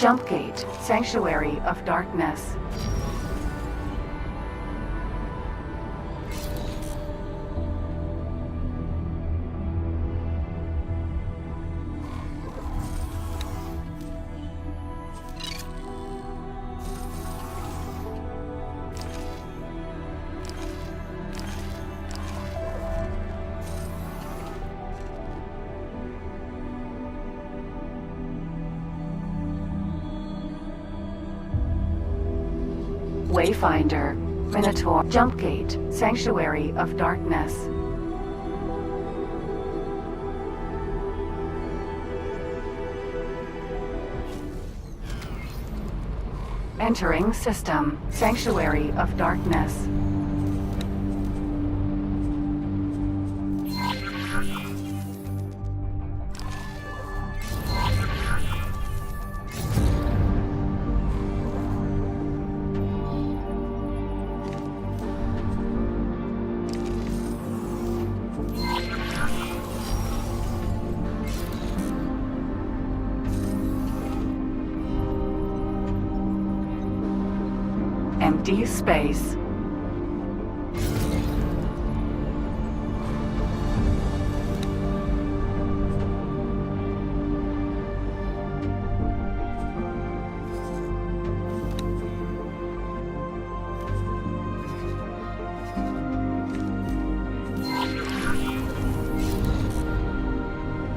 Jump Gate, Sanctuary of Darkness. Wayfinder, Minotaur, Jump Gate, Sanctuary of Darkness. Entering System, Sanctuary of Darkness. Empty space.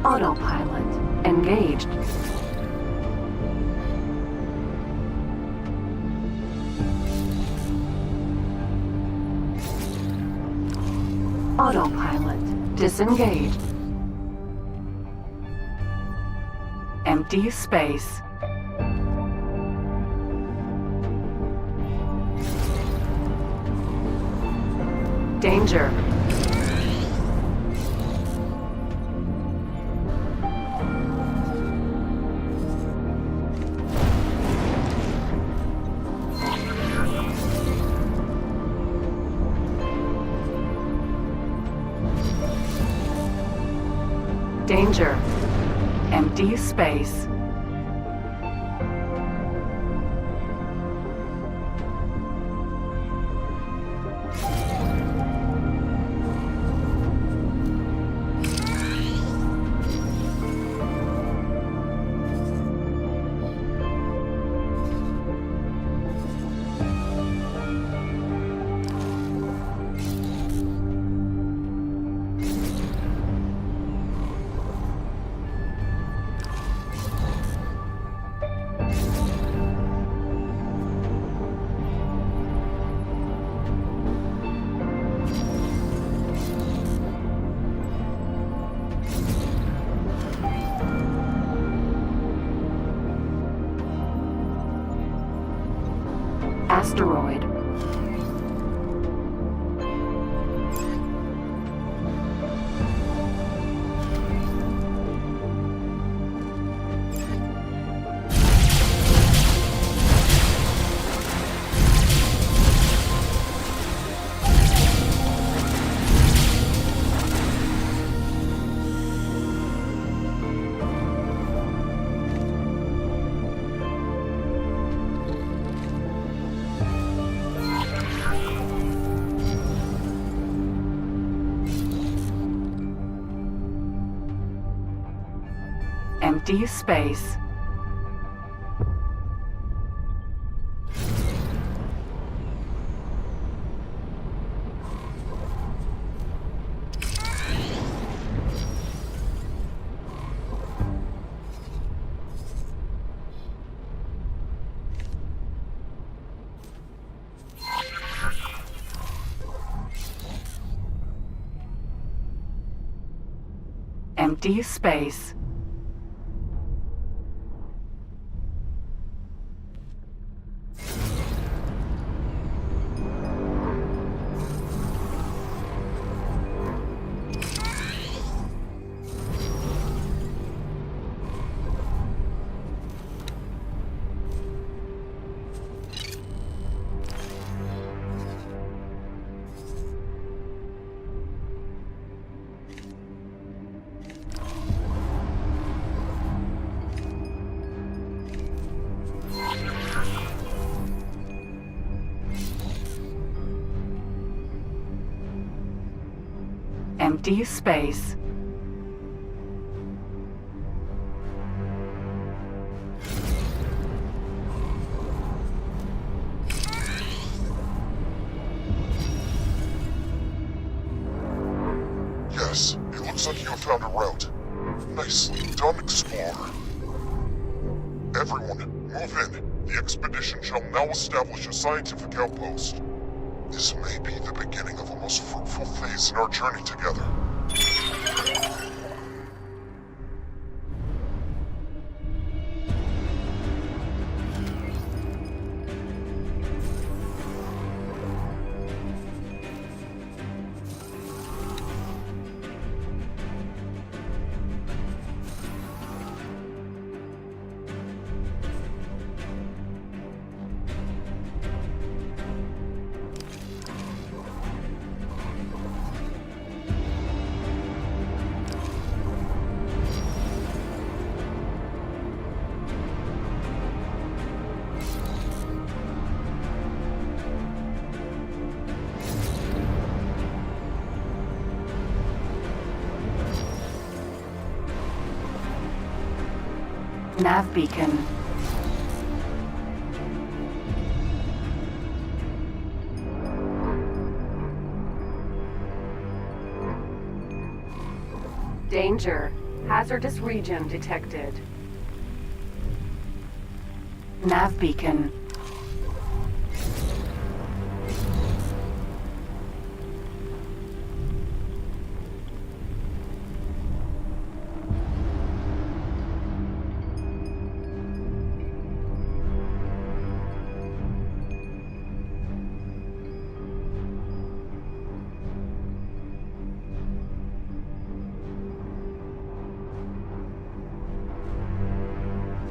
Autopilot engaged. Autopilot disengaged. Empty space. Danger. Danger. Empty space. Asteroid. Empty space. Empty space. Empty space. Yes, it looks like you have found a route. Nicely done, Explorer. Everyone, move in. The expedition shall now establish a scientific outpost. This may be the beginning of a most fruitful phase in our journey together. Nav beacon. Danger. Hazardous region detected. Nav beacon.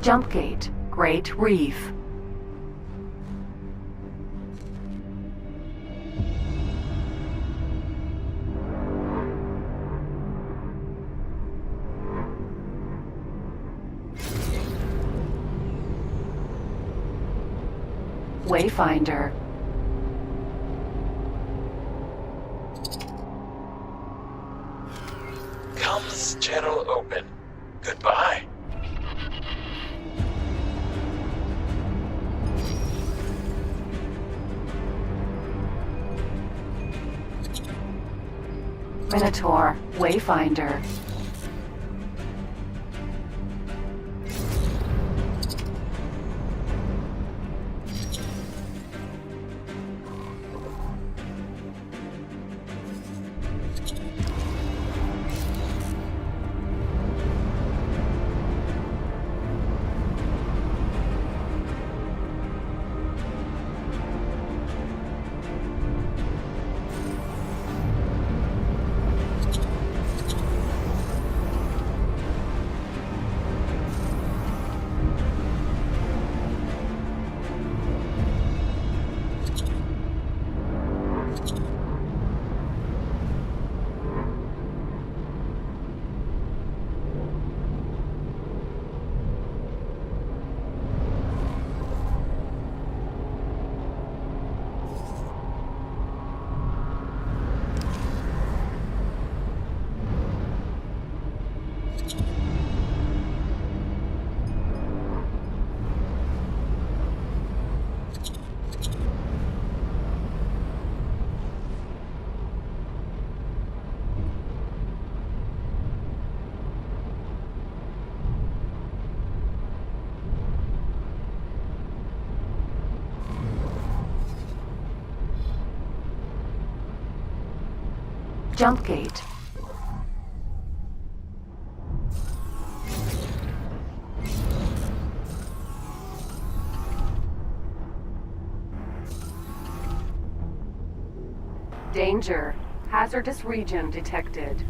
Jump gate, Great Reef. Wayfinder. Comms channel open. Goodbye. Minotaur, Wayfinder. Jump gate. Danger. Hazardous region detected.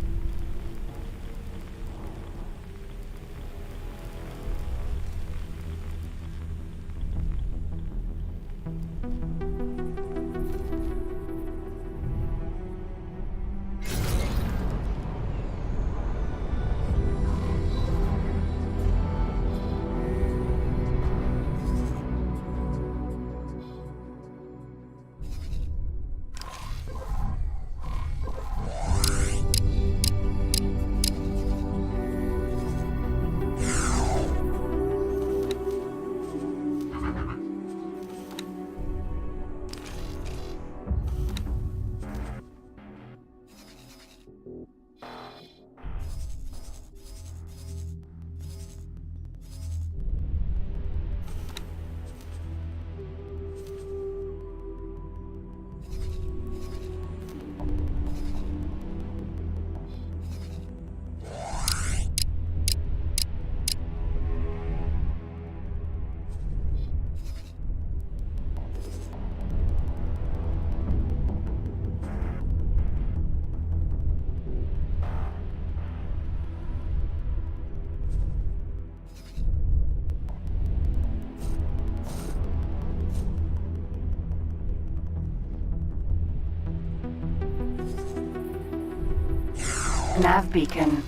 nav beacon.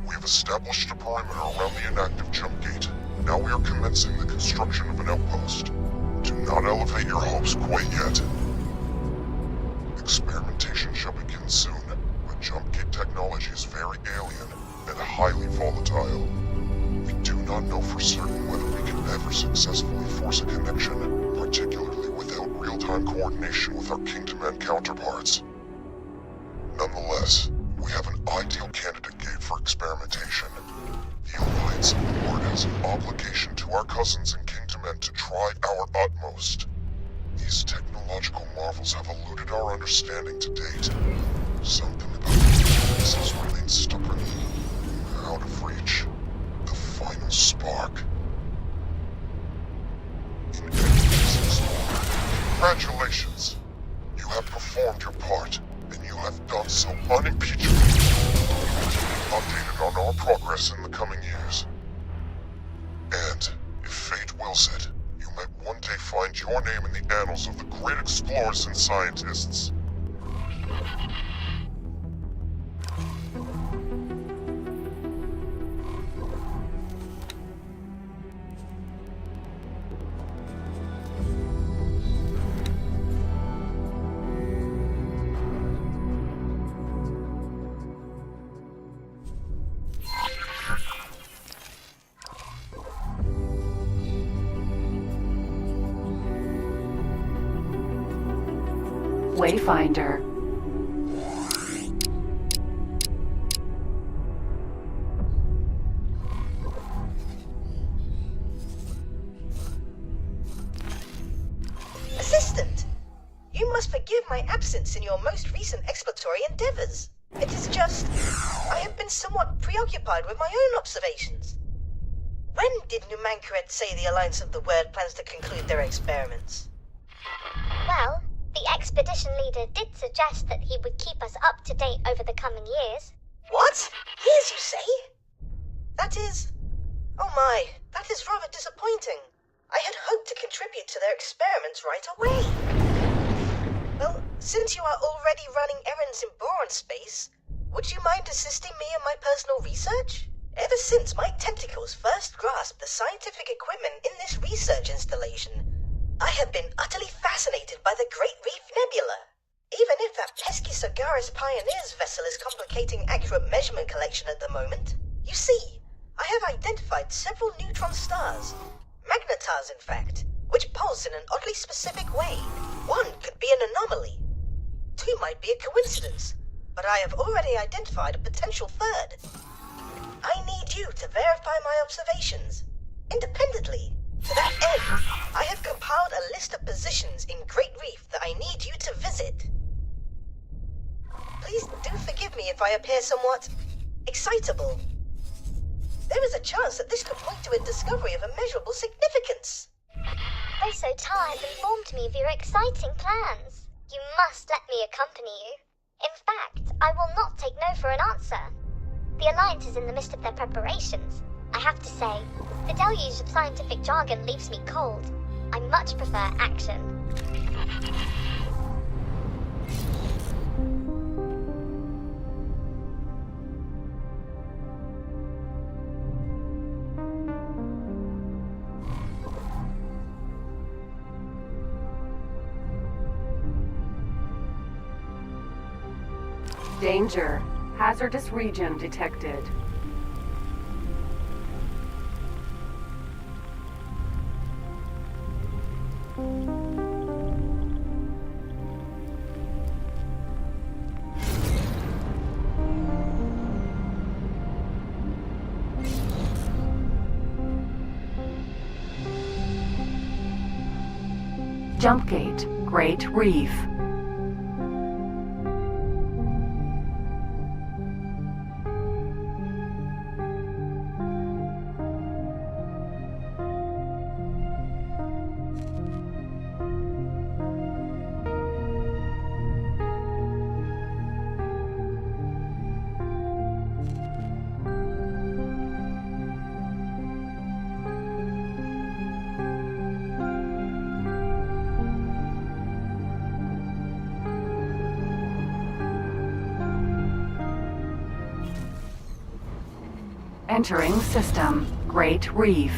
We have established a perimeter around the inactive jump gate. Now we are commencing the construction of an outpost. Do not elevate your hopes quite yet. Experimentation shall begin soon, but jump gate technology is very alien and highly volatile. We do not know for certain whether we can ever successfully force a connection, particularly without real-time coordination with our Kingdom-Man counterparts. Nonetheless, we have an ideal candidate gate for experimentation. The Alliance of the Lord has an obligation to our cousins in Kingdom-Men to try our utmost. These technological marvels have eluded our understanding to date. Something about these pieces remains stubborn, out of reach. The final spark. In any case, congratulations! You have performed your part, and you have done so unimpeachably. We will keep updated on our progress in the coming years. And, if fate wills it, you may one day find your name in the annals of the great explorers and scientists. Wayfinder. Assistant, you must forgive my absence in your most recent exploratory endeavors. It is just, I have been somewhat preoccupied with my own observations. When did Numankaret say the Alliance of the Word plans to conclude their experiments? Well, the expedition leader did suggest that he would keep us up to date over the coming years. What? Years, you say? That is... Oh my, that is rather disappointing. I had hoped to contribute to their experiments right away. Well, since you are already running errands in Boron space, would you mind assisting me in my personal research? Ever since my tentacles first grasped the scientific equipment in this research installation, I have been utterly fascinated by the Great Reef Nebula. Even if that pesky Sagaris Pioneers vessel is complicating accurate measurement collection at the moment. You see, I have identified several neutron stars. Magnetars, in fact, which pulse in an oddly specific way. One could be an anomaly. Two might be a coincidence, but I have already identified a potential third. I need you to verify my observations, independently. To that end, I have compiled a list of positions in Great Reef that I need you to visit. Please do forgive me if I appear somewhat excitable. There is a chance that this could point to a discovery of immeasurable significance. Oso Tar has informed me of your exciting plans. You must let me accompany you. In fact, I will not take no for an answer. The Alliance is in the midst of their preparations. I have to say, the deluge of scientific jargon leaves me cold. I much prefer action. Danger. Hazardous region detected. Jump gate. Great Reef. Entering system. Great Reef.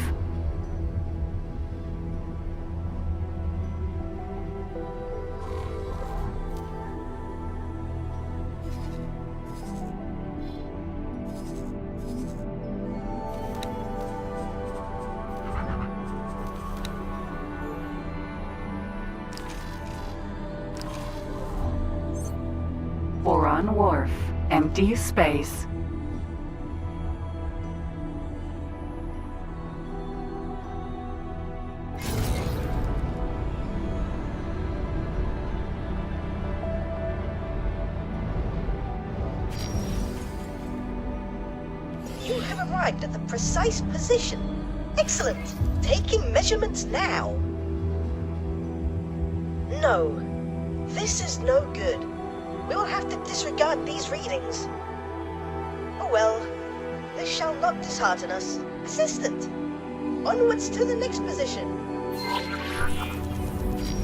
Boron Wharf. Empty space. You have arrived at the precise position. Excellent. Taking measurements now. No. This is no good. We will have to disregard these readings. Oh well. This shall not dishearten us. Assistant. Onwards to the next position.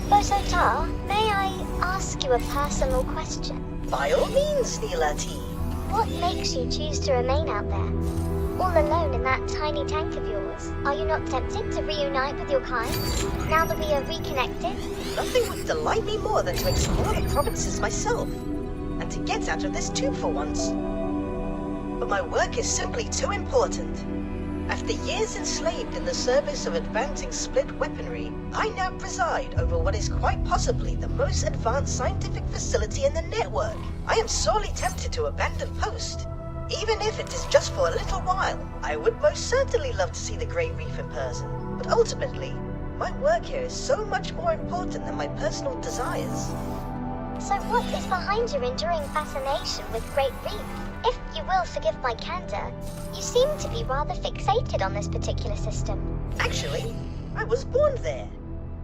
Bosotar, may I ask you a personal question? By all means, Neela T. What makes you choose to remain out there? All alone in that tiny tank of yours? Are you not tempted to reunite with your kind, now that we are reconnected? Nothing would delight me more than to explore the provinces myself, and to get out of this tube for once. But my work is simply too important. After years enslaved in the service of advancing split weaponry, I now preside over what is quite possibly the most advanced scientific facility in the network. I am sorely tempted to abandon post, even if it is just for a little while. I would most certainly love to see the Great Reef in person, but ultimately, my work here is so much more important than my personal desires. So what is behind your enduring fascination with Great Reef? If you will forgive my candor, you seem to be rather fixated on this particular system. Actually, I was born there.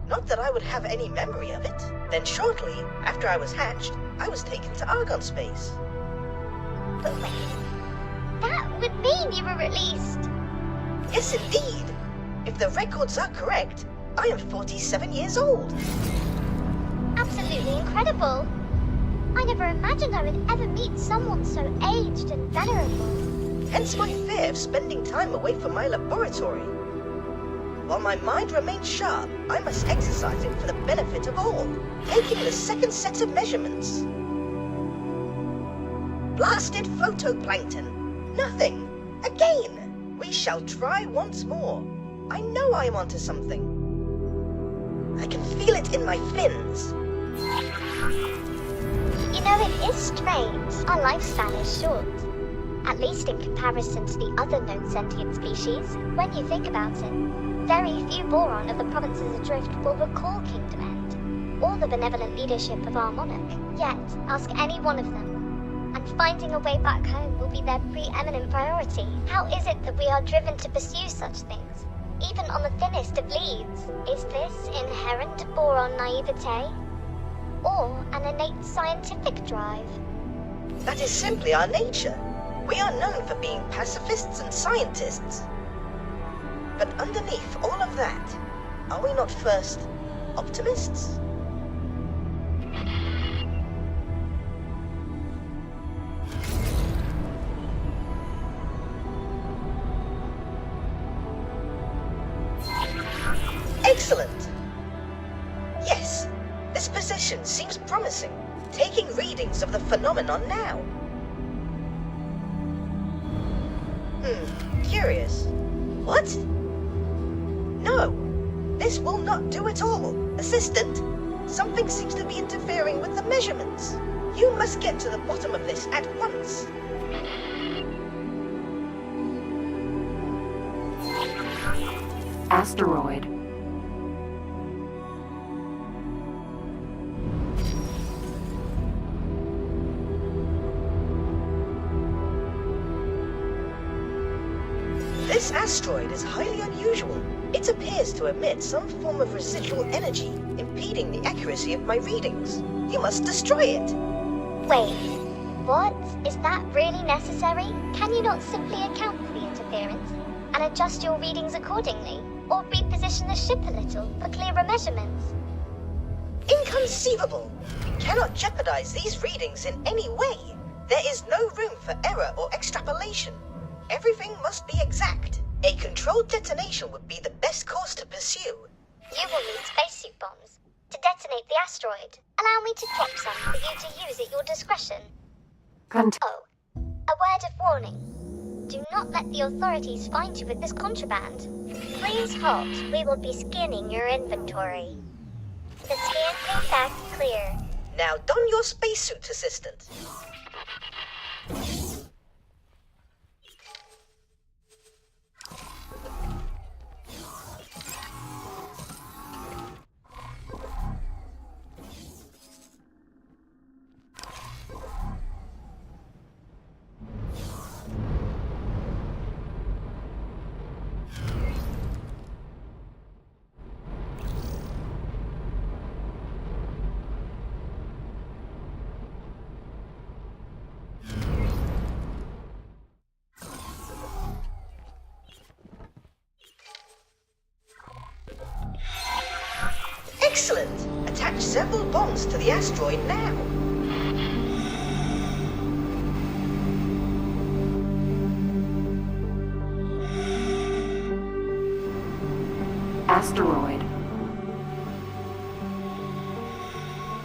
Not that I would have any memory of it. Then shortly after I was hatched, I was taken to Argon space. But wait, that would mean you were released. Yes, indeed. If the records are correct, I am 47 years old. Absolutely incredible. I never imagined I would ever meet someone so aged and venerable. Hence my fear of spending time away from my laboratory. While my mind remains sharp, I must exercise it for the benefit of all, taking the second set of measurements. Blasted photoplankton. Nothing. Again. We shall try once more. I know I am onto something. I can feel it in my fins. You know, it is strange. Our lifespan is short. At least in comparison to the other known sentient species. When you think about it, very few Boron of the provinces adrift will recall Kingdom End, or the benevolent leadership of our monarch. Yet, ask any one of them, and finding a way back home will be their preeminent priority. How is it that we are driven to pursue such things, even on the thinnest of leads? Is this inherent Boron naivete, or an innate scientific drive? That is simply our nature. We are known for being pacifists and scientists. But underneath all of that, are we not first optimists? Excellent! Yes, this position seems promising. Taking readings of the phenomenon now. Curious. What? No, this will not do at all. Assistant, something seems to be interfering with the measurements. You must get to the bottom of this at once. Asteroid. This asteroid is highly unusual. It appears to emit some form of residual energy, impeding the accuracy of my readings. You must destroy it. Wait, what? Is that really necessary? Can you not simply account for the interference and adjust your readings accordingly? Or reposition the ship a little for clearer measurements? Inconceivable! You cannot jeopardize these readings in any way. There is no room for error or extrapolation. everything must be exact. A controlled detonation would be the best course to pursue. You will need spacesuit bombs to detonate the asteroid. Allow me to drop some for you to use at your discretion. Oh, a word of warning. Do not let the authorities find you with this contraband. Please halt. We will be scanning your inventory. The scan came back clear. Now don your spacesuit, assistant. Excellent! Attach several bombs to the asteroid now. Asteroid.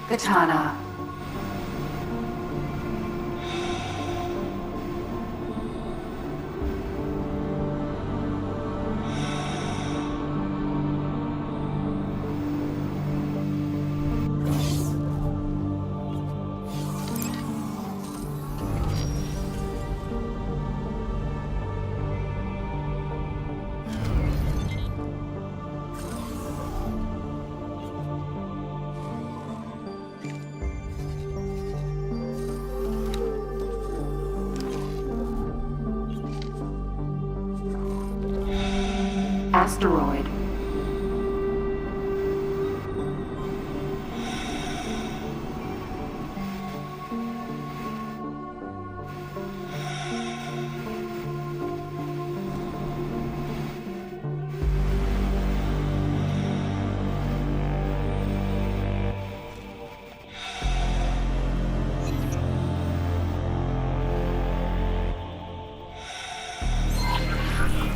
Katana. Asteroid.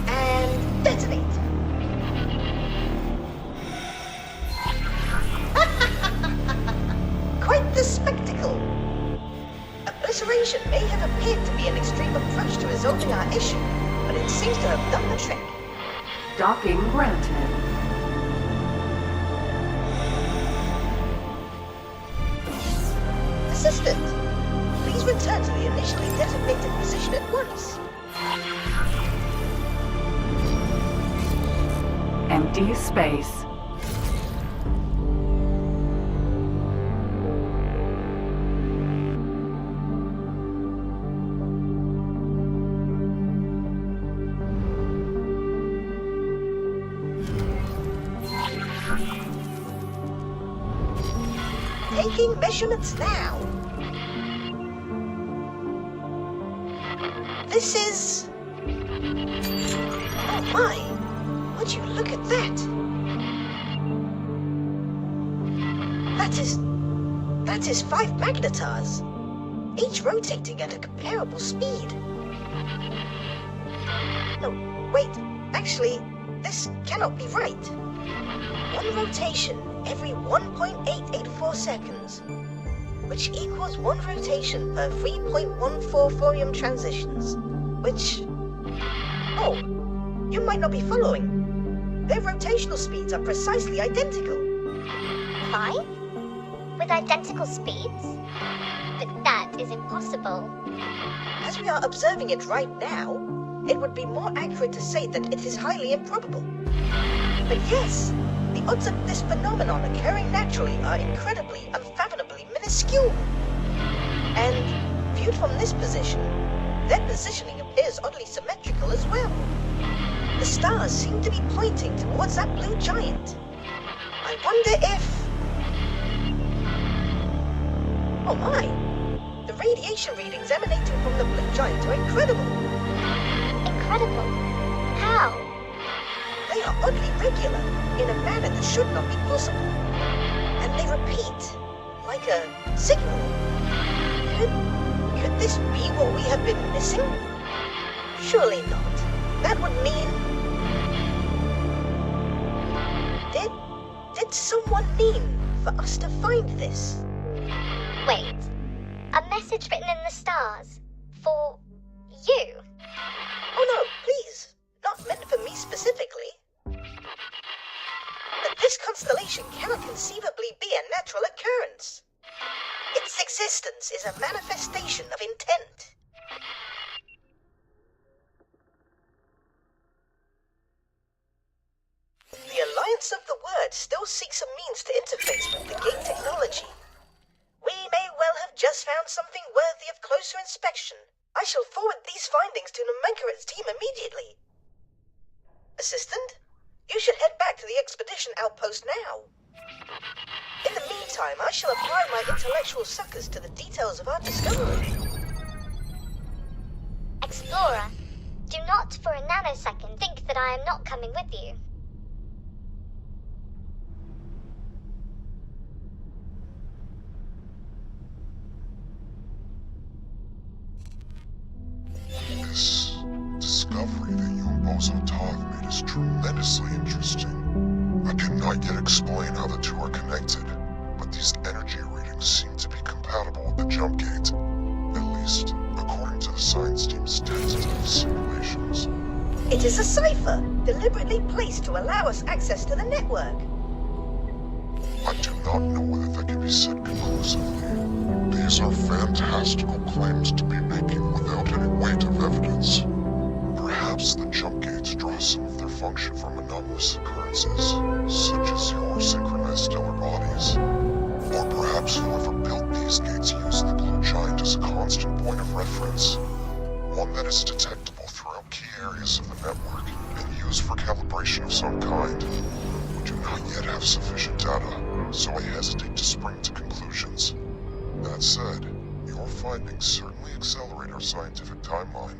And detonate. Quite the spectacle. Obliteration may have appeared to be an extreme approach to resolving our issue, but it seems to have done the trick. Docking granted. Assistant, please return to the initially designated position at once. Empty space. Taking measurements now. This is... Oh my! Would you look at that? That is 5 magnetars, each rotating at a comparable speed. No, wait, actually, this cannot be right. One rotation every 1.884 seconds, which equals one rotation per 3.14 thorium transitions, which... Oh, you might not be following. Their rotational speeds are precisely identical. 5? With identical speeds? But that is impossible. As we are observing it right now, it would be more accurate to say that it is highly improbable. But yes, the odds of this phenomenon occurring naturally are incredibly, unfathomably minuscule. And, viewed from this position, their positioning appears oddly symmetrical as well. The stars seem to be pointing towards that blue giant. I wonder if... Oh my! The radiation readings emanating from the blue giant are incredible. Incredible. How? They are oddly regular, in a manner that should not be possible. And they repeat, like a signal. Could this be what we have been missing? Surely not. That would mean... Did someone mean for us to find this? Wait. A message written in the stars. For you? Oh no, please. Not meant for me specifically. But this constellation cannot conceivably be a natural occurrence. Its existence is a manifestation of intent. The Alliance of the Word still seeks a means to interface with the gate technology. We may well have just found something worthy of closer inspection. I shall forward these findings to Nomenkla's team immediately. Assistant, you should head back to the expedition outpost now. In the meantime, I shall apply my intellectual suckers to the details of our discovery. Explorer, do not for a nanosecond think that I am not coming with you. This discovery that you and Bozo Tav made is tremendously interesting. I cannot yet explain how the two are connected, but these energy readings seem to be compatible with the jump gate, at least according to the science team's tentative simulations. It is a cipher, deliberately placed to allow us access to the network. I do not know whether that can be said conclusively. These are fantastical claims to be making without any weight of evidence. Perhaps the jump gates draw some of their function from anomalous occurrences, such as your synchronized stellar bodies. Or perhaps whoever built these gates used the blue giant as a constant point of reference, one that is detectable throughout key areas of the network and used for calibration of some kind. We do not yet have sufficient data, so I hesitate to spring to conclusions. That said, your findings certainly accelerate our scientific timeline.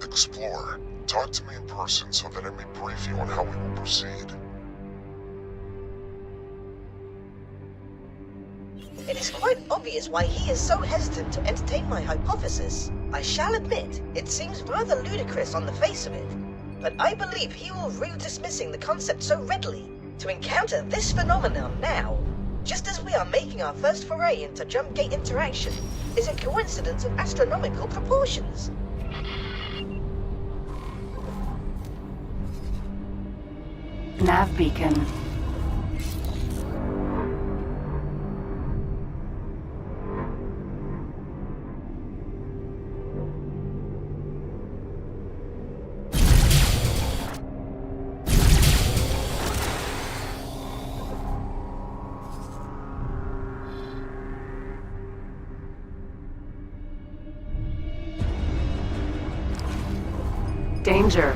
Explorer, talk to me in person so that I may brief you on how we will proceed. It is quite obvious why he is so hesitant to entertain my hypothesis. I shall admit, it seems rather ludicrous on the face of it, but I believe he will rue dismissing the concept so readily. To encounter this phenomenon now, just as we are making our first foray into jump gate interaction, is a coincidence of astronomical proportions. Nav beacon. Danger.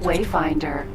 Wayfinder.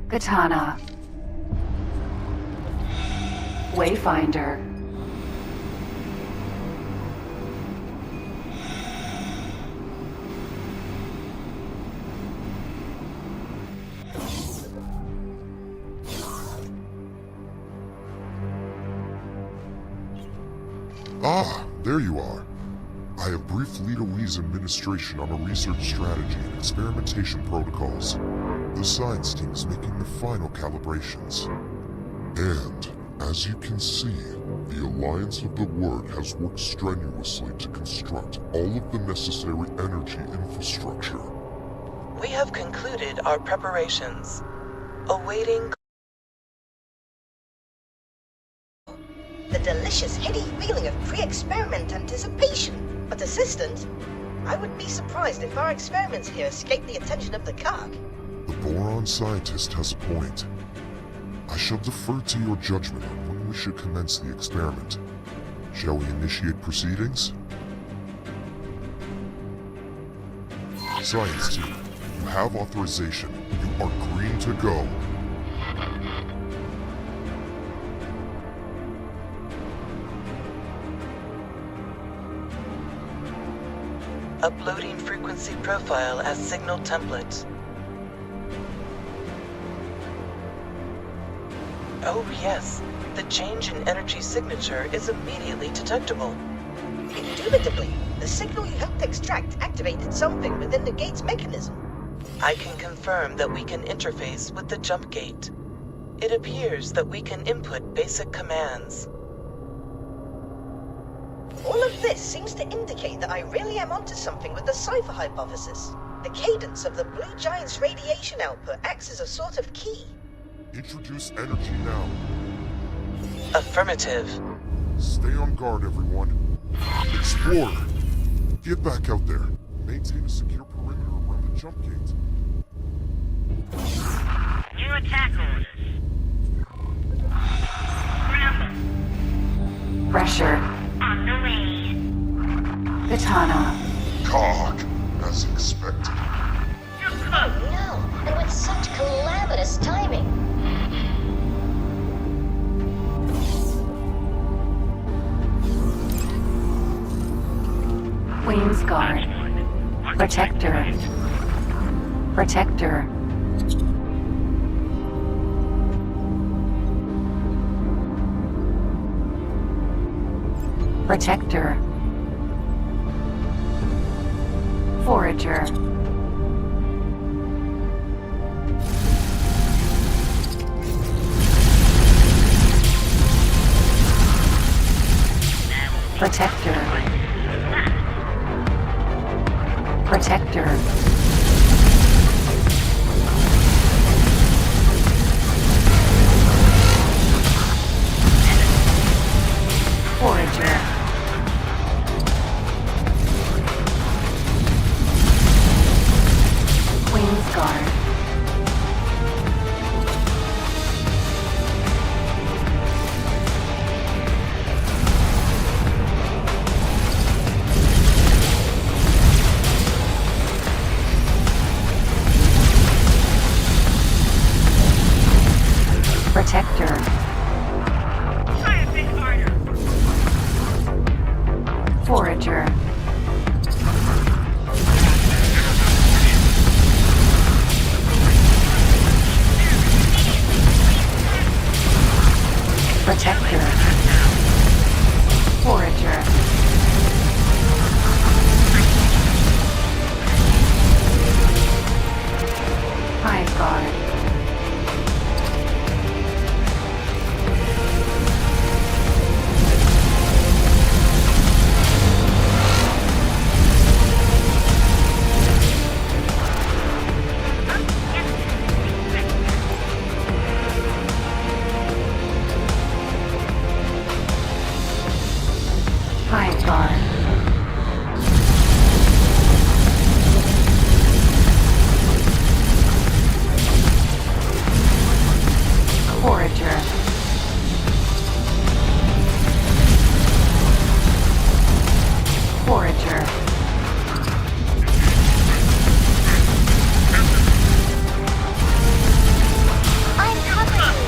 Katana. Wayfinder. Ah, there you are. I have briefed Lita Wee's administration on a research strategy and experimentation protocols. The science team is making the final calibrations. And As you can see, the Alliance of the Word has worked strenuously to construct all of the necessary energy infrastructure. We have concluded our preparations. Awaiting The delicious, heady feeling of pre-experiment anticipation. But Assistant, I would be surprised if our experiments here escape the attention of the COG. The boron scientist has a point. I shall defer to your judgment on when we should commence the experiment. Shall we initiate proceedings? Science team, you have authorization. You are green to go. uploading frequency profile as signal template. Oh yes, the change in energy signature is immediately detectable. Indubitably, the signal you helped extract activated something within the gate's mechanism. I can confirm that we can interface with the jump gate. It appears that we can input basic commands. All of this seems to indicate that I really am onto something with the cipher hypothesis. The cadence of the blue giant's radiation output acts as a sort of key. Introduce energy now. Affirmative. Stay on guard, everyone. Explorer, get back out there. Maintain a secure perimeter around the jump gate. New attack orders. Scramble. Pressure. On the way. Katana. Cog, as expected. You're close. No, and with such calamitous timing. Queen's Guard. Protector. Protector. Protector. Forager. Protector. Protector. Forager. Queen's Guard. Protector. Try a bit harder. Forager. Protector. Forager. High Guard. High Guard. Forager. Forager. I'm covering you.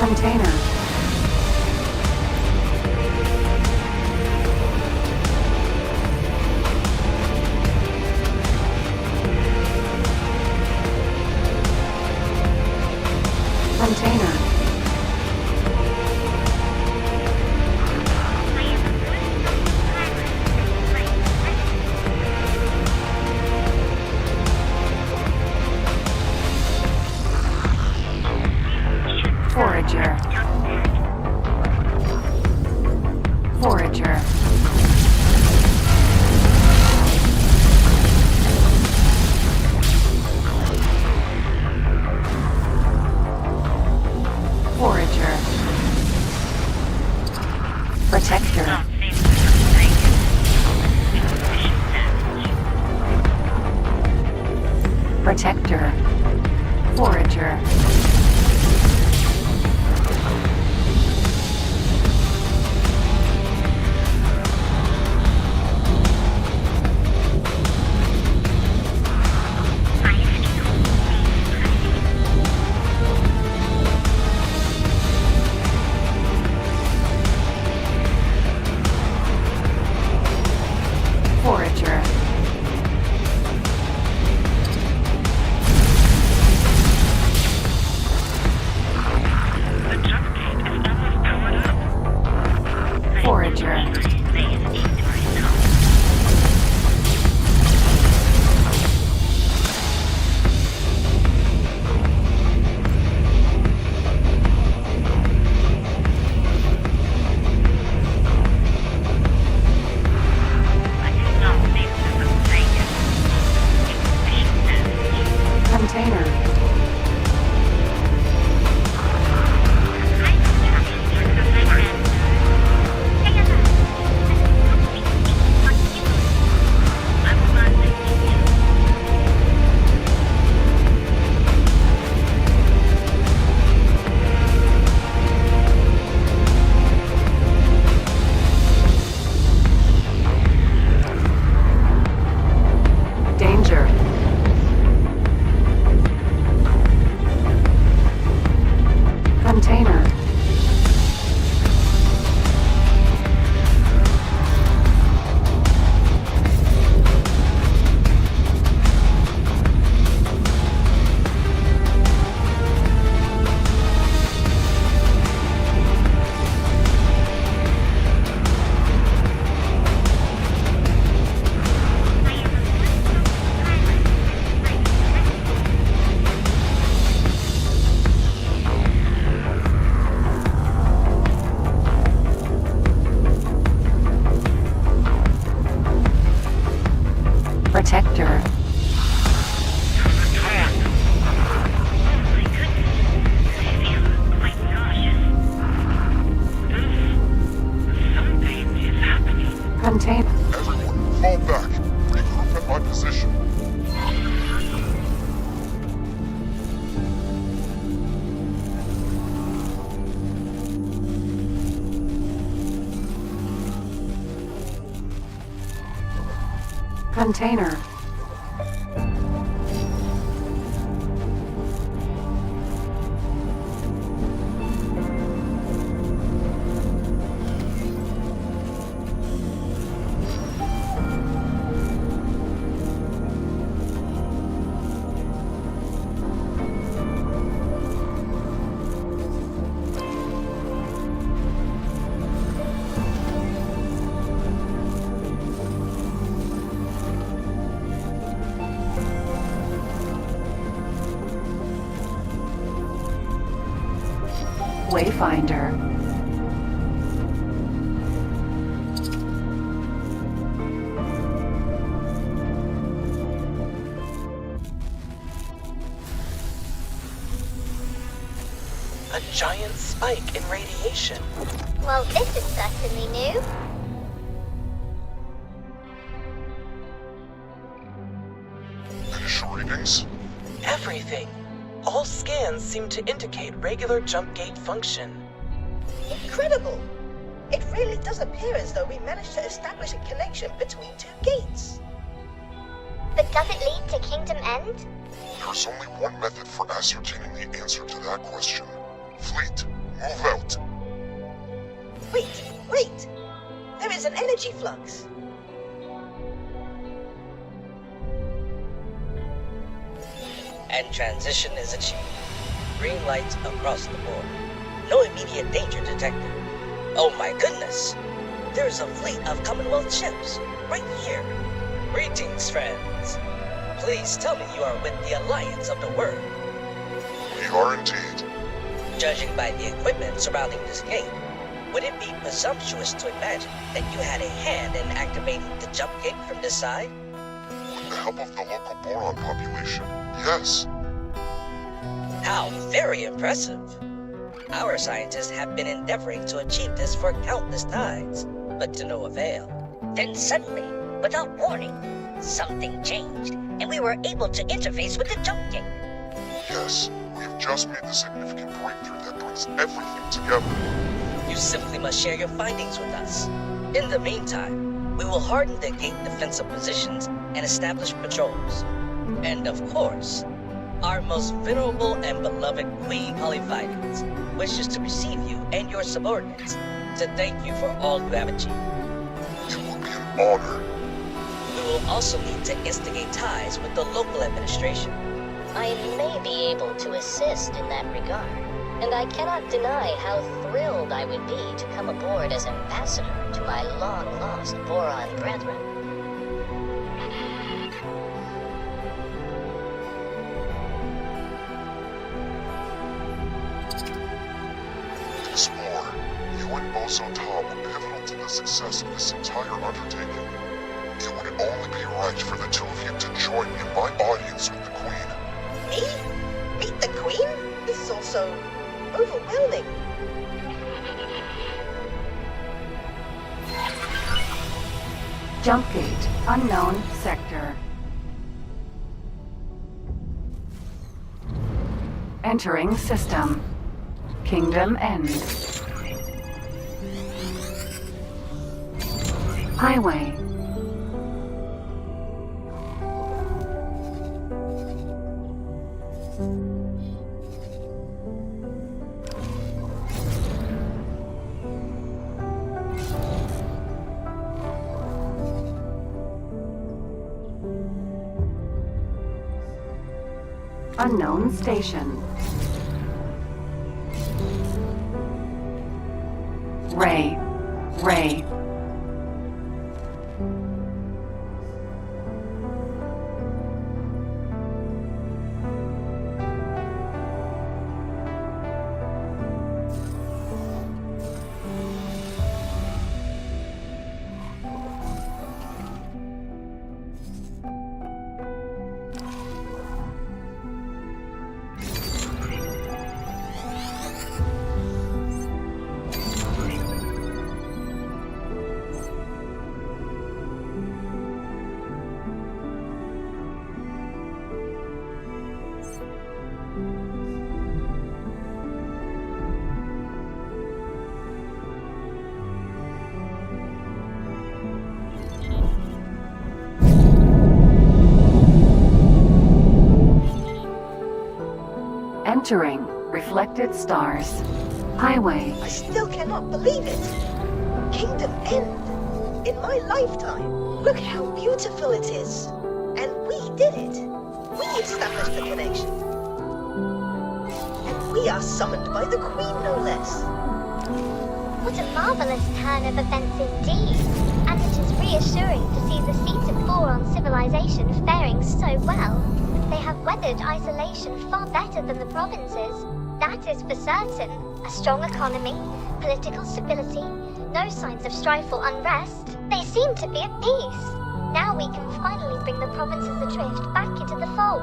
Container. Container. Forager. Forager. Forager. Protector. Protector. Forager. Forager. Forager. Container. Danger. Container. Protector. Contain. Everyone, fall back. Regroup at my position. Container. Wayfinder. A giant spike in radiation. Well, this is certainly new. Initial readings? Everything. All scans seem to indicate regular jump gate function. Incredible! It really does appear as though we managed to establish a connection between two gates. But does it lead to Kingdom End? There's only one method for ascertaining the answer to that question. Fleet, Move out. Wait! There is an energy flux. And transition is achieved. Green lights across the board. No immediate danger detected. Oh my goodness! There's a fleet of Commonwealth ships right here. Greetings, friends. Please tell me you are with the Alliance of the World. We are indeed. Judging by the equipment surrounding this gate, would it be presumptuous to imagine that you had a hand in activating the jump gate from this side? With the help of the local boron population, yes. How very impressive. Our scientists have been endeavoring to achieve this for countless times, but to no avail. Then suddenly, without warning, something changed, and we were able to interface with the jump gate. Yes, we've just made the significant breakthrough that brings everything together. You simply must share your findings with us. In the meantime, we will harden the gate defensive positions and establish patrols. And of course, our most venerable and beloved Queen Polyphidens wishes to receive you and your subordinates to thank you for all you have achieved. It will be an honor. We will also need to instigate ties with the local administration. I may be able to assist in that regard, and I cannot deny how thrilled I would be to come aboard as ambassador to my long-lost boron brethren. There's more. You and Bozo Tom were pivotal to the success of this entire undertaking. It would only be right for the two of you to join me in my audience with the Queen. Me? Meet the Queen? This is all so overwhelming. Jump gate, unknown sector. Entering system. Kingdom End. Highway. Unknown station. Ray. Entering reflected stars. Highway. I still cannot believe it. Kingdom End. In my lifetime. Look how beautiful it is. And we did it. We established the connection. And we are summoned by the Queen, no less. What a marvelous turn of events indeed. And it is reassuring to see the seat of boron civilization faring so well. They have weathered isolation far better than the provinces. That is for certain. A strong economy, political stability, no signs of strife or unrest. They seem to be at peace. Now we can finally bring the provinces adrift back into the fold.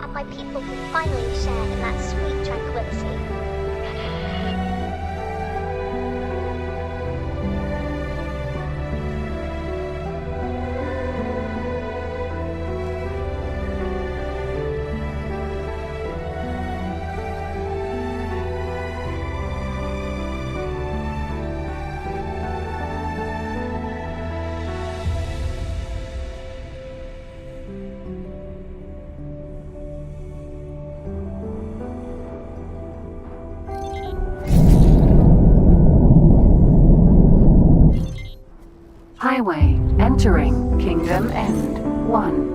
And my people can finally share in that sweet tranquility. Highway entering Kingdom End 1.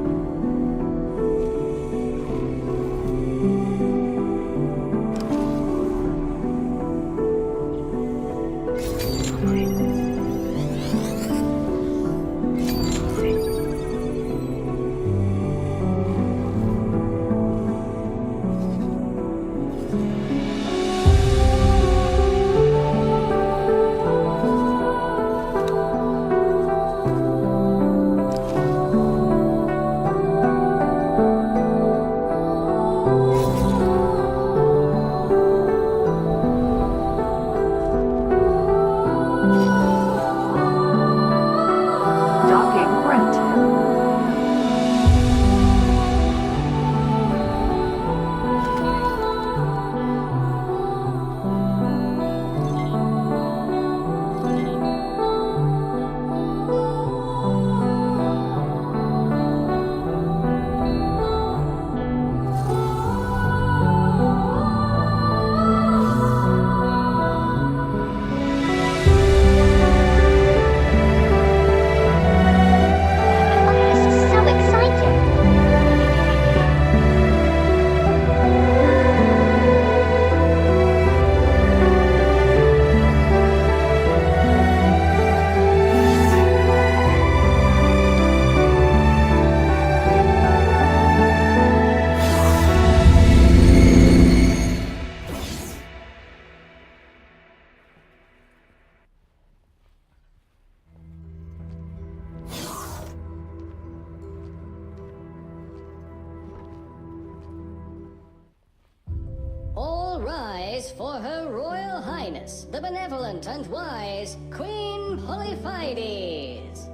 All rise for Her Royal Highness, the Benevolent and Wise Queen Polyphides.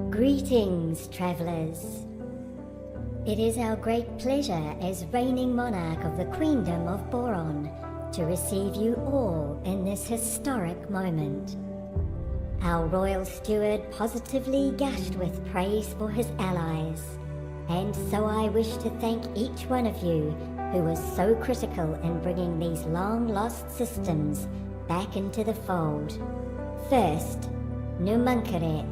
Greetings, travellers. It is our great pleasure as reigning monarch of the Queendom of Boron to receive you all in this historic moment. Our royal steward positively gushed with praise for his allies, and so I wish to thank each one of you who was so critical in bringing these long-lost systems back into the fold. First, Numunkaret,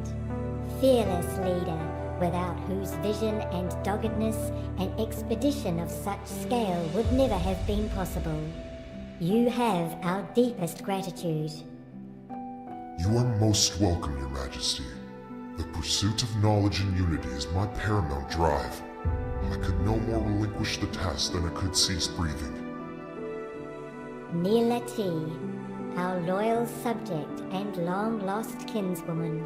fearless leader without whose vision and doggedness an expedition of such scale would never have been possible. You have our deepest gratitude. You are most welcome, Your Majesty. The pursuit of knowledge and unity is my paramount drive. I could no more relinquish the task than I could cease breathing. Nilati, our loyal subject and long-lost kinswoman.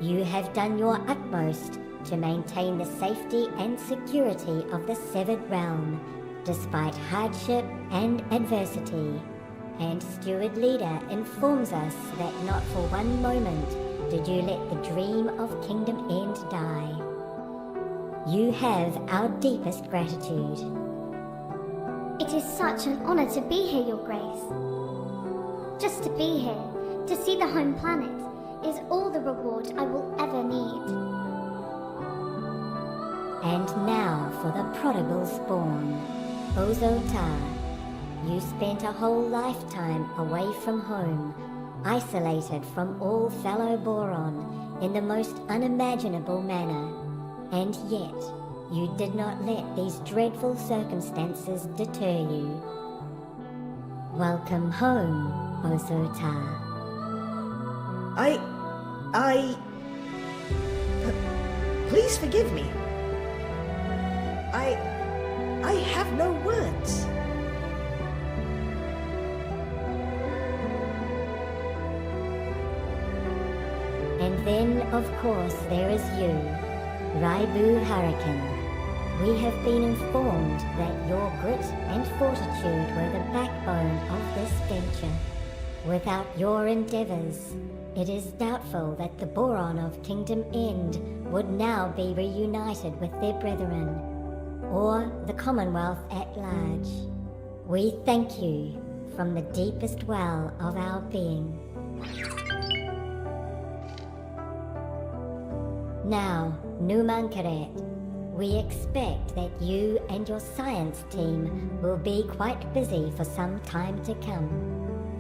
You have done your utmost to maintain the safety and security of the Severed Realm, despite hardship and adversity. And Steward Leader informs us that not for one moment did you let the dream of Kingdom End die. You have our deepest gratitude. It is such an honor to be here, Your Grace. Just to be here, to see the home planet, is all the reward I will ever need. And now for the prodigal spawn, Ozotar. You spent a whole lifetime away from home, isolated from all fellow Boron in the most unimaginable manner, and yet you did not let these dreadful circumstances deter you. Welcome home, Ozotar. Please forgive me. I have no words. And then, of course, there is you, Raibu Hurricane. We have been informed that your grit and fortitude were the backbone of this venture. Without your endeavors, it is doubtful that the Boron of Kingdom End would now be reunited with their brethren, or the Commonwealth at large. We thank you from the deepest well of our being. Now, Numunkaret, we expect that you and your science team will be quite busy for some time to come.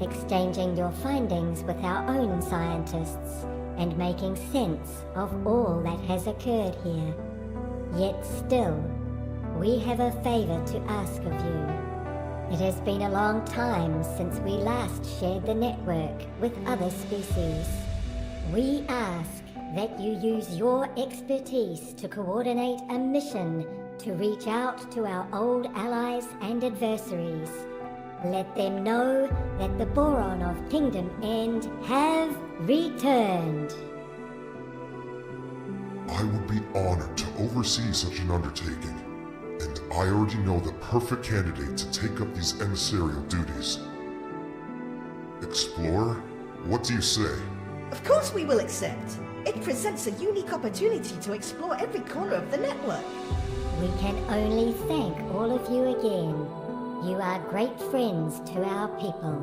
exchanging your findings with our own scientists and making sense of all that has occurred here. Yet still, we have a favor to ask of you. It has been a long time since we last shared the network with other species. We ask that you use your expertise to coordinate a mission to reach out to our old allies and adversaries. Let them know that the Boron of Kingdom End have returned. I would be honored to oversee such an undertaking, and I already know the perfect candidate to take up these emissarial duties. Explorer, what do you say? Of course we will accept. It presents a unique opportunity to explore every corner of the network. We can only thank all of you again. You are great friends to our people.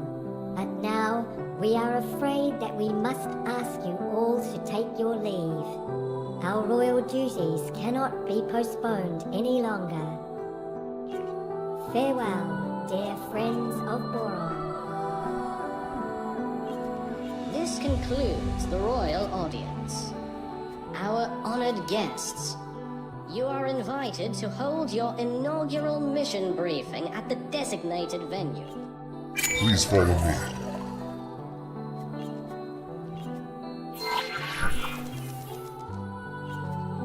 But now we are afraid that we must ask you all to take your leave. Our royal duties cannot be postponed any longer. Farewell, dear friends of Boron. This concludes the royal audience. Our honored guests, you are invited to hold your inaugural mission briefing at the designated venue. Please follow me.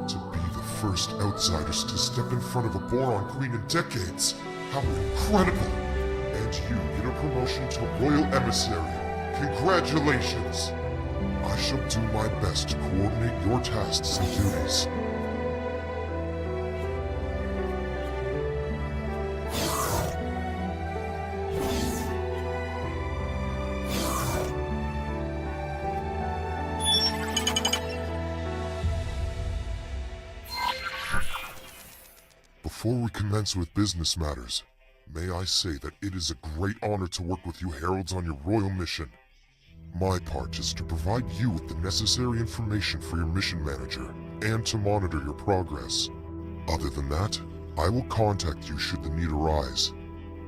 To be the first outsiders to step in front of a Boron Queen in decades. How incredible! And you get a promotion to Royal Emissary. Congratulations! I shall do my best to coordinate your tasks and duties. Before we commence with business matters, may I say that it is a great honor to work with you heralds on your royal mission. My part is to provide you with the necessary information for your mission manager and to monitor your progress. Other than that, I will contact you should the need arise.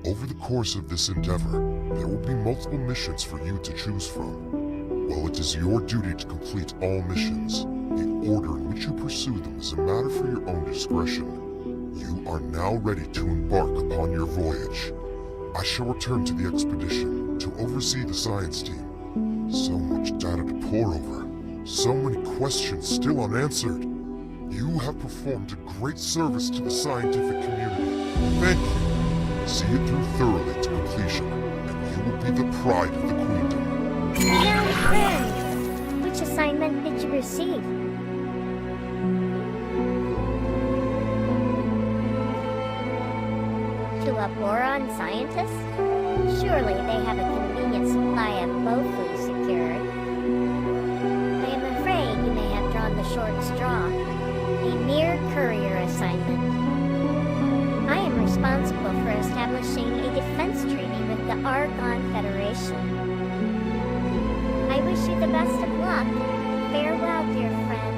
Over the course of this endeavor, there will be multiple missions for you to choose from. While it is your duty to complete all missions, the order in which you pursue them is a matter for your own discretion. You are now ready to embark upon your voyage. I shall return to the expedition to oversee the science team. So much data to pore over. So many questions still unanswered. You have performed a great service to the scientific community. Thank you. See it through thoroughly to completion, and you will be the pride of the Queendom. Young friend, which assignment did you receive? To a boron scientist? Surely they have a convenient supply of Bofu secured. I am afraid you may have drawn the short straw. A mere courier assignment. I am responsible for establishing a defense treaty with the Argon Federation. I wish you the best of luck. Farewell, dear friend.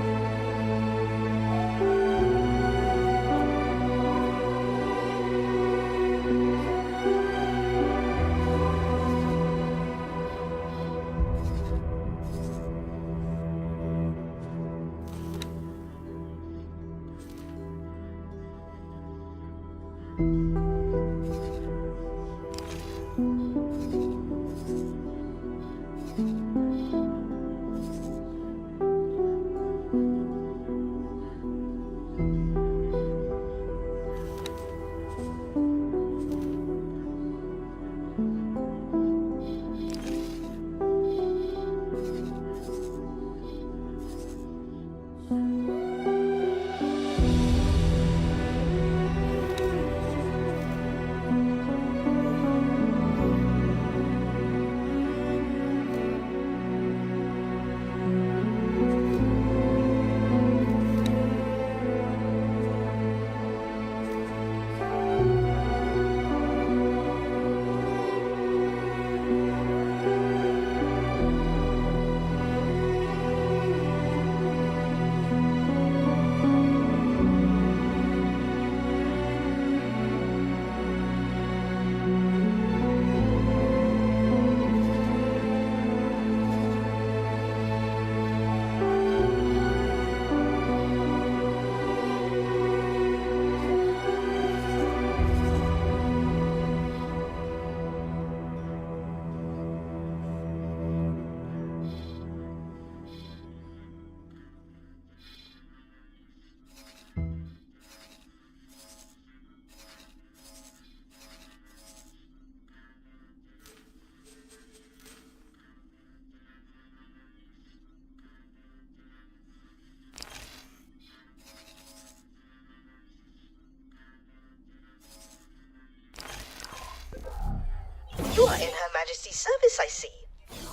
You are in Her Majesty's service, I see.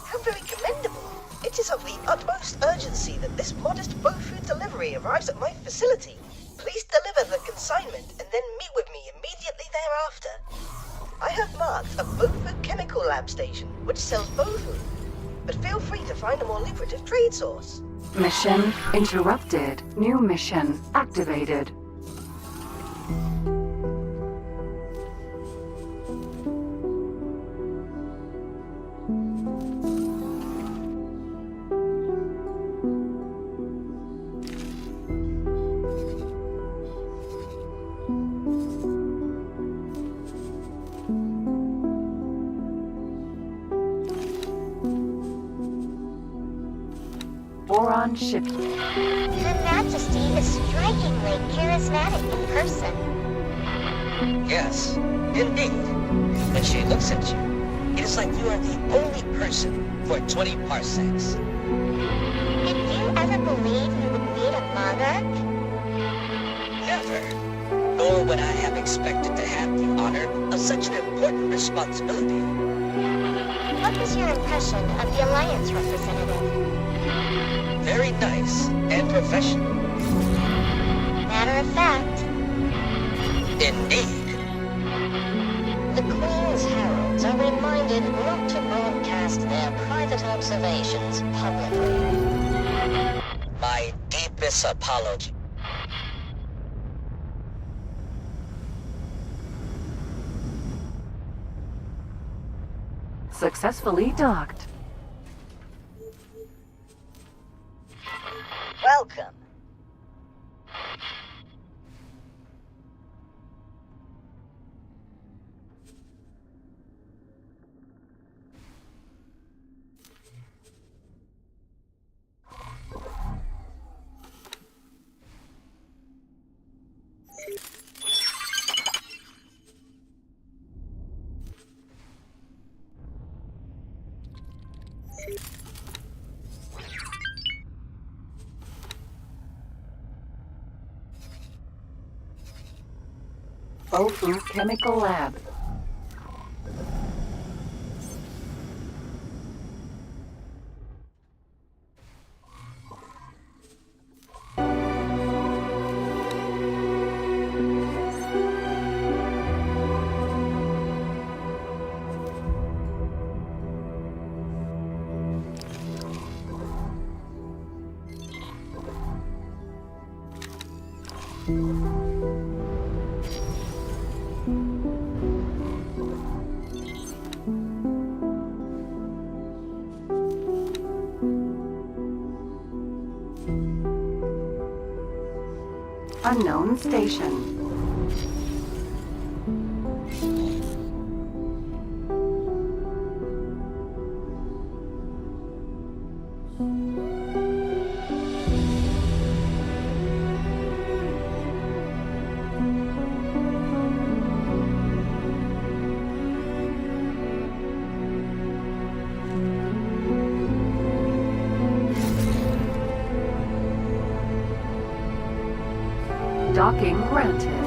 How very commendable. It is of the utmost urgency that this modest Bofu delivery arrives at my facility. Please deliver the consignment and then meet with me immediately thereafter. I have marked a Bofu chemical lab station which sells Bofu, but feel free to find a more lucrative trade source. Mission interrupted. New mission activated. Boron ship. Her Majesty is strikingly charismatic in person. Yes, indeed. When she looks at you, it is like you are the only person for 20 parsecs. Did you ever believe you would meet a monarch? Never. Nor would I have expected to have the honor of such an important responsibility. What was your impression of the Alliance representative? Very nice and professional. Matter of fact, Indeed. The Queen's heralds are reminded not to broadcast their private observations publicly. My deepest apology. Successfully docked. Welcome. Bofu Chemical Lab. Unknown station. Docking granted.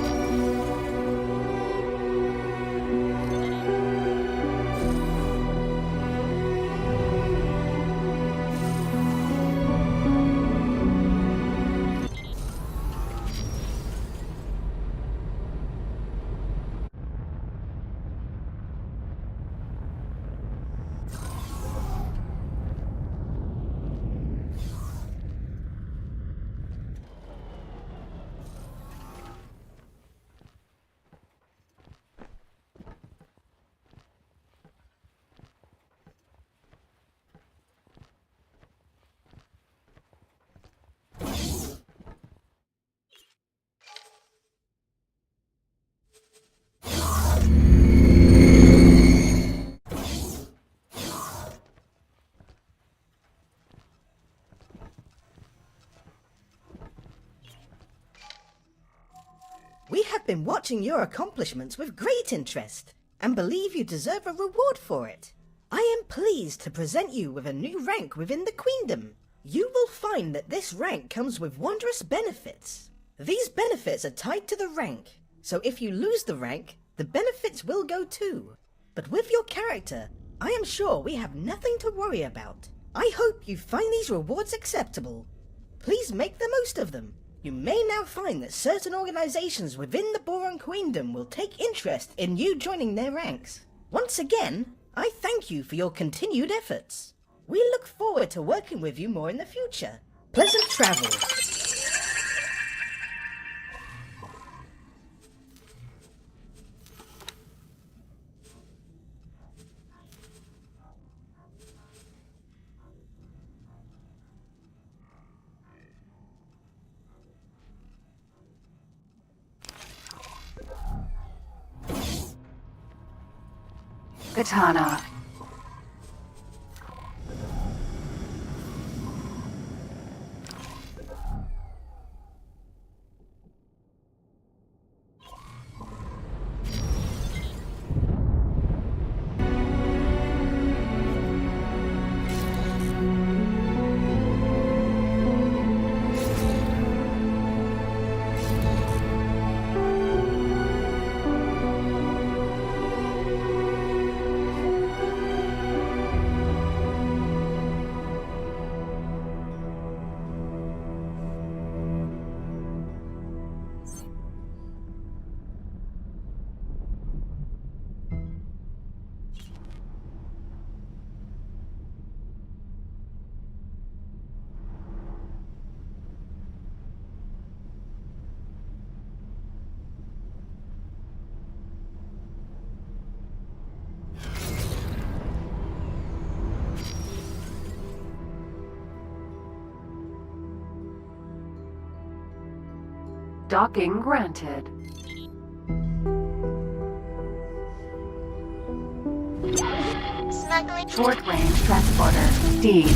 We have been watching your accomplishments with great interest, and believe you deserve a reward for it. I am pleased to present you with a new rank within the Queendom. You will find that this rank comes with wondrous benefits. These benefits are tied to the rank, so if you lose the rank, the benefits will go too. But with your character, I am sure we have nothing to worry about. I hope you find these rewards acceptable. Please make the most of them. You may now find that certain organizations within the Boron Queendom will take interest in you joining their ranks. Once again, I thank you for your continued efforts. We look forward to working with you more in the future. Pleasant travels. Katana. Docking granted. Smuggling. Short-range transporter. D.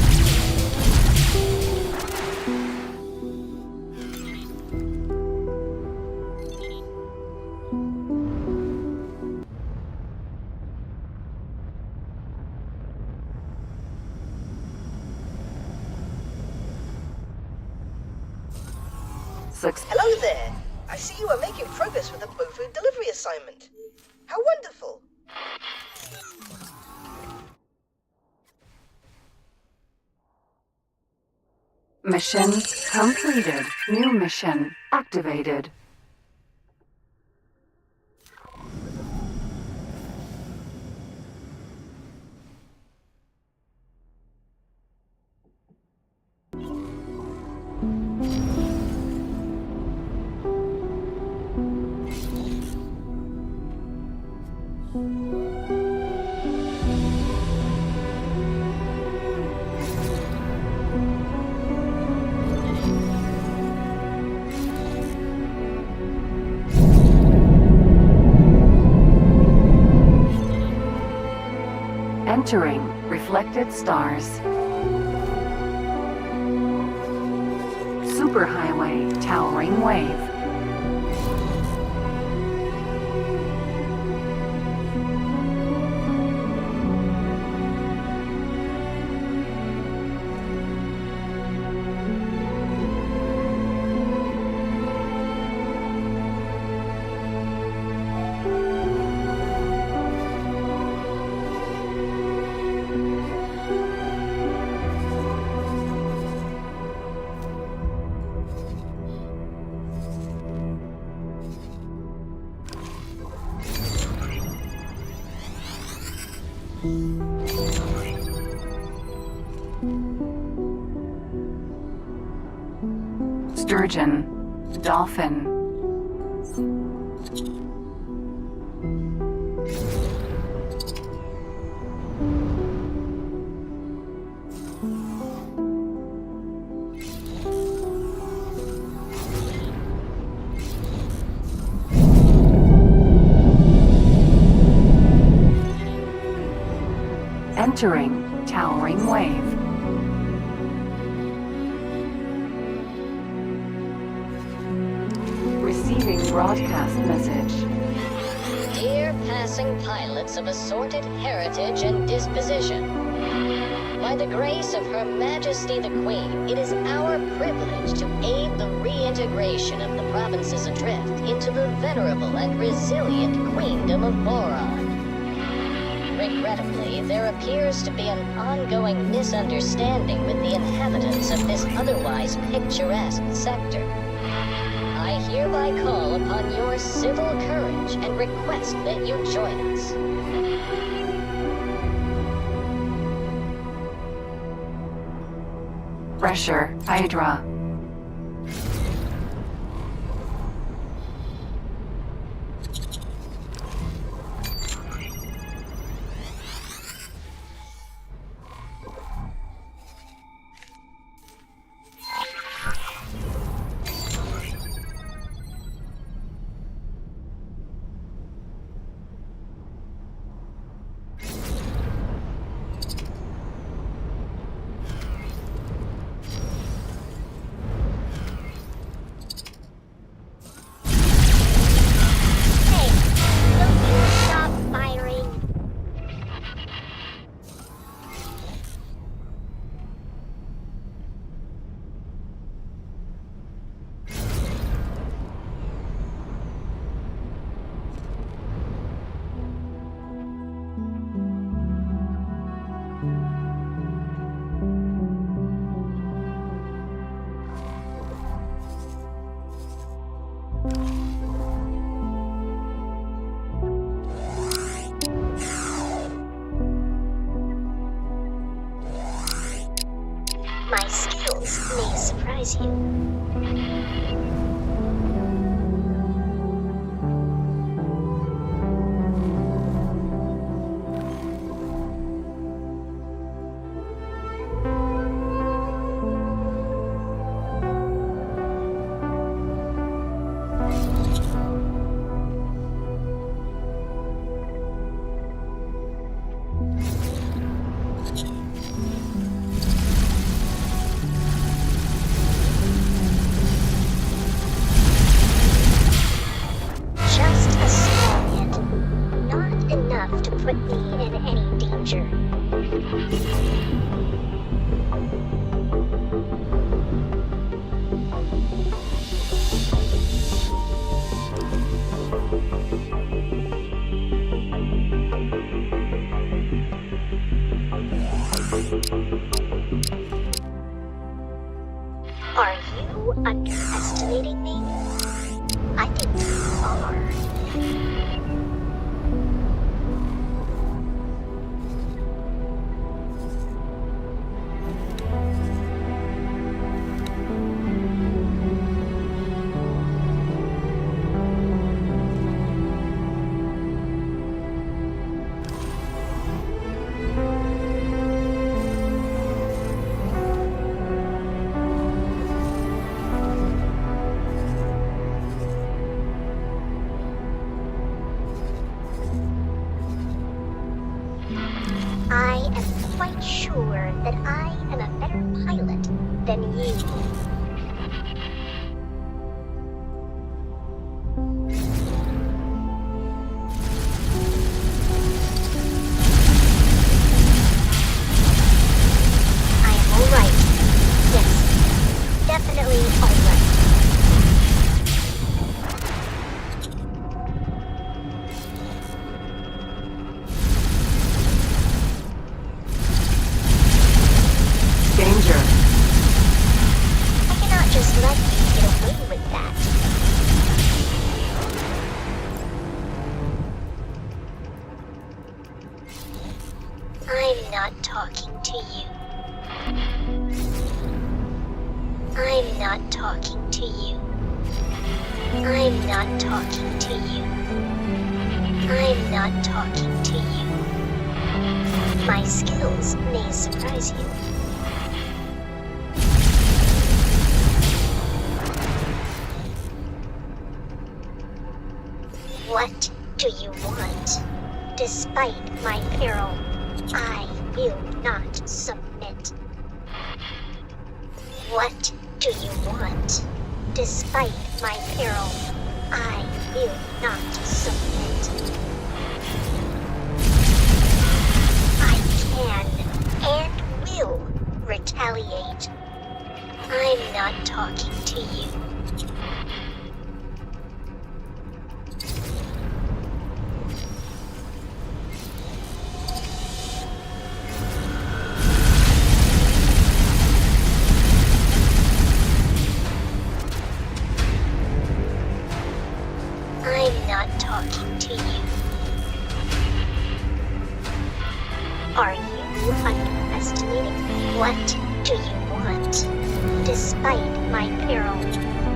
Hello there. I see you are making progress with the food delivery assignment. How wonderful. Mission completed. New mission activated. Entering reflected stars. Superhighway towering wave. Sturgeon, dolphin. Entering towering wave. Receiving broadcast message. Dear passing pilots of assorted heritage and disposition, by the grace of Her Majesty the Queen, it is our privilege to aid the reintegration of the provinces adrift into the venerable and resilient Queendom of Boron. Regrettably, there appears to be an ongoing misunderstanding with the inhabitants of this otherwise picturesque sector. I hereby call upon your civil courage and request that you join us. Pressure, Hydra. My skills may surprise you. Just a small hit. Not enough to put me in any danger. Are you underestimating me? I think you are. I am quite sure that I am a better pilot than you. I'm alright. Yes, definitely alright. Danger. I cannot just let you get away with that. I'm not talking to you. I'm not talking to you. I'm not talking to you. I'm not talking to you. My skills may surprise you. What do you want? Despite my peril, I will not submit. What do you want? Despite my peril, I will not submit. I can and will retaliate. I'm not talking to you. not talking to you. Are you underestimating? What do you want? Despite my peril,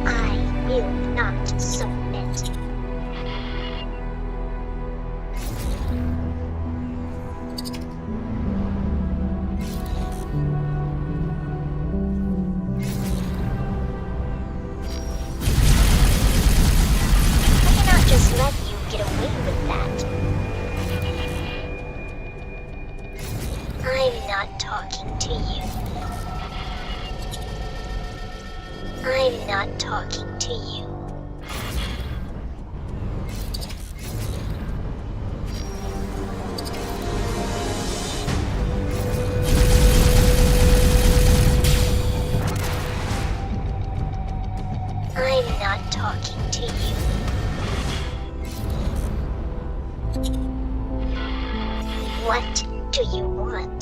I will not submit. I cannot just let you get away with that. I'm not talking to you. I'm not talking to you. I'm not talking to you. What do you want?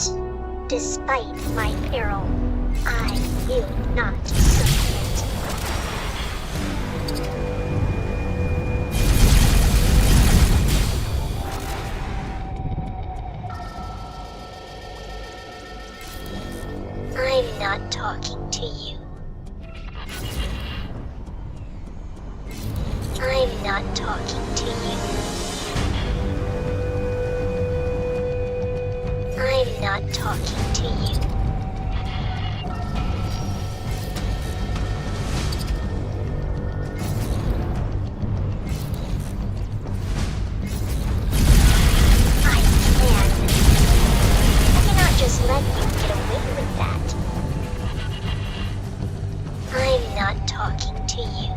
Despite my peril, I will not submit. I'm not talking to you. I'm not talking to you. I'm not talking to you. I cannot just let you get away with that. I'm not talking to you.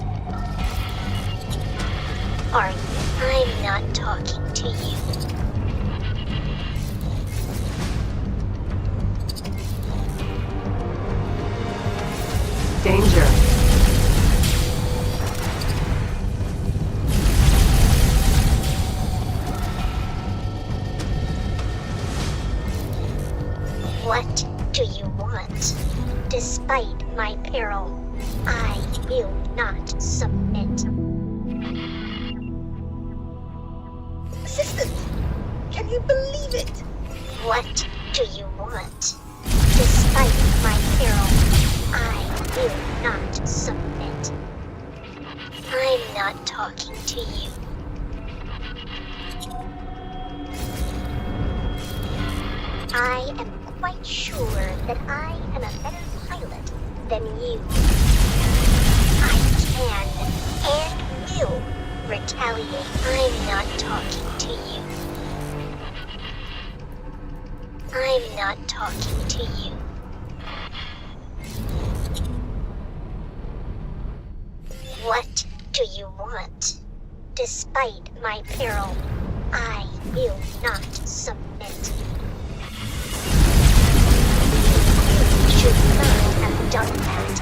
Are you? I'm not talking to you. Danger. What do you want? Despite my peril, I will not submit. Assistant, can you believe it? What do you want? Despite my peril, I will not submit. I'm not talking to you. I am quite sure that I am a better pilot than you. I can and will retaliate. I'm not talking to you. I'm not talking to you. What do you want? Despite my peril, I will not submit. You should not have done that.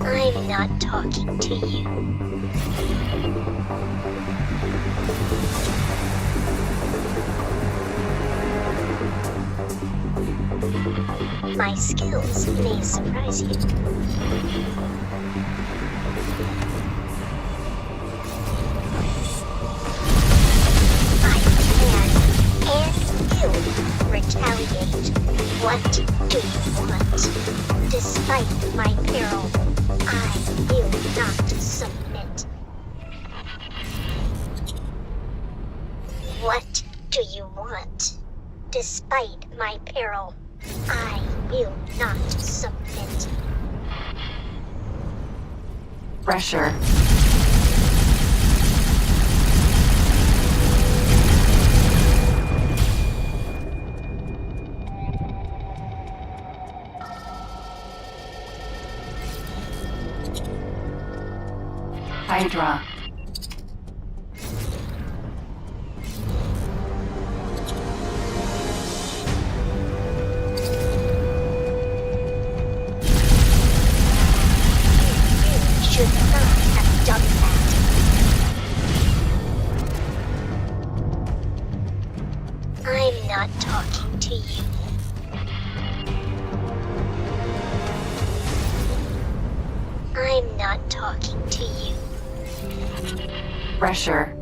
I'm not talking to you. My skills may surprise you. I can and will retaliate. What do you want? Despite my peril, I will not submit. What do you want? Despite my peril, I will not submit. Pressure. Hydra. Should not have done that. I'm not talking to you. I'm not talking to you. Pressure.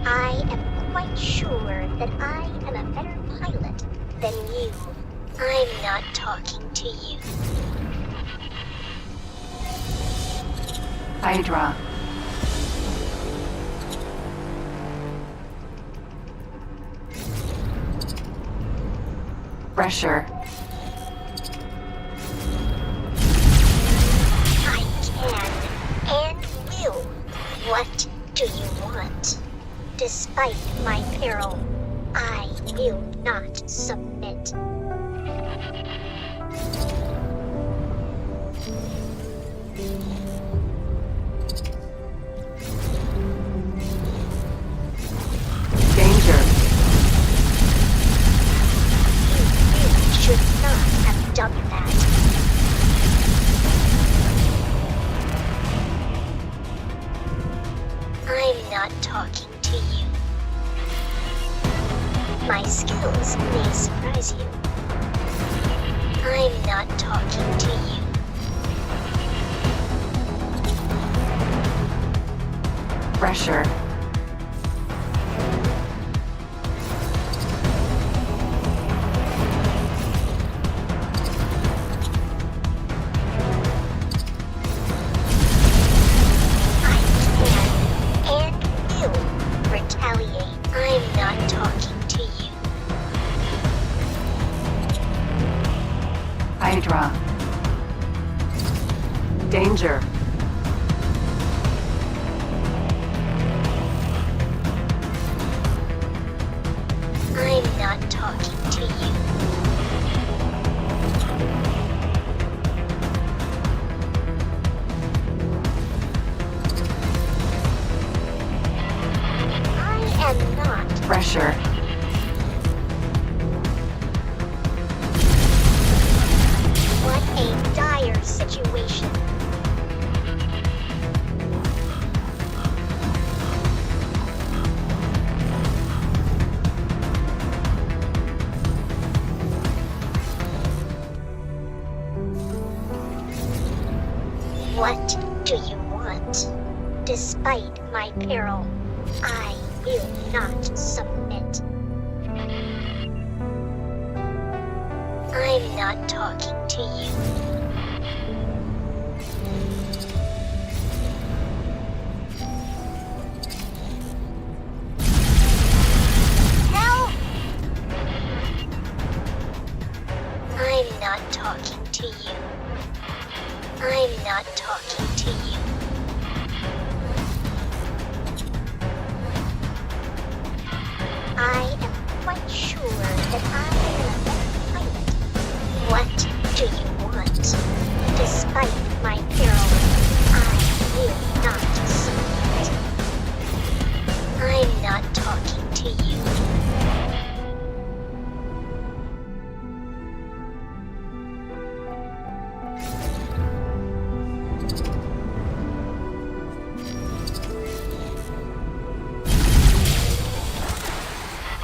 I am quite sure that I am a better pilot than you. I'm not talking to you. Hydra. Pressure. I can and will. What do you want? Despite my peril, I will not submit. Danger. You should not have done that. I'm not talking to you. My skills may surprise you. I'm not talking to you. Pressure. I can and will retaliate. I'm not talking to you. Hydra. Danger. I'm not talking to you. I am not. Pressure. What a dire situation. What do you want? Despite my peril, I will not submit. I'm not talking to you. Help! I'm not talking to you. I'm not talking to you. I am quite sure that I am a better pilot. What do you want? Despite my peril, I will not submit. I'm not talking to you.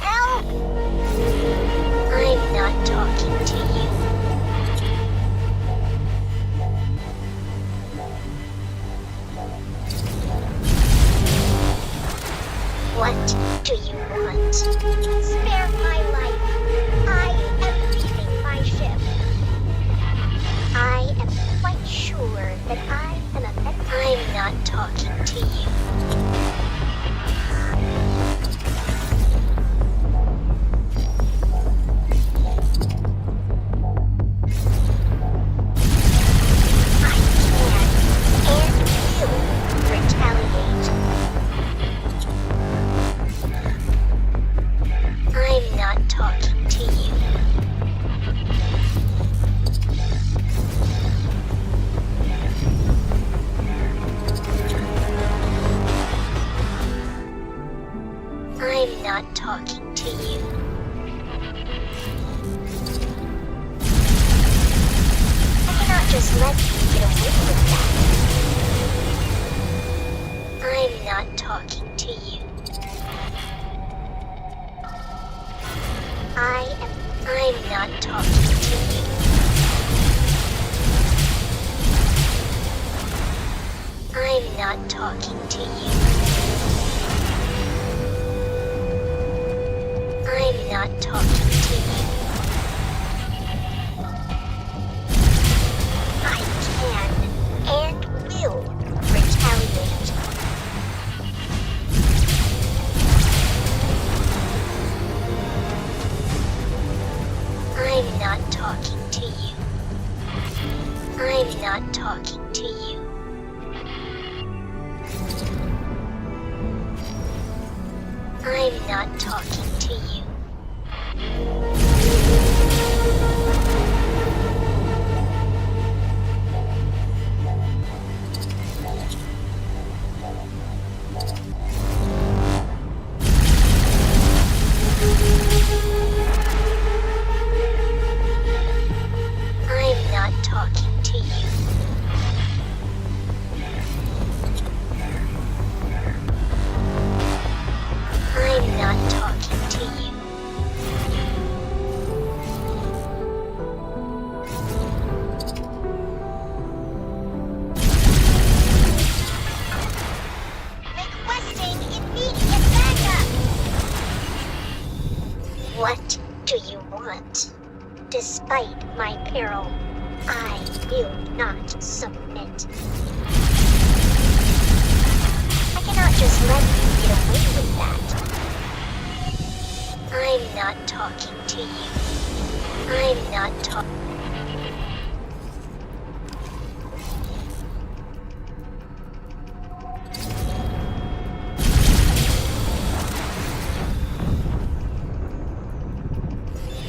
Help! I'm not talking to you. What do you want? just let you get away with that. I'm not talking to you. I'm not talking to you. I'm not talking to you. I'm not talking to you. I can and will retaliate. I'm not talking to you. I'm not talking to you. I'm not talking to you. I'm not talking to you. I'm not talking to you. Requesting immediate backup. What do you want? Despite my peril, I will not submit. I cannot just let you get away with that. I'm not talking to you. I'm not talking.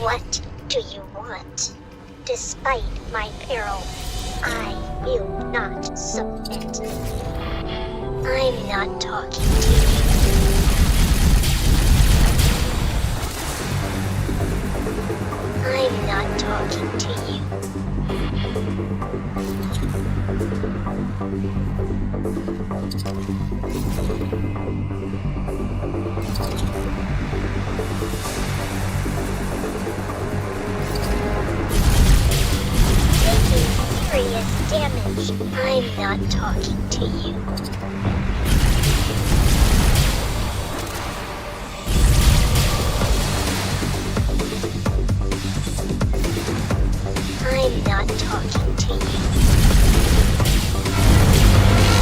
What do you want? Despite my peril, I will not submit. I'm not talking to you. I'm not talking to you. Making serious damage. I'm not talking to you. I'm not talking to you.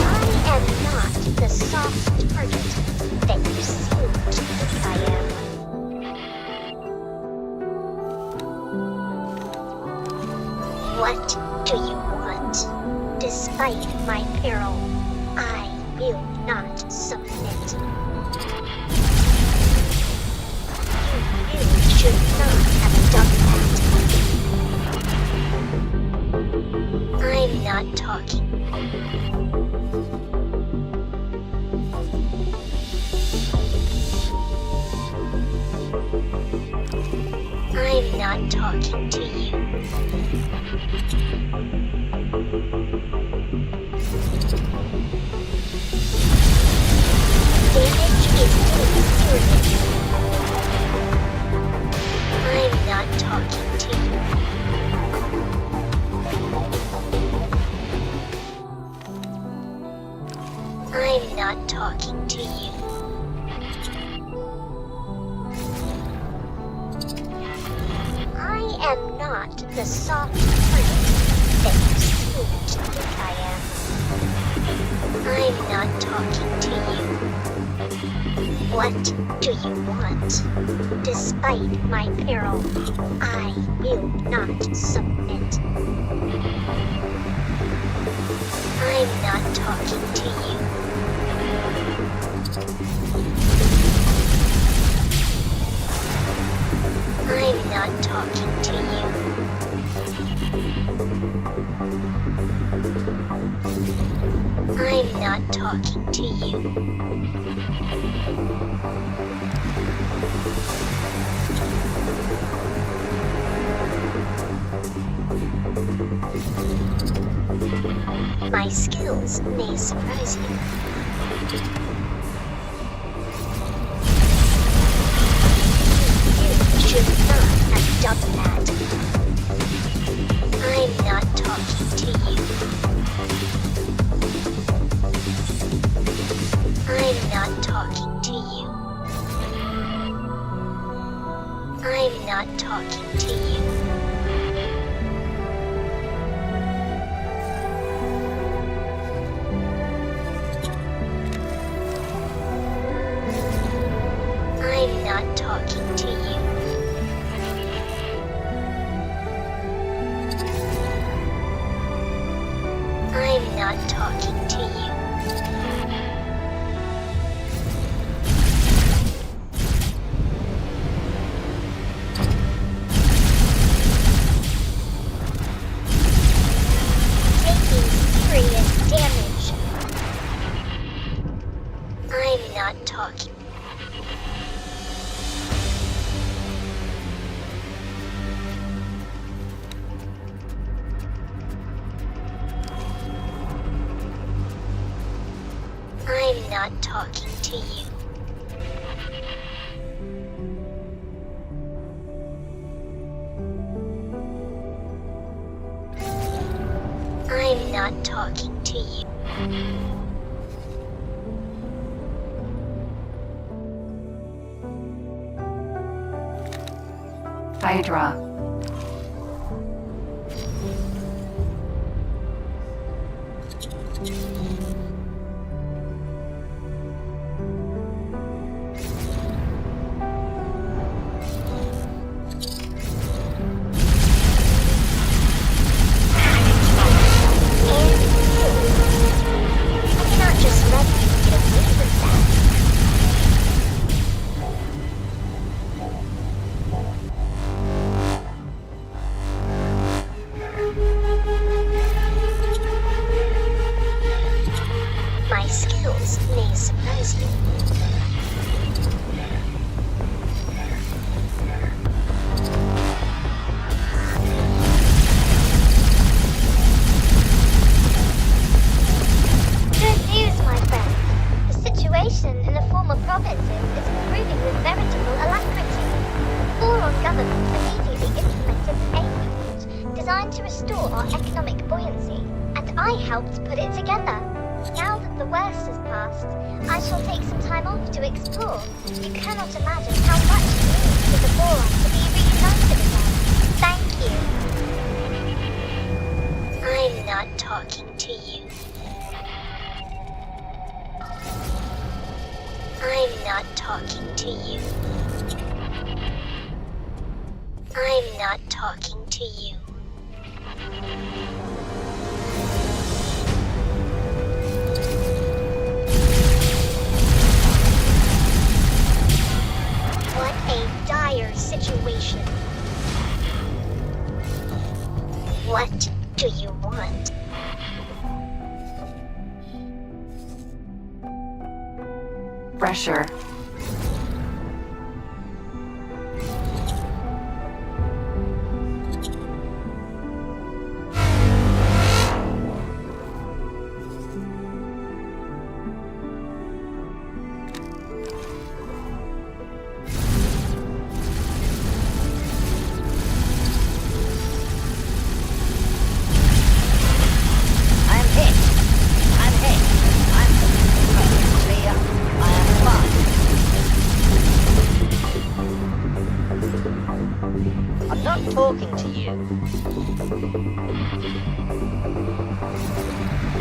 I am not the soft target that you seem to think I am. What do you want? Despite my peril, I will not submit. You should not have done that. I'm not talking. I'm not talking to you. Damage is doing serious. I'm not talking to you. I'm not talking to you. I am not the soft target that you seem to think I am. I'm not talking to you. What do you want? Despite my peril, I will not submit. I'm not talking to you. I'm not talking to you. I'm not talking to you. My skills may surprise you. You should not have done that. I'm not talking to you. I'm not talking to you. I'm not talking to you. I'm not talking to you. I'm not talking to you. Taking serious damage. I'm not talking. I'm not talking to you. I'm not talking to you. Hydra. I cannot just let you get away with that. My skills may surprise you. Good news, my friend. The situation in the former provinces is improving with veritable alacrity. Boron government immediately implemented a movement designed to restore our economic buoyancy, and I helped put it together. Now that the worst has passed, I shall take some time off to explore. You cannot imagine how much it means for the Boron to be reunited again. Thank you. I'm not talking to you. I'm not talking to you. I'm not talking to you. What a dire situation. What do you want? Pressure. I'm not talking to you.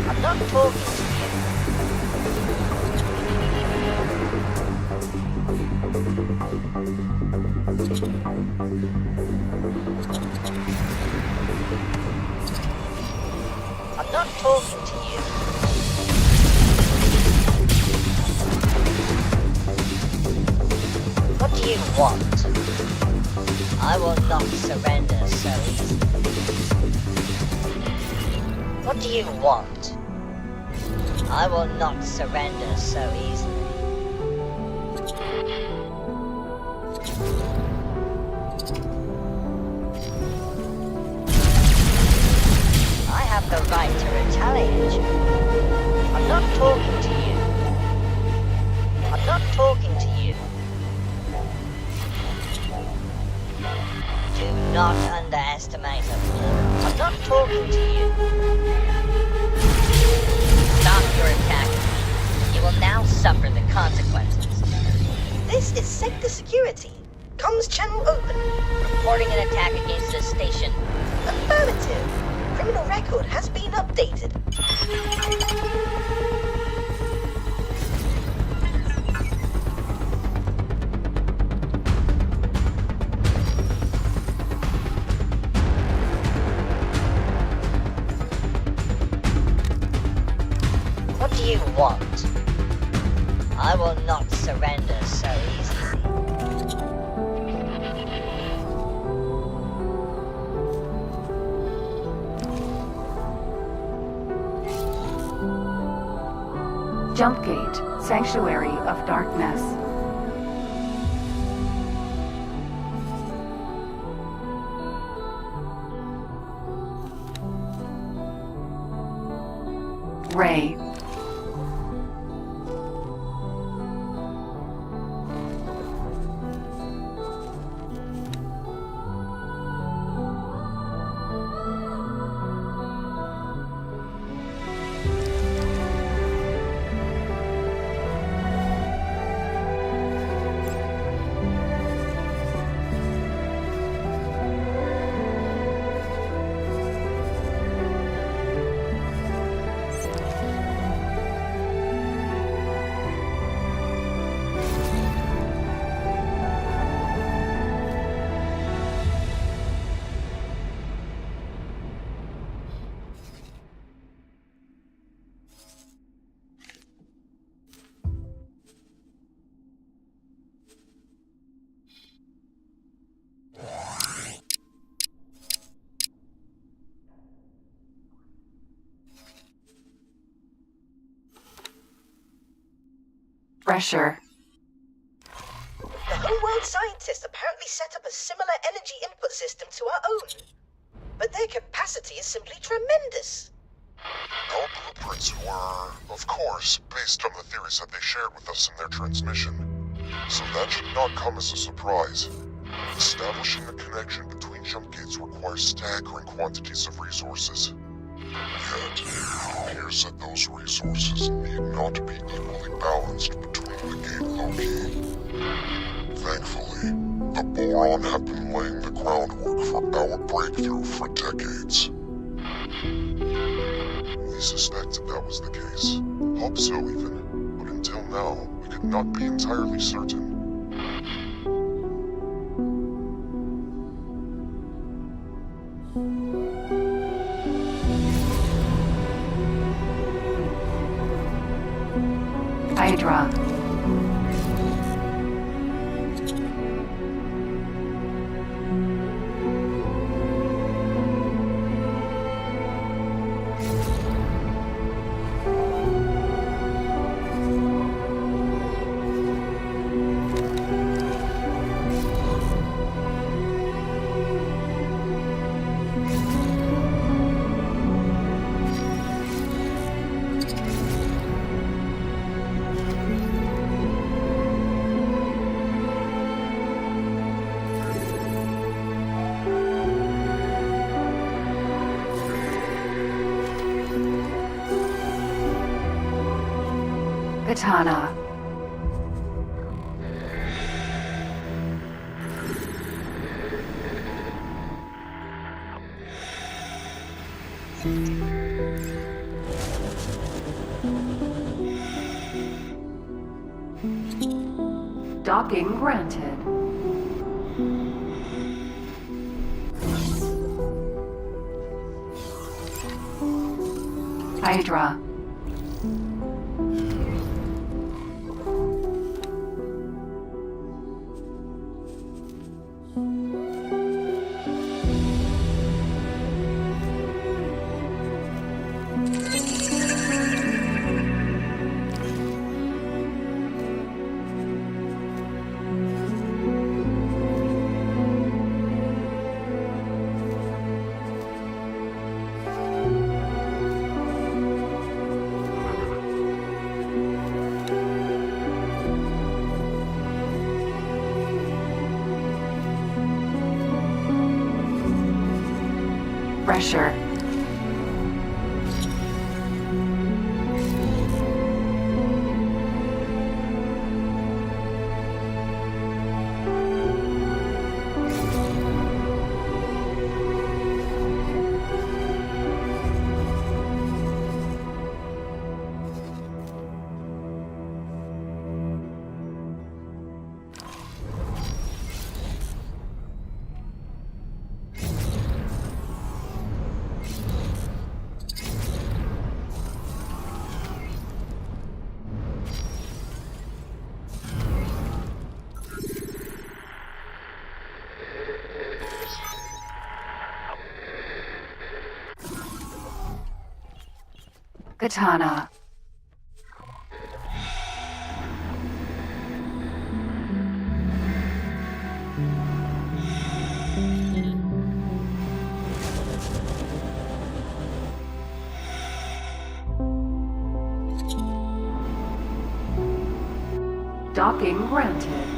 I'm not talking to you. I'm not talking to you. What do you want? I will not surrender so easily. What do you want? I will not surrender so easily. I have the right to retaliate. I'm not talking to you. I'm not talking to you. Do not underestimate him. I'm not talking to you. Stop your attack. You will now suffer the consequences. This is sector security. Comms channel open. Reporting an attack against this station. Affirmative. Criminal record has been updated. What do you want? I will not surrender so easily. Jumpgate, Sanctuary of Darkness. Ray. Pressure. The homeworld scientists apparently set up a similar energy input system to our own. But their capacity is simply tremendous. Our blueprints were, of course, based on the theories that they shared with us in their transmission. So that should not come as a surprise. Establishing a connection between jump gates requires staggering quantities of resources. Yet, it appears that those resources need not be equally balanced between the gate loci. Thankfully, the boron have been laying the groundwork for our breakthrough for decades. We suspected that was the case. Hope so even, but until now, we could not be entirely certain. Hydra. Katana. Docking granted. Hydra. Pressure. Katana. Docking granted.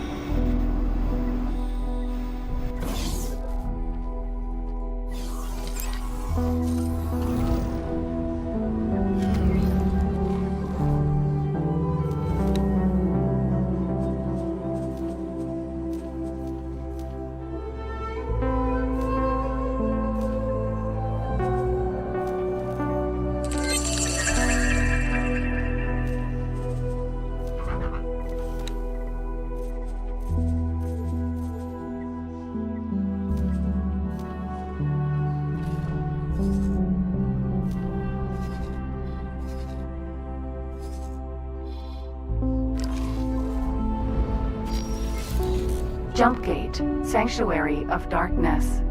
Jump Gate, Sanctuary of Darkness.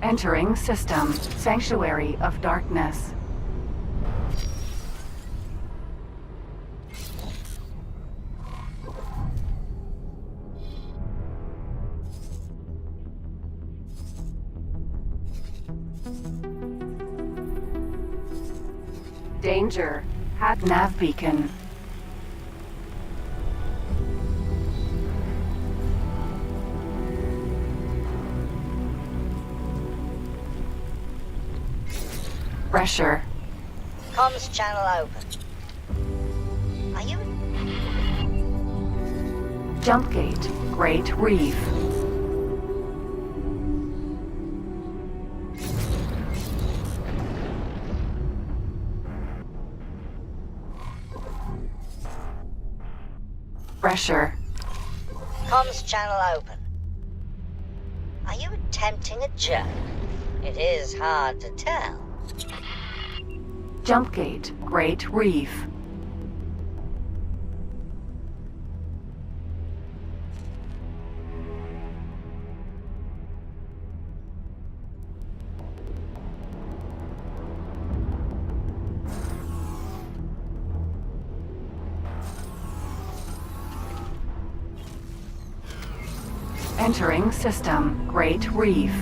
Entering system, Sanctuary of Darkness. Danger, hat nav beacon. Pressure. Comms channel open. Are you? Jump Gate, Great Reef. Pressure. Comms channel open. Are you attempting a joke? It is hard to tell. Jump Gate, Great Reef. Entering system, Great Reef.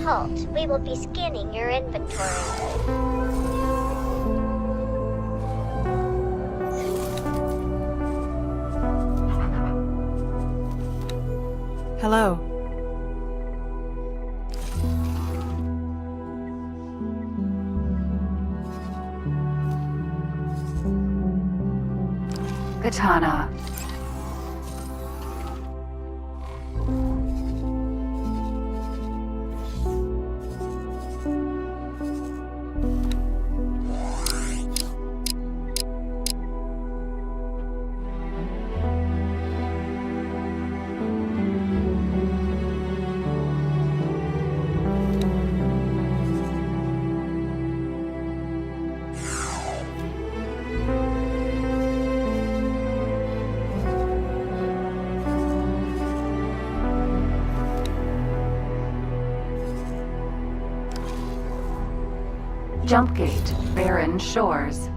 Halt. We will be scanning your inventory. Hello. Katana. Jumpgate, Barren Shores.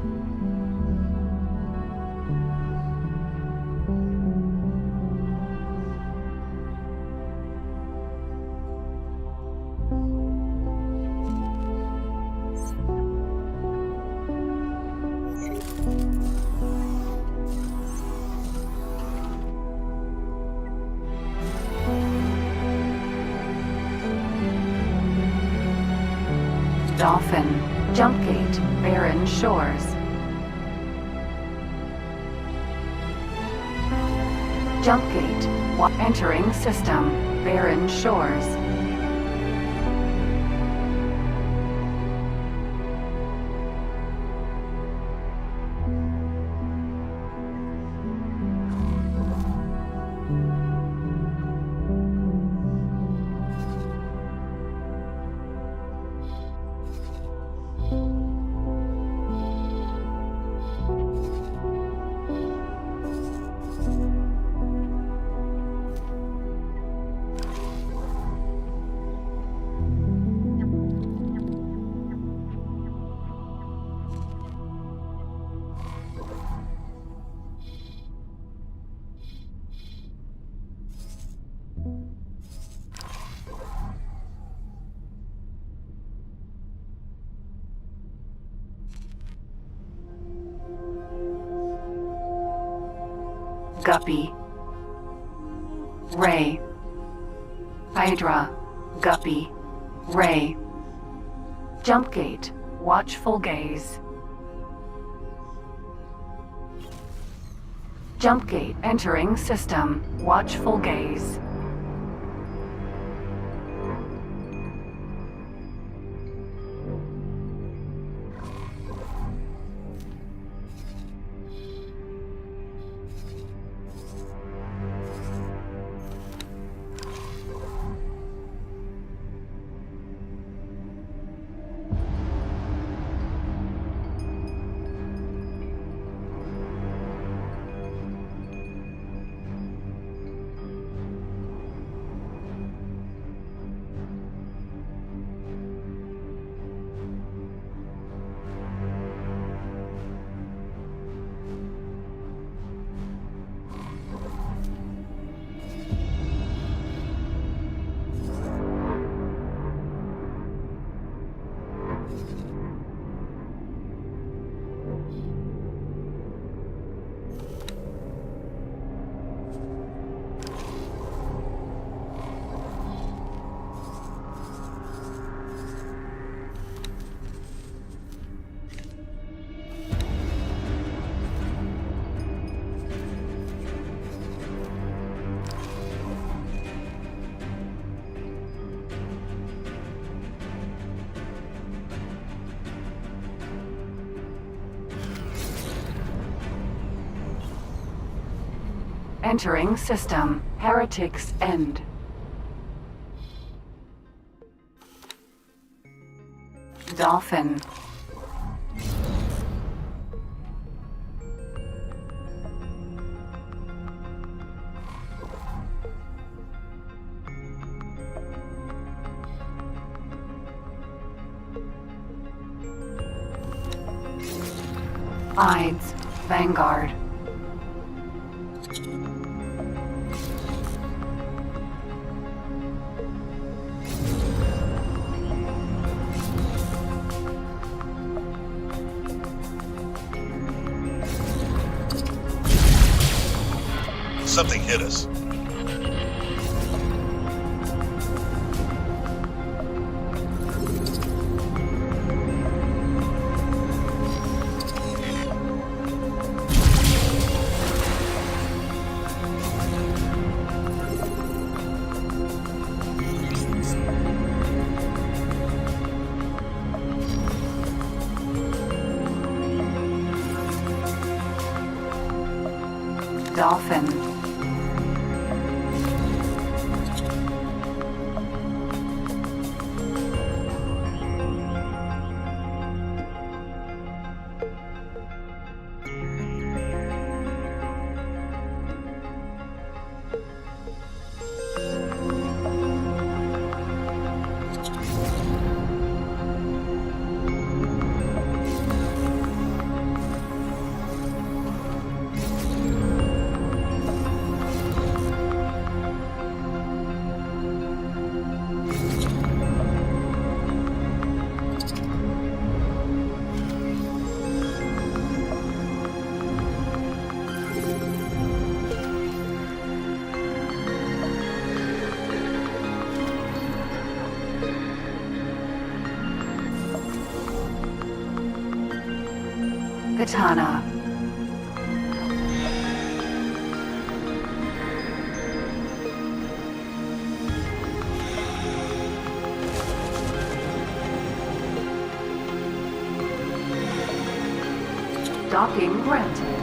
Dolphin, Jumpgate, Barren Shores. Jumpgate, entering system, Barren Shores. Guppy, Ray, Hydra, Guppy, Ray. Jumpgate, Watchful Gaze. Jumpgate, entering system, Watchful Gaze. Entering system, Heretic's End. Dolphin. Ides, Vanguard. Something hit us. Dolphin. Katana. Docking granted.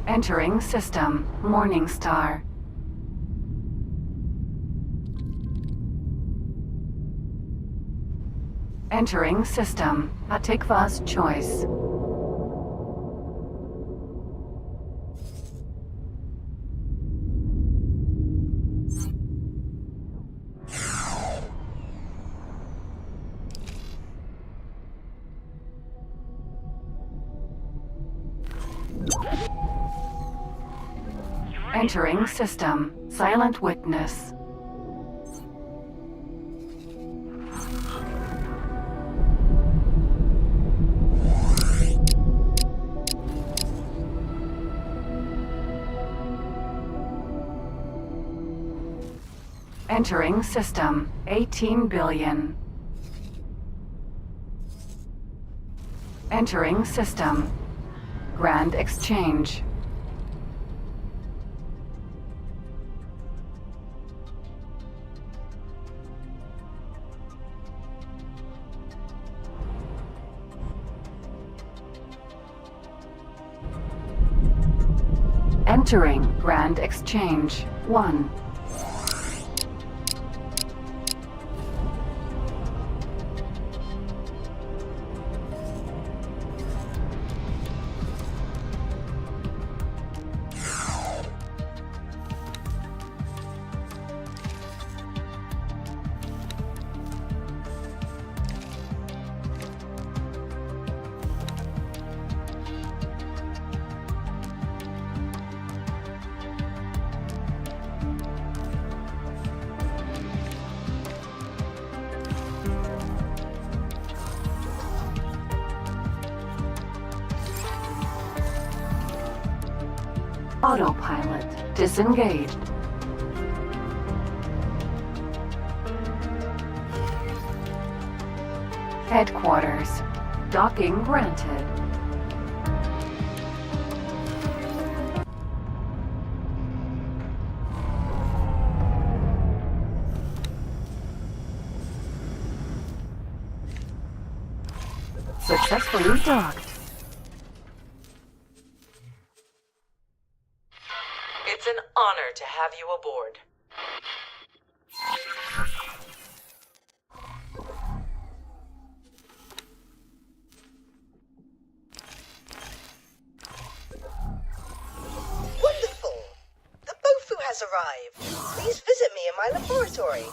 Entering system, Morningstar. Entering system, Atikva's choice. Entering system, Silent Witness. Entering system, 18 billion. Entering system, Grand Exchange. Entering Grand Exchange 1. Autopilot disengaged. Headquarters. Docking granted. Successfully docked. It's an honor to have you aboard. Wonderful! The Bofu has arrived. Please visit me in my laboratory.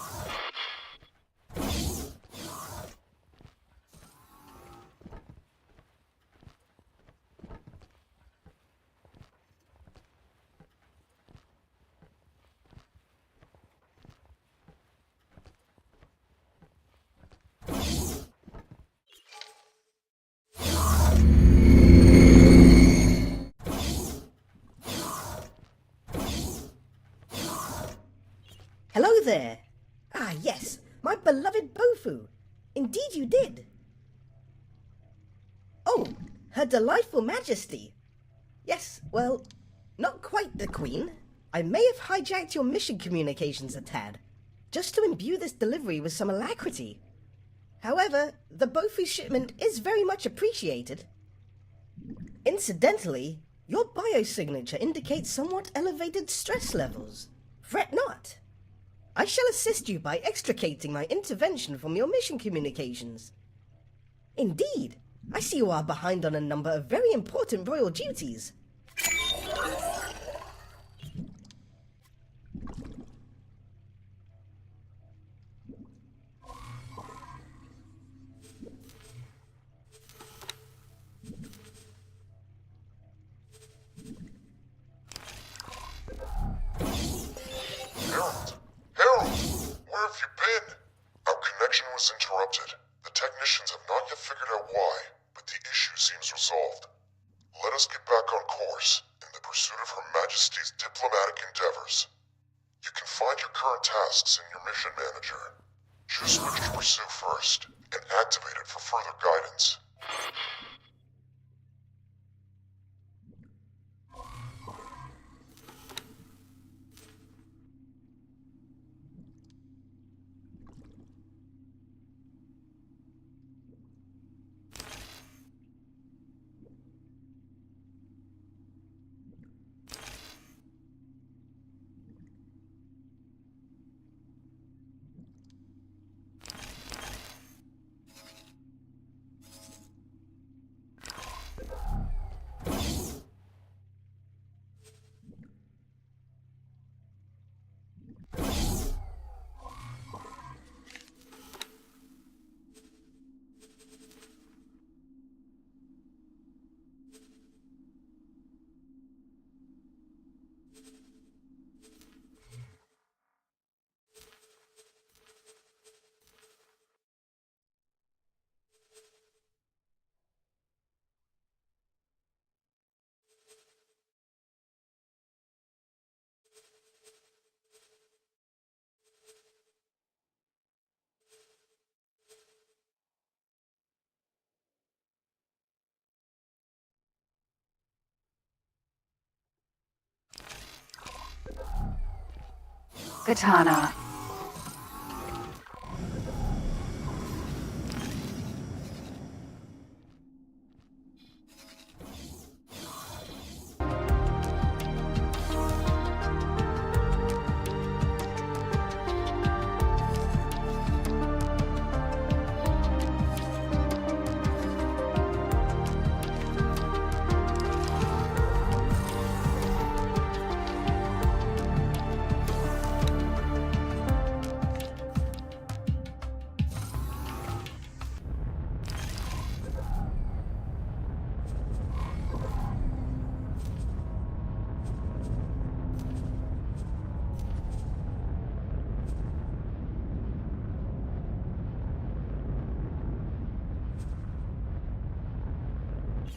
Hello there. Ah, yes, my beloved Bofu. Indeed you did. Oh, Her Delightful Majesty. Yes, well, not quite the Queen. I may have hijacked your mission communications a tad, just to imbue this delivery with some alacrity. However, the Bofu shipment is very much appreciated. Incidentally, your biosignature indicates somewhat elevated stress levels. Fret not. I shall assist you by extricating my intervention from your mission communications. Indeed, I see you are behind on a number of very important royal duties. Harold, where have you been? Our connection was interrupted. The technicians have not yet figured out why, but the issue seems resolved. Let us get back on course in the pursuit of Her Majesty's diplomatic endeavors. You can find your current tasks in your mission manager. Choose which to pursue first, and activate it for further guidance. Katana.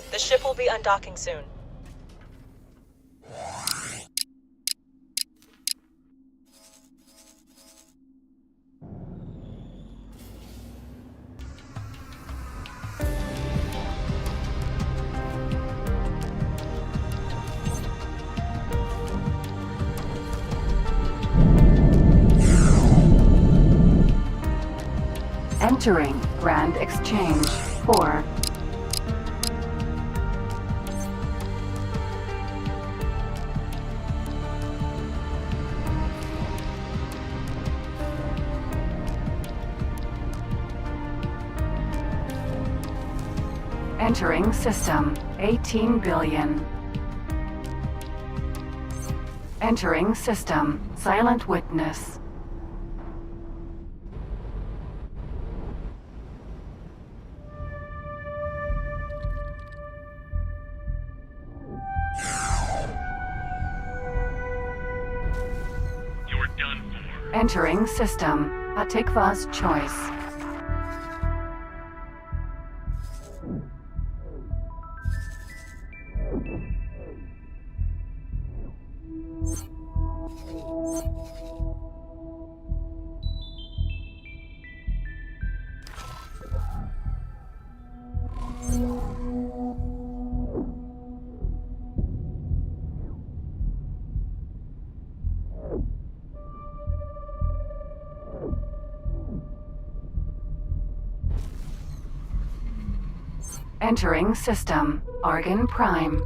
The ship will be undocking soon. Entering Grand Exchange 4. Entering system 18 billion. Entering system Silent Witness. You're done for. Entering system Atikva's Choice. Entering system Argon Prime.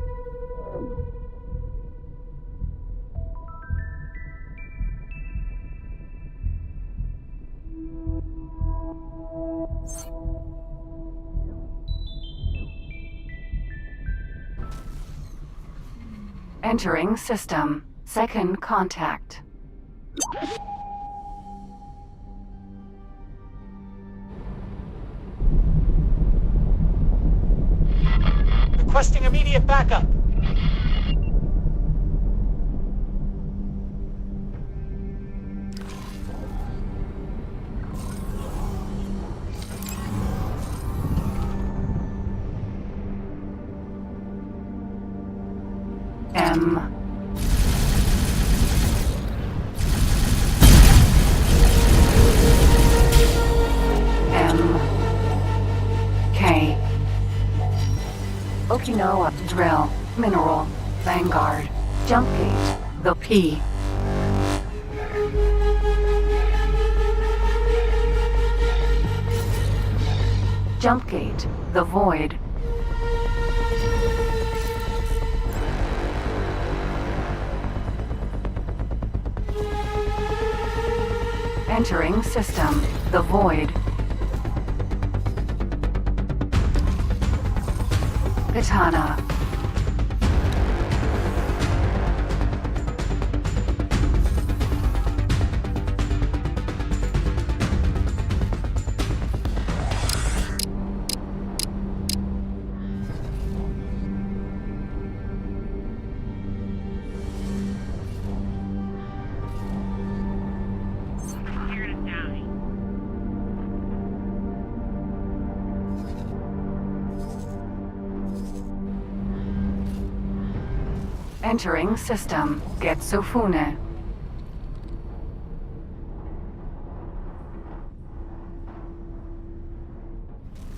Entering system Second Contact. Requesting immediate backup. M. M. K. Okinawa Drill Mineral Vanguard Jump Gate the P. Jump Gate the Void. Entering system the Void. Katana. Here to die. Entering system Getsufune.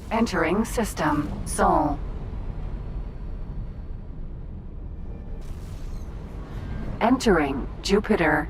Entering system Soul. Entering Jupiter.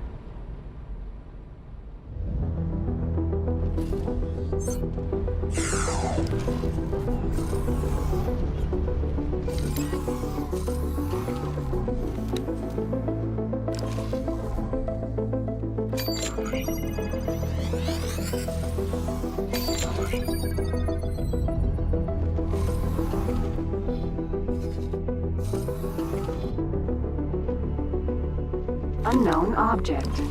Unknown object.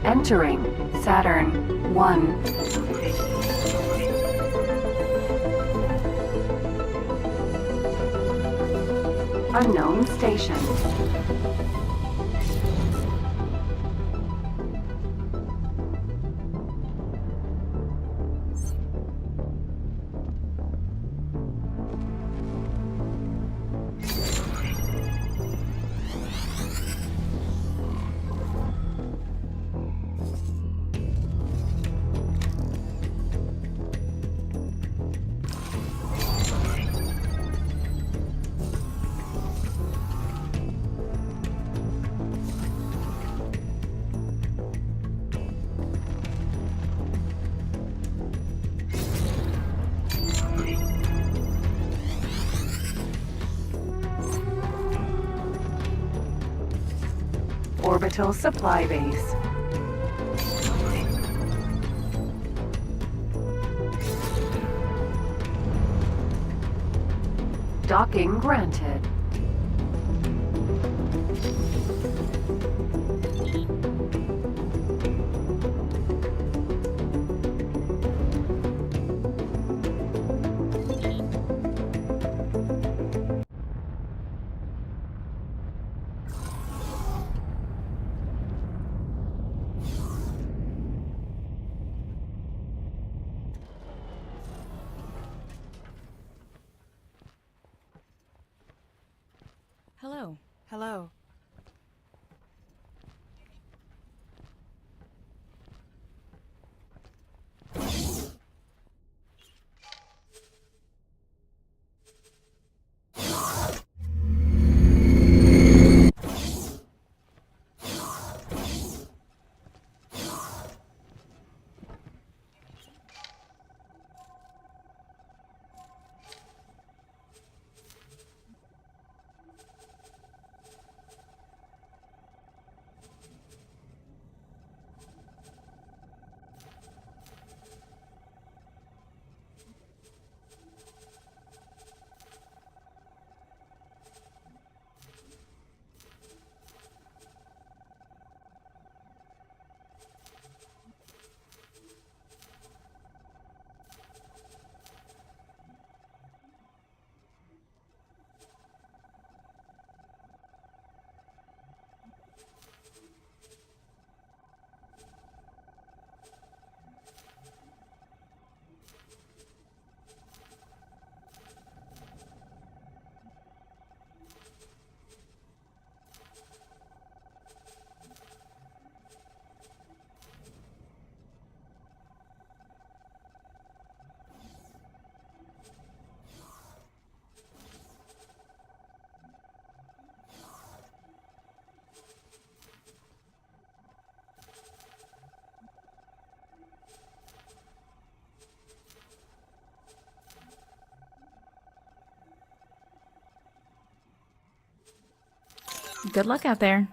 Entering Saturn 1. Unknown station. orbital supply base. Docking granted. Hello. Hello. Good luck out there.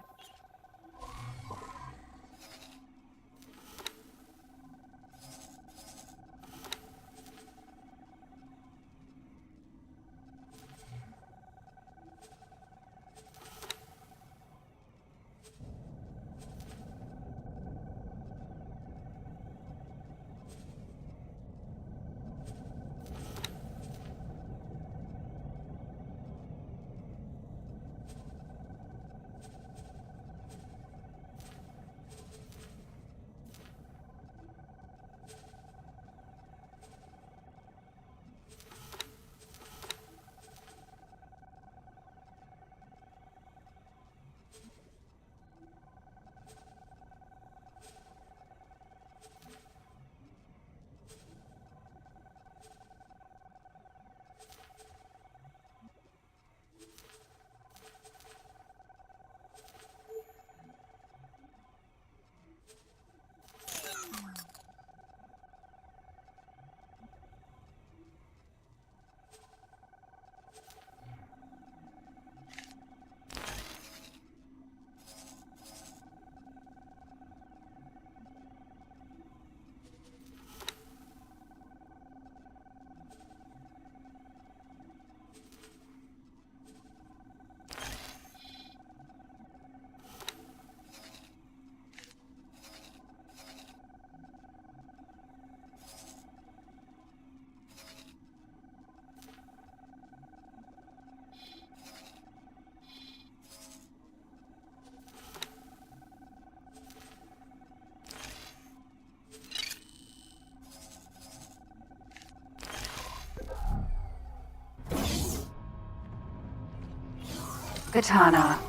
Katana.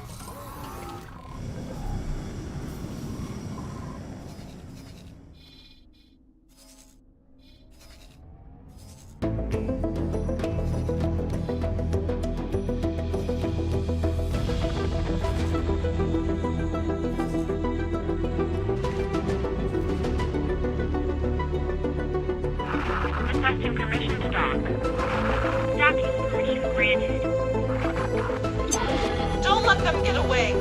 Requesting permission to dock. Docking permission granted. Don't let them get away!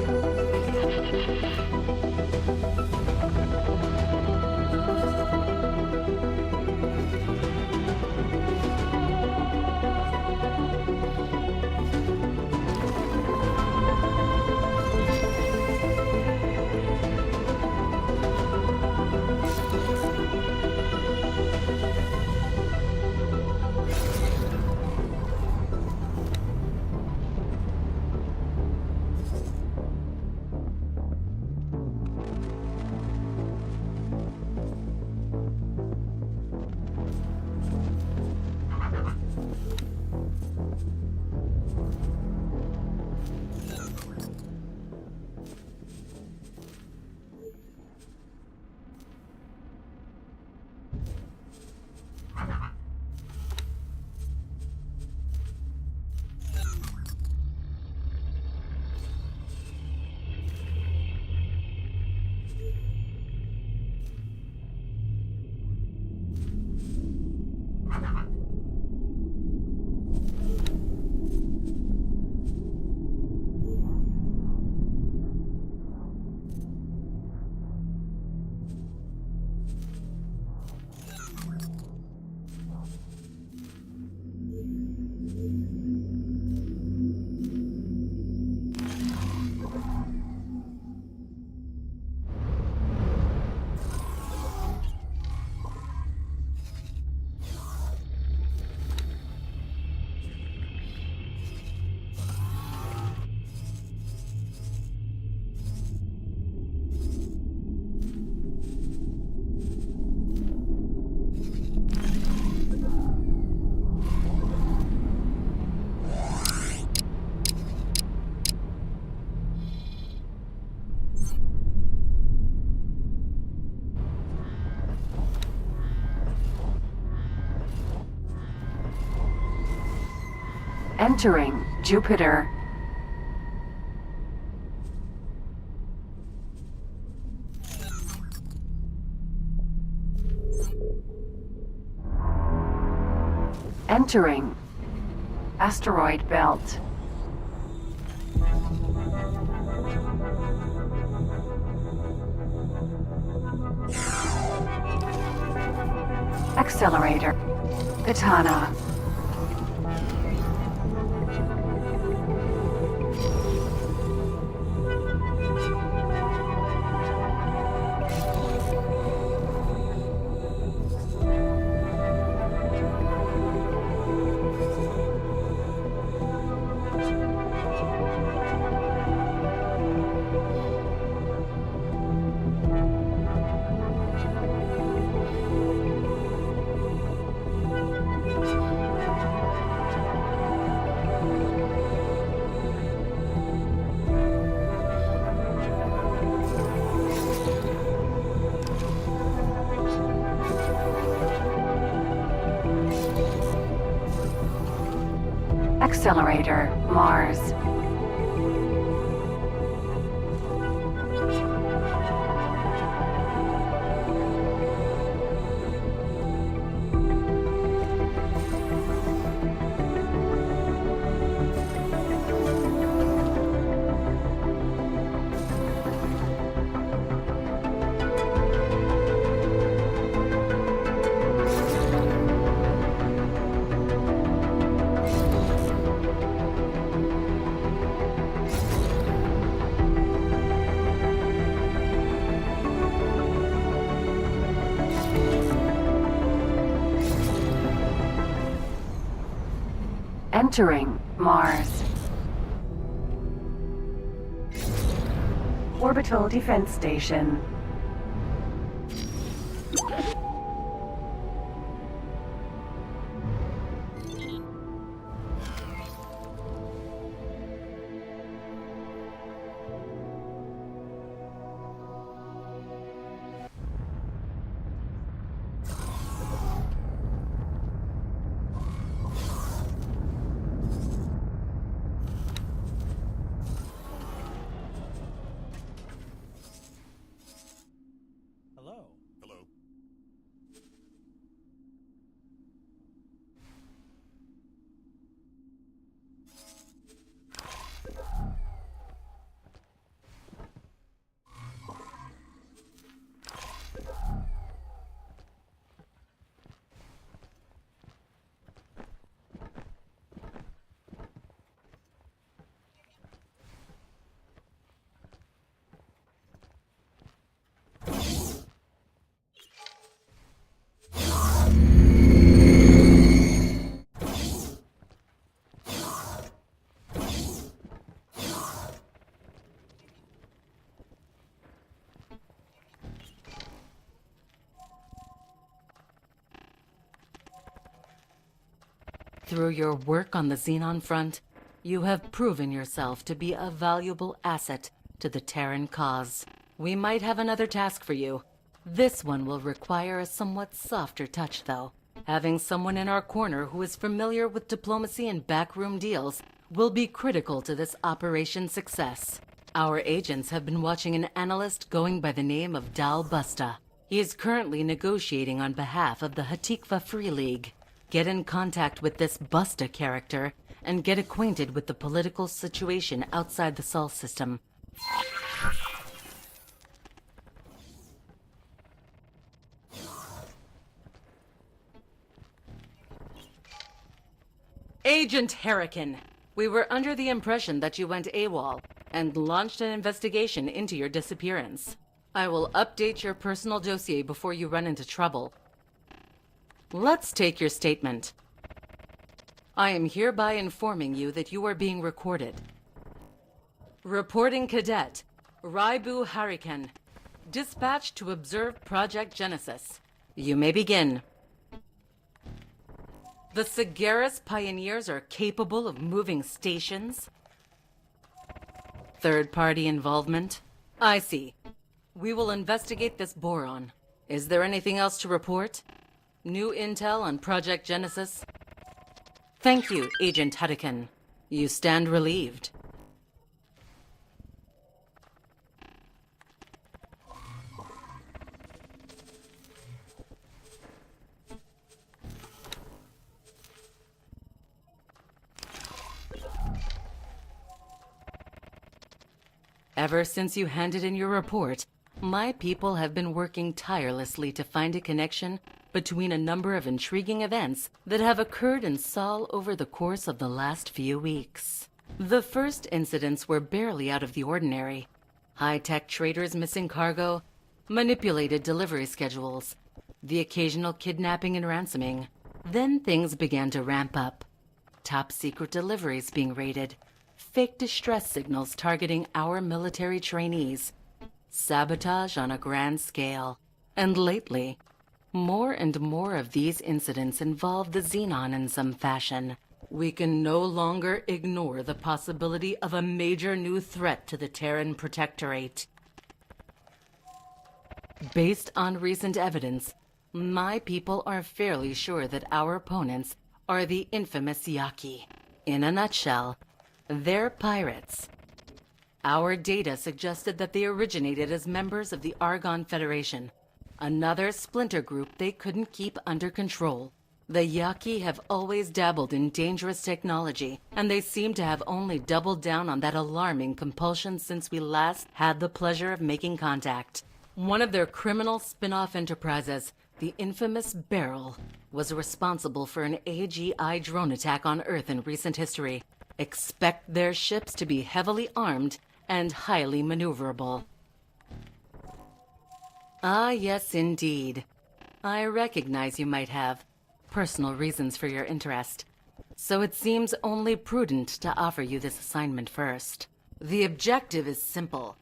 Entering Jupiter. Entering asteroid belt. Accelerator. Katana. Accelerator, Mars. Entering Mars. Orbital Defense Station. Through your work on the Xenon front, you have proven yourself to be a valuable asset to the Terran cause. We might have another task for you. This one will require a somewhat softer touch, though. Having someone in our corner who is familiar with diplomacy and backroom deals will be critical to this operation's success. Our agents have been watching an analyst going by the name of Dal Busta. He is currently negotiating on behalf of the Hatikva Free League. Get in contact with this Busta character and get acquainted with the political situation outside the Sol system. Agent Harrican, we were under the impression that you went AWOL and launched an investigation into your disappearance. I will update your personal dossier before you run into trouble. Let's take your statement. I am hereby informing you that you are being recorded. Reporting Cadet, Raibu Hariken, dispatched to observe Project Genesis. You may begin. The Sagaris pioneers are capable of moving stations? Third-party involvement? I see. We will investigate this boron. Is there anything else to report? New intel on Project Genesis? Thank you, Agent Huddekin. You stand relieved. Ever since you handed in your report, my people have been working tirelessly to find a connection between a number of intriguing events that have occurred in Sol over the course of the last few weeks. The first incidents were barely out of the ordinary. High-tech traders missing cargo, manipulated delivery schedules, the occasional kidnapping and ransoming. Then things began to ramp up. Top-secret deliveries being raided, fake distress signals targeting our military trainees, sabotage on a grand scale. And lately, more and more of these incidents involve the Xenon in some fashion. We can no longer ignore the possibility of a major new threat to the Terran Protectorate. Based on recent evidence, my people are fairly sure that our opponents are the infamous Yaki. In a nutshell, they're pirates. Our data suggested that they originated as members of the Argon Federation, another splinter group they couldn't keep under control. The Yaki have always dabbled in dangerous technology, and they seem to have only doubled down on that alarming compulsion since we last had the pleasure of making contact. One of their criminal spin-off enterprises, the infamous Beryl, was responsible for an AGI drone attack on Earth in recent history. Expect their ships to be heavily armed and highly maneuverable. Ah, yes, indeed. I recognize you might have personal reasons for your interest, so it seems only prudent to offer you this assignment first. The objective is simple.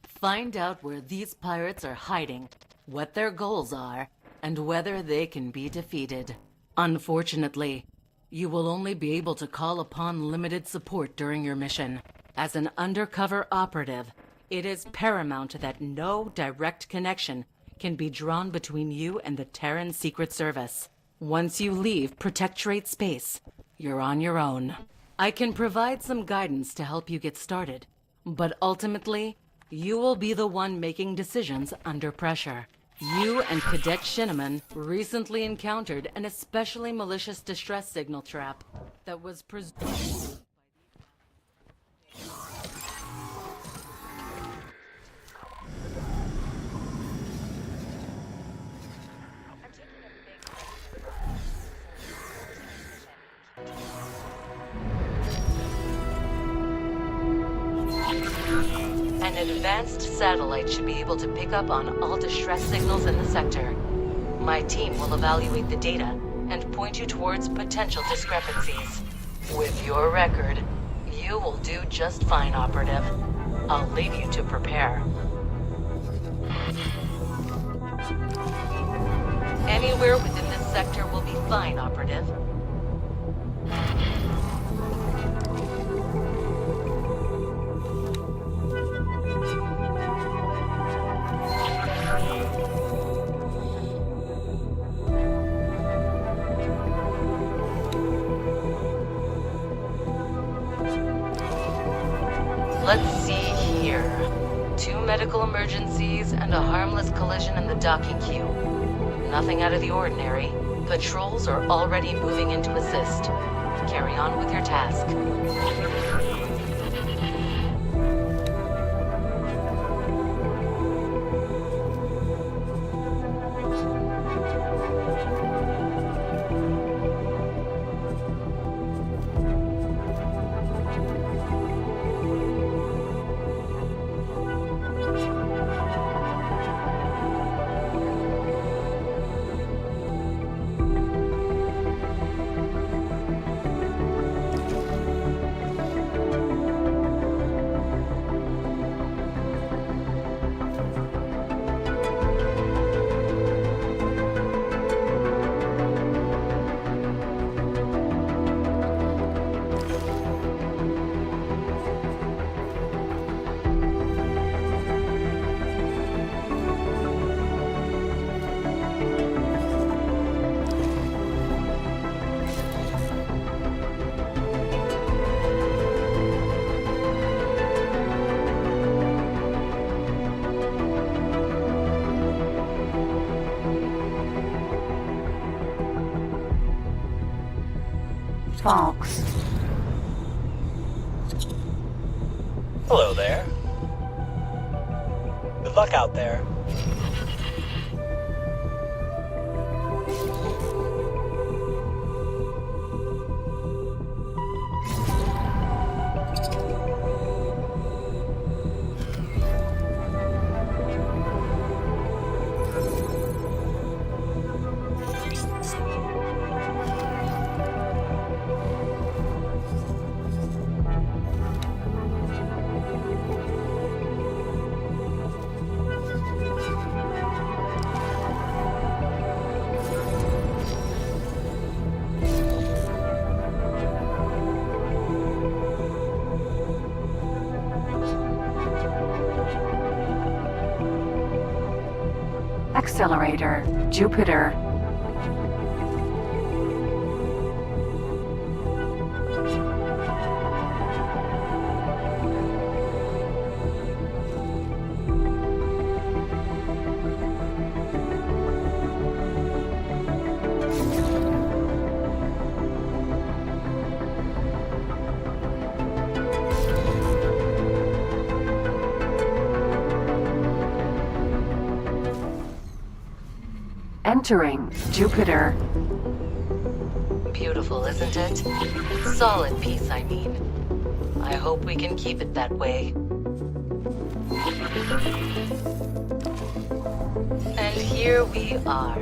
Find out where these pirates are hiding, what their goals are, and whether they can be defeated. Unfortunately, you will only be able to call upon limited support during your mission. As an undercover operative, it is paramount that no direct connection can be drawn between you and the Terran Secret Service. Once you leave Protectorate space, you're on your own. I can provide some guidance to help you get started, but ultimately, you will be the one making decisions under pressure. You and Cadet Shinneman recently encountered an especially malicious distress signal trap that was presumed. An advanced satellite should be able to pick up on all distress signals in the sector. My team will evaluate the data and point you towards potential discrepancies. With your record, you will do just fine, Operative. I'll leave you to prepare. Anywhere within this sector will be fine, Operative. Let's see here. 2 medical emergencies and a harmless collision in the docking queue. Nothing out of the ordinary. Patrols are already moving in to assist. Carry on with your task. folks. Hello there. Good luck out there. Accelerator, Jupiter. Entering Jupiter. Beautiful, isn't it? Solid piece, I mean. I hope we can keep it that way. And here we are.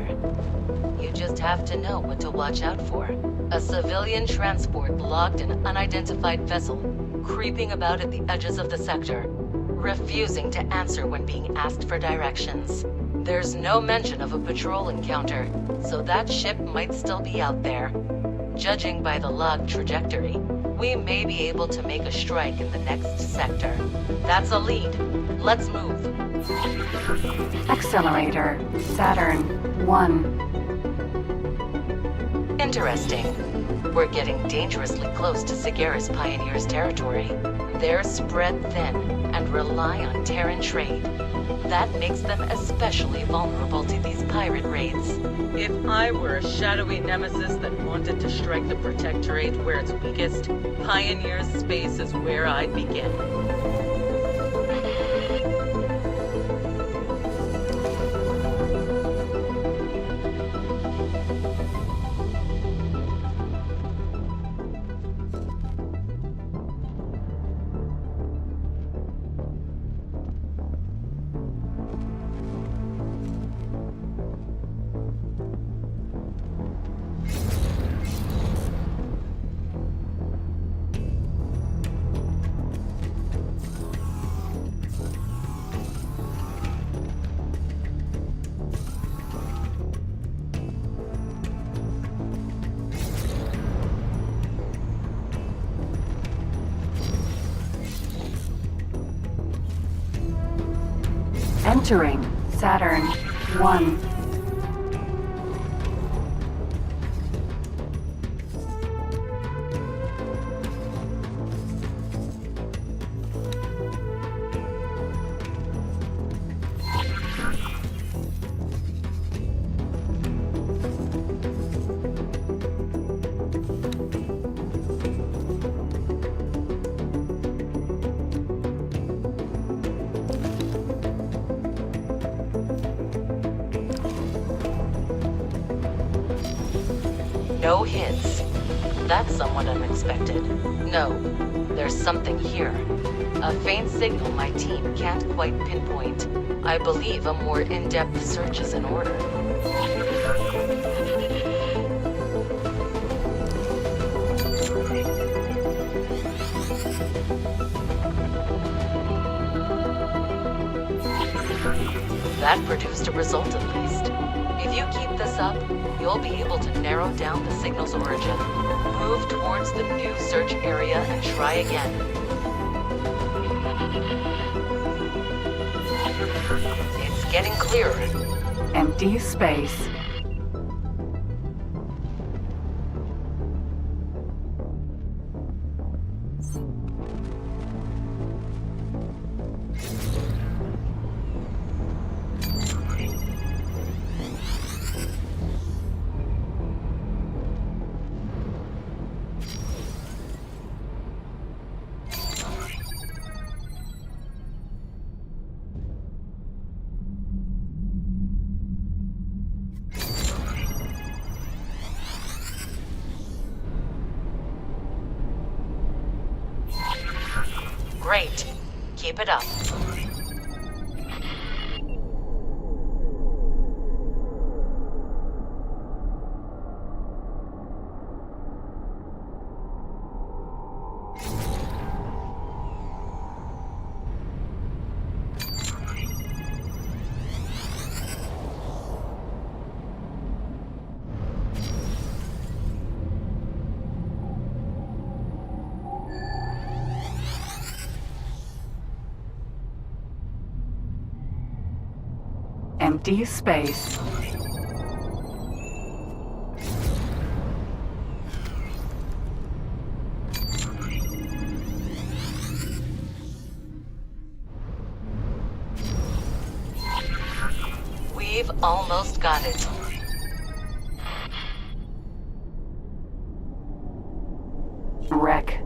You just have to know what to watch out for. A civilian transport logged an unidentified vessel, creeping about at the edges of the sector, refusing to answer when being asked for directions. There's no mention of a patrol encounter, so that ship might still be out there. Judging by the log trajectory, we may be able to make a strike in the next sector. That's a lead. Let's move. Accelerator, Saturn 1. Interesting. We're getting dangerously close to Sagaris Pioneers' territory. They're spread thin and rely on Terran trade. That makes them especially vulnerable to these pirate raids. If I were a shadowy nemesis that wanted to strike the Protectorate where it's weakest, Pioneer's space is where I'd begin. Entering Saturn 1. No hits. That's somewhat unexpected. No, there's something here. A faint signal my team can't quite pinpoint. I believe a more in-depth search is in order. That produced a result at least. If you keep this up, you'll be able to narrow down the signal's origin, move towards the new search area, and try again. It's getting clearer. Empty space. Great. Keep it up. Empty space. We've almost got it. Wreck.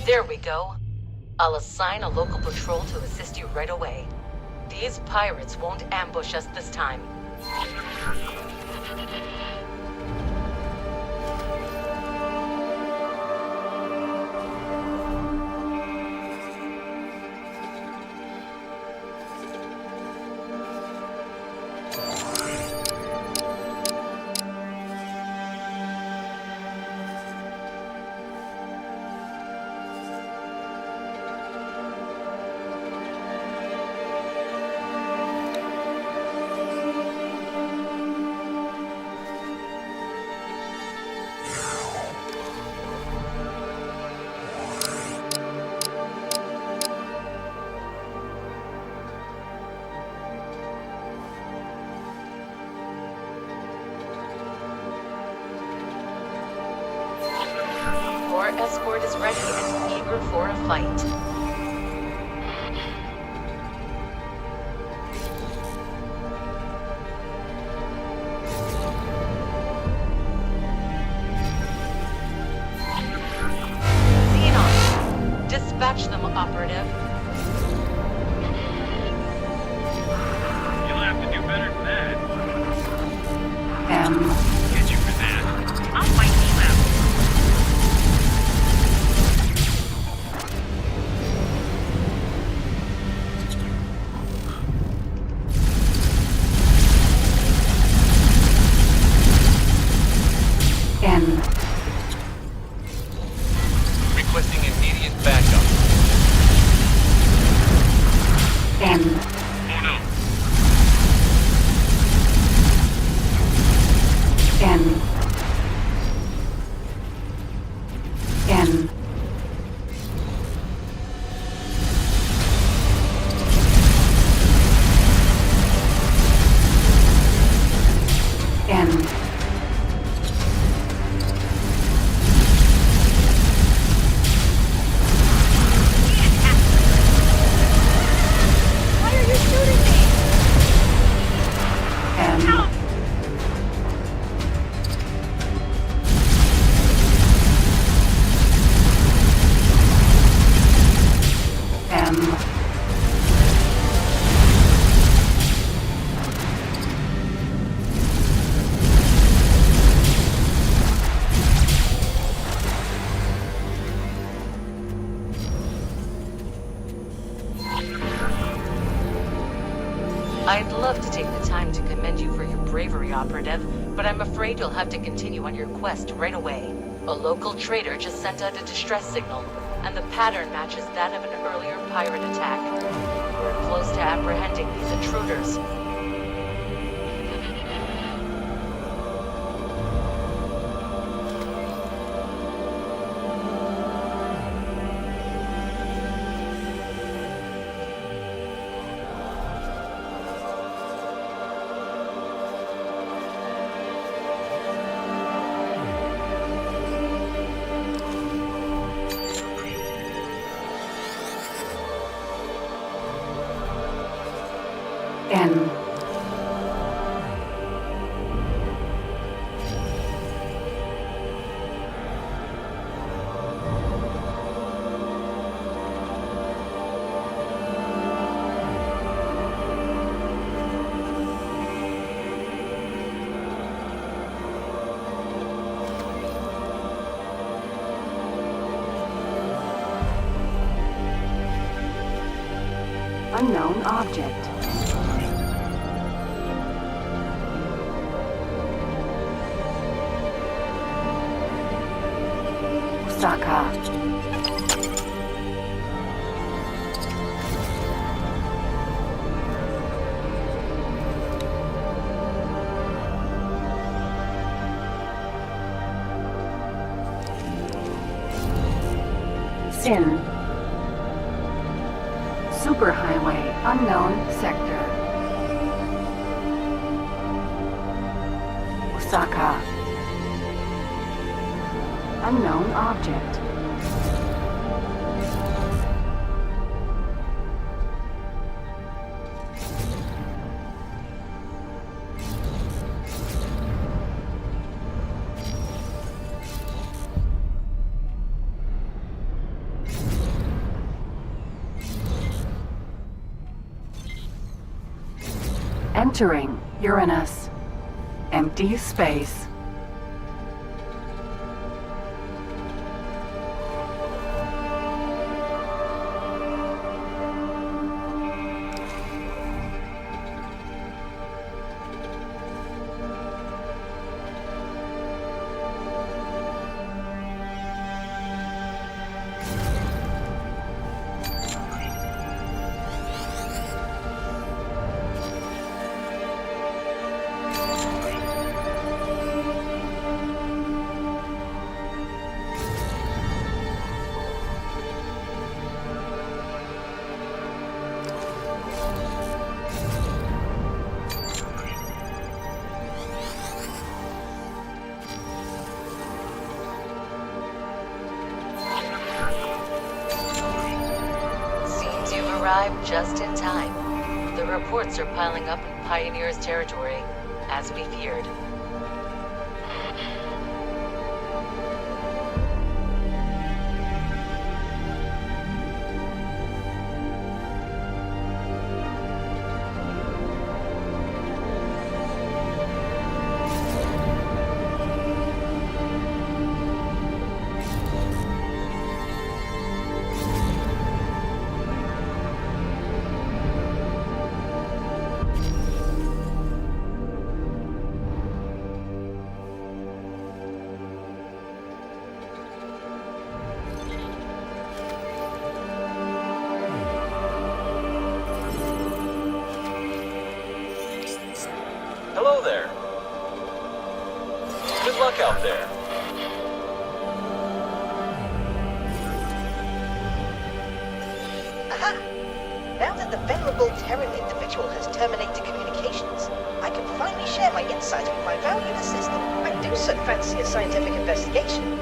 There we go. I'll assign a local patrol to assist you right away. These pirates won't ambush us this time. Your escort is ready and eager for a fight. Xenon, dispatch them, operative. You'll have to do better than that. M. Get you for that. I'll fight you out. N. Requesting immediate backup. N. Oh no. N. N. N. Why are you shooting me? M. M. I'd love to take the time to commend you for your bravery, operative, but I'm afraid you'll have to continue on your quest right away. A local trader just sent out a distress signal, and the pattern matches that of an earlier pirate attack. We're close to apprehending these intruders. N. Unknown object. Osaka. Sin. Superhighway, unknown sector. Osaka. Unknown object. Entering Uranus. Empty space. Arrived just in time. The reports are piling up in Pioneer's territory, as we feared. Hello there. Good luck out there. Aha! Now that the venerable Terran individual has terminated communications, I can finally share my insights with my valued assistant. I do so fancy a scientific investigation.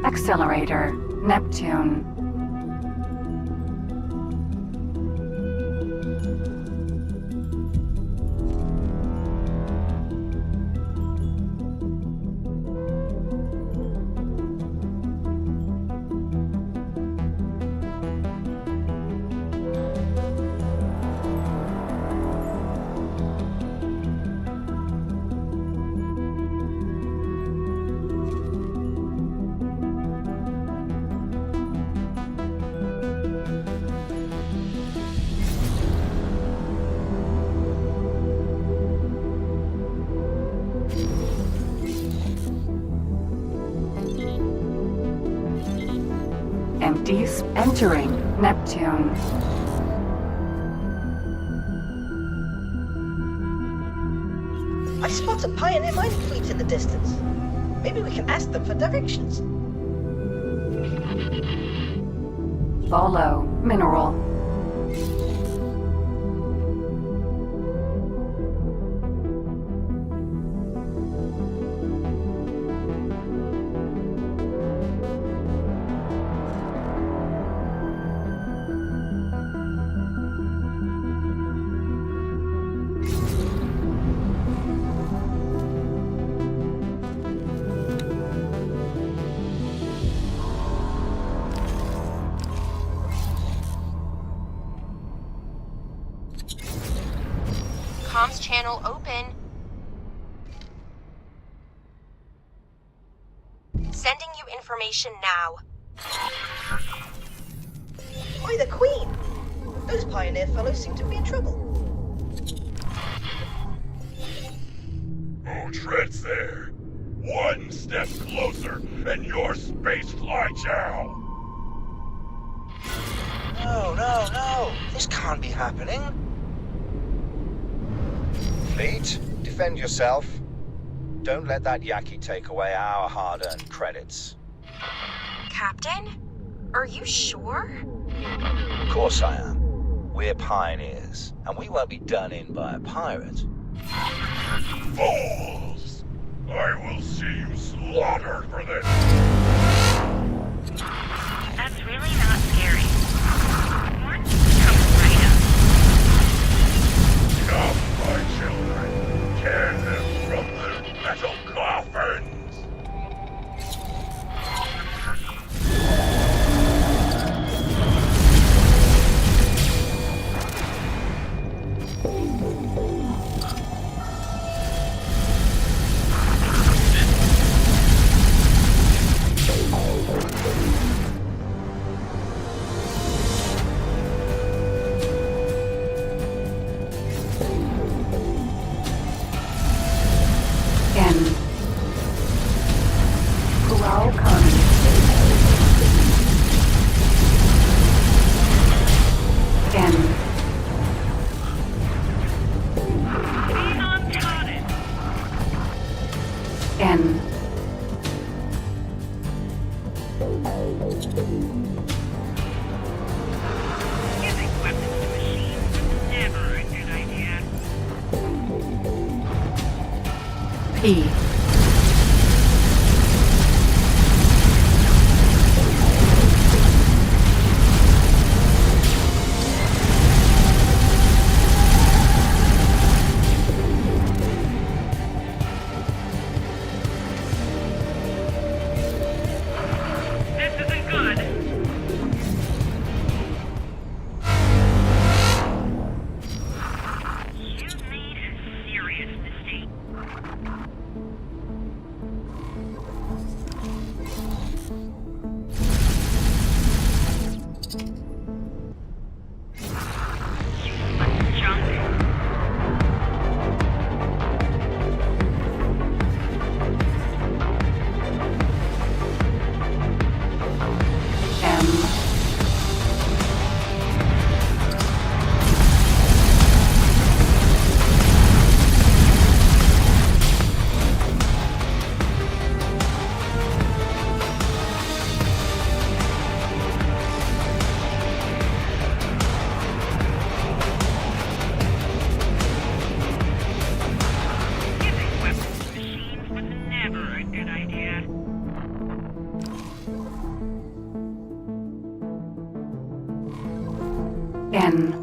Accelerator, Neptune. Empties entering Neptune. I spot a pioneer mining fleet in the distance. Maybe we can ask them for directions. Follow mineral. Comms channel open. Sending you information now. Why the Queen? Those pioneer fellows seem to be in trouble. Oh, treads there. One step closer, and you're spaceflight now. No. This can't be happening. Fleet, defend yourself. Don't let that Yaki take away our hard-earned credits. Captain? Are you sure? Of course I am. We're pioneers, and we won't be done in by a pirate. Fools! I will see you slaughtered for this! That's really not scary. More come right up. Come, my children. Tear them from their metal coffins! Giving weapons to machines is never a good idea. P. This isn't good. You've made a serious mistake. N.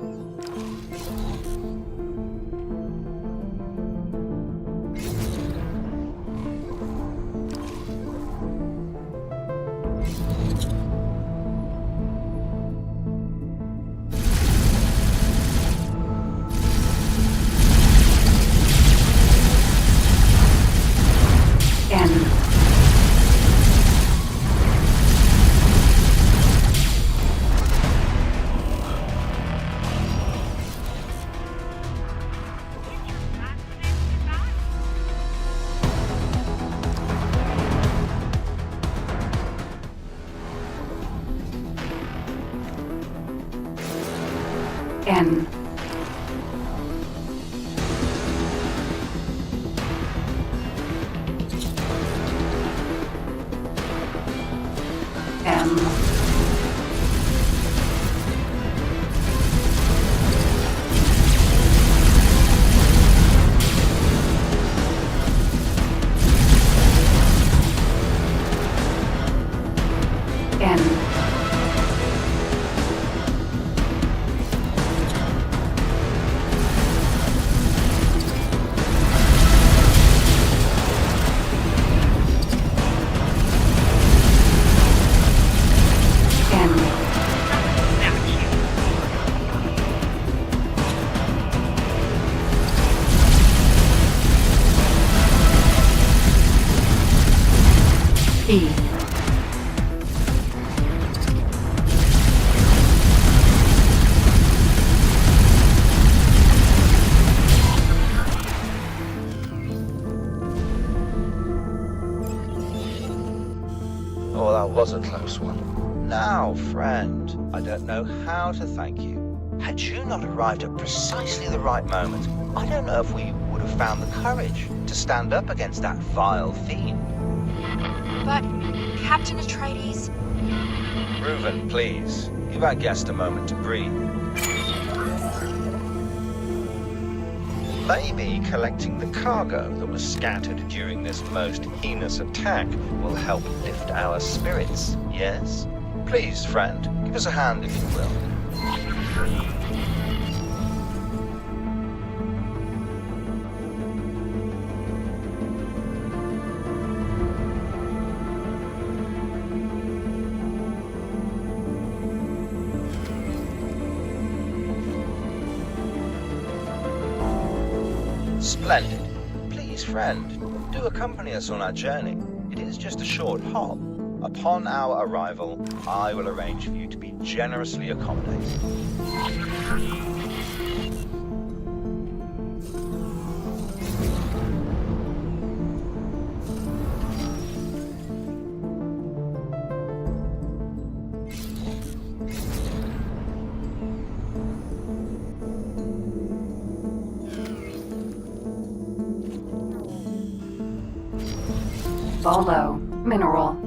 N. M. N. E. Oh, that was a close one. Now, friend, I don't know how to thank you. Had you not arrived at precisely the right moment, I don't know if we would have found the courage to stand up against that vile fiend. But, Captain Atreides... Reuven, please, give our guest a moment to breathe. Maybe collecting the cargo that was scattered during this most heinous attack will help lift our spirits, yes? Please, friend, give us a hand if you will. Splendid. Please, friend, do accompany us on our journey. It is just a short hop. Upon our arrival, I will arrange for you to be generously accommodated. Voldo. Mineral.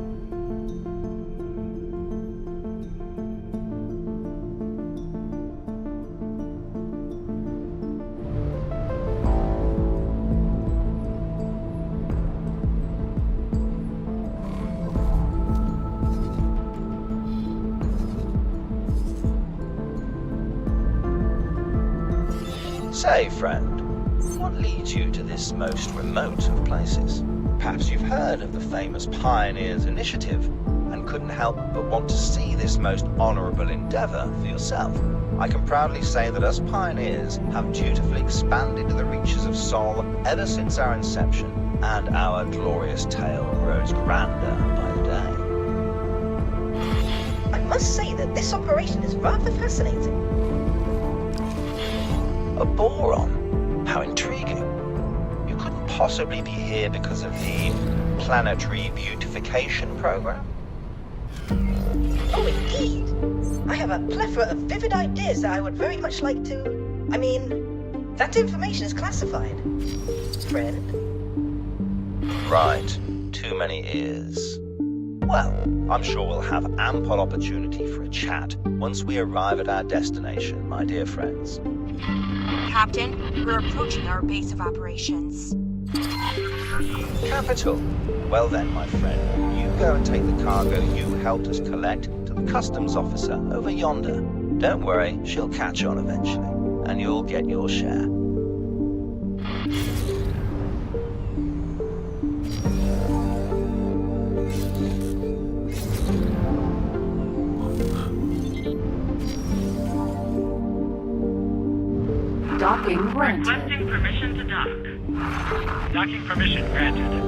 Say, friend, what leads you to this most remote of places? Perhaps you've heard of the famous Pioneers Initiative and couldn't help but want to see this most honorable endeavor for yourself. I can proudly say that us pioneers have dutifully expanded the reaches of Sol ever since our inception, and our glorious tale grows grander by the day. I must say that this operation is rather fascinating. A boron? How intriguing. You couldn't possibly be here because of the planetary beautification program? Oh, indeed. I have a plethora of vivid ideas that I would very much like to... I mean, that information is classified. Friend? Right. Too many ears. Well, I'm sure we'll have ample opportunity for a chat once we arrive at our destination, my dear friends. Captain, we're approaching our base of operations. Capital. Well then, my friend, you go and take the cargo you helped us collect to the customs officer over yonder. Don't worry, she'll catch on eventually, and you'll get your share. Docking granted. Requesting permission to dock. Docking permission granted.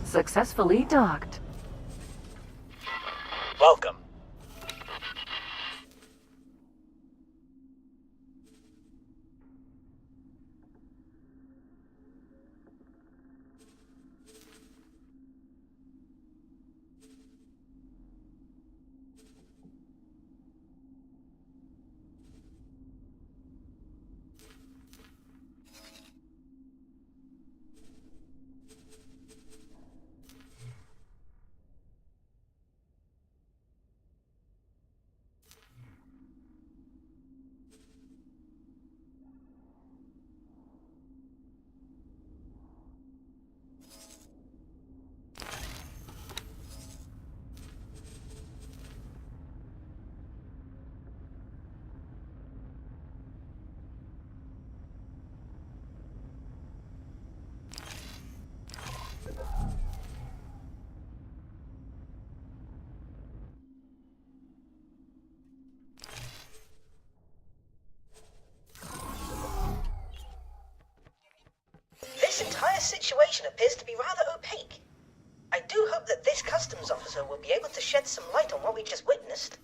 Successfully docked. Welcome. This entire situation appears to be rather opaque. I do hope that this customs officer will be able to shed some light on what we just witnessed.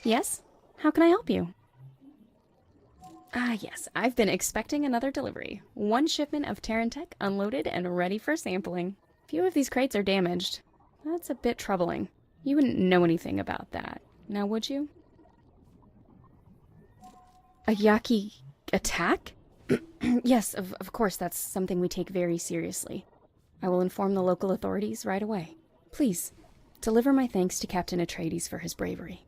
Yes? How can I help you? Yes, I've been expecting another delivery. One shipment of Terran Tech unloaded and ready for sampling. Few of these crates are damaged. That's a bit troubling. You wouldn't know anything about that, now would you? A Yaki attack? Yes, of course, that's something we take very seriously. I will inform the local authorities right away. Please, deliver my thanks to Captain Atreides for his bravery.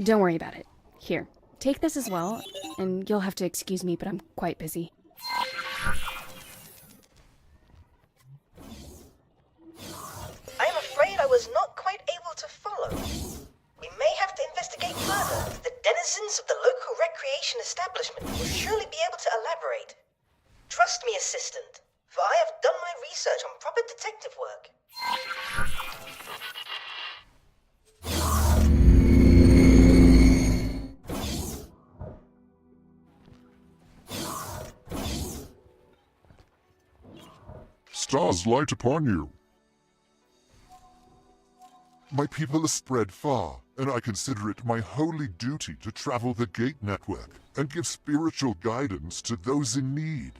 Don't worry about it. Here, take this as well, and you'll have to excuse me, but I'm quite busy. I am afraid I was not quite able to follow. We may have to investigate further. The denizens of the local recreation establishment will surely be able to elaborate. Trust me, assistant, for I have done my research on proper detective work. stars light upon you. My people are spread far, and I consider it my holy duty to travel the gate network and give spiritual guidance to those in need.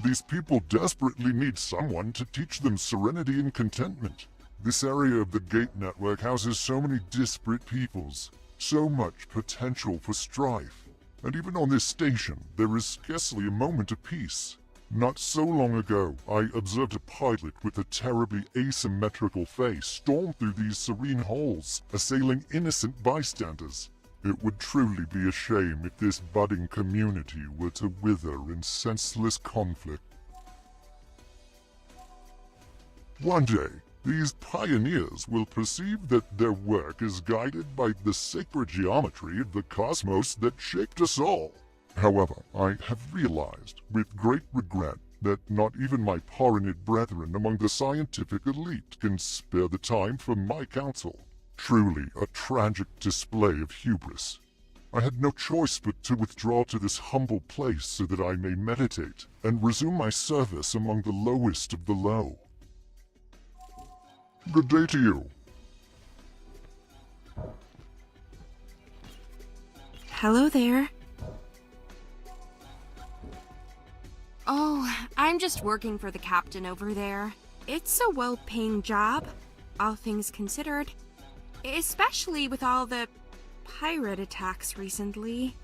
These people desperately need someone to teach them serenity and contentment. This area of the gate network houses so many disparate peoples, so much potential for strife. And even on this station, there is scarcely a moment of peace. Not so long ago, I observed a pilot with a terribly asymmetrical face storm through these serene halls, assailing innocent bystanders. It would truly be a shame if this budding community were to wither in senseless conflict. One day, these pioneers will perceive that their work is guided by the sacred geometry of the cosmos that shaped us all. However, I have realized, with great regret, that not even my Paranid brethren among the scientific elite can spare the time for my counsel. Truly a tragic display of hubris. I had no choice but to withdraw to this humble place so that I may meditate and resume my service among the lowest of the low. Good day to you. Hello there. Oh, I'm just working for the captain over there. It's a well-paying job, all things considered. Especially with all the pirate attacks recently.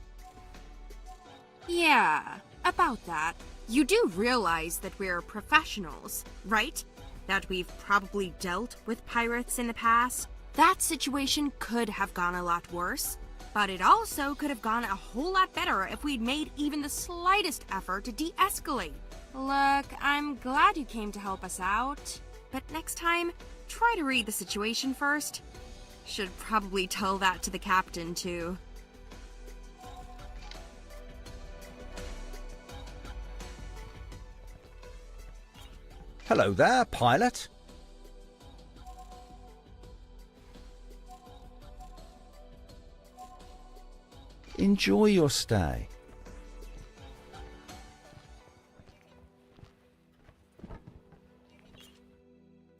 Yeah, about that. You do realize that we're professionals, right? That we've probably dealt with pirates in the past. That situation could have gone a lot worse, but it also could have gone a whole lot better if we'd made even the slightest effort to de-escalate. Look, I'm glad you came to help us out, but next time, try to read the situation first. Should probably tell that to the captain, too. Hello there, pilot. Enjoy your stay.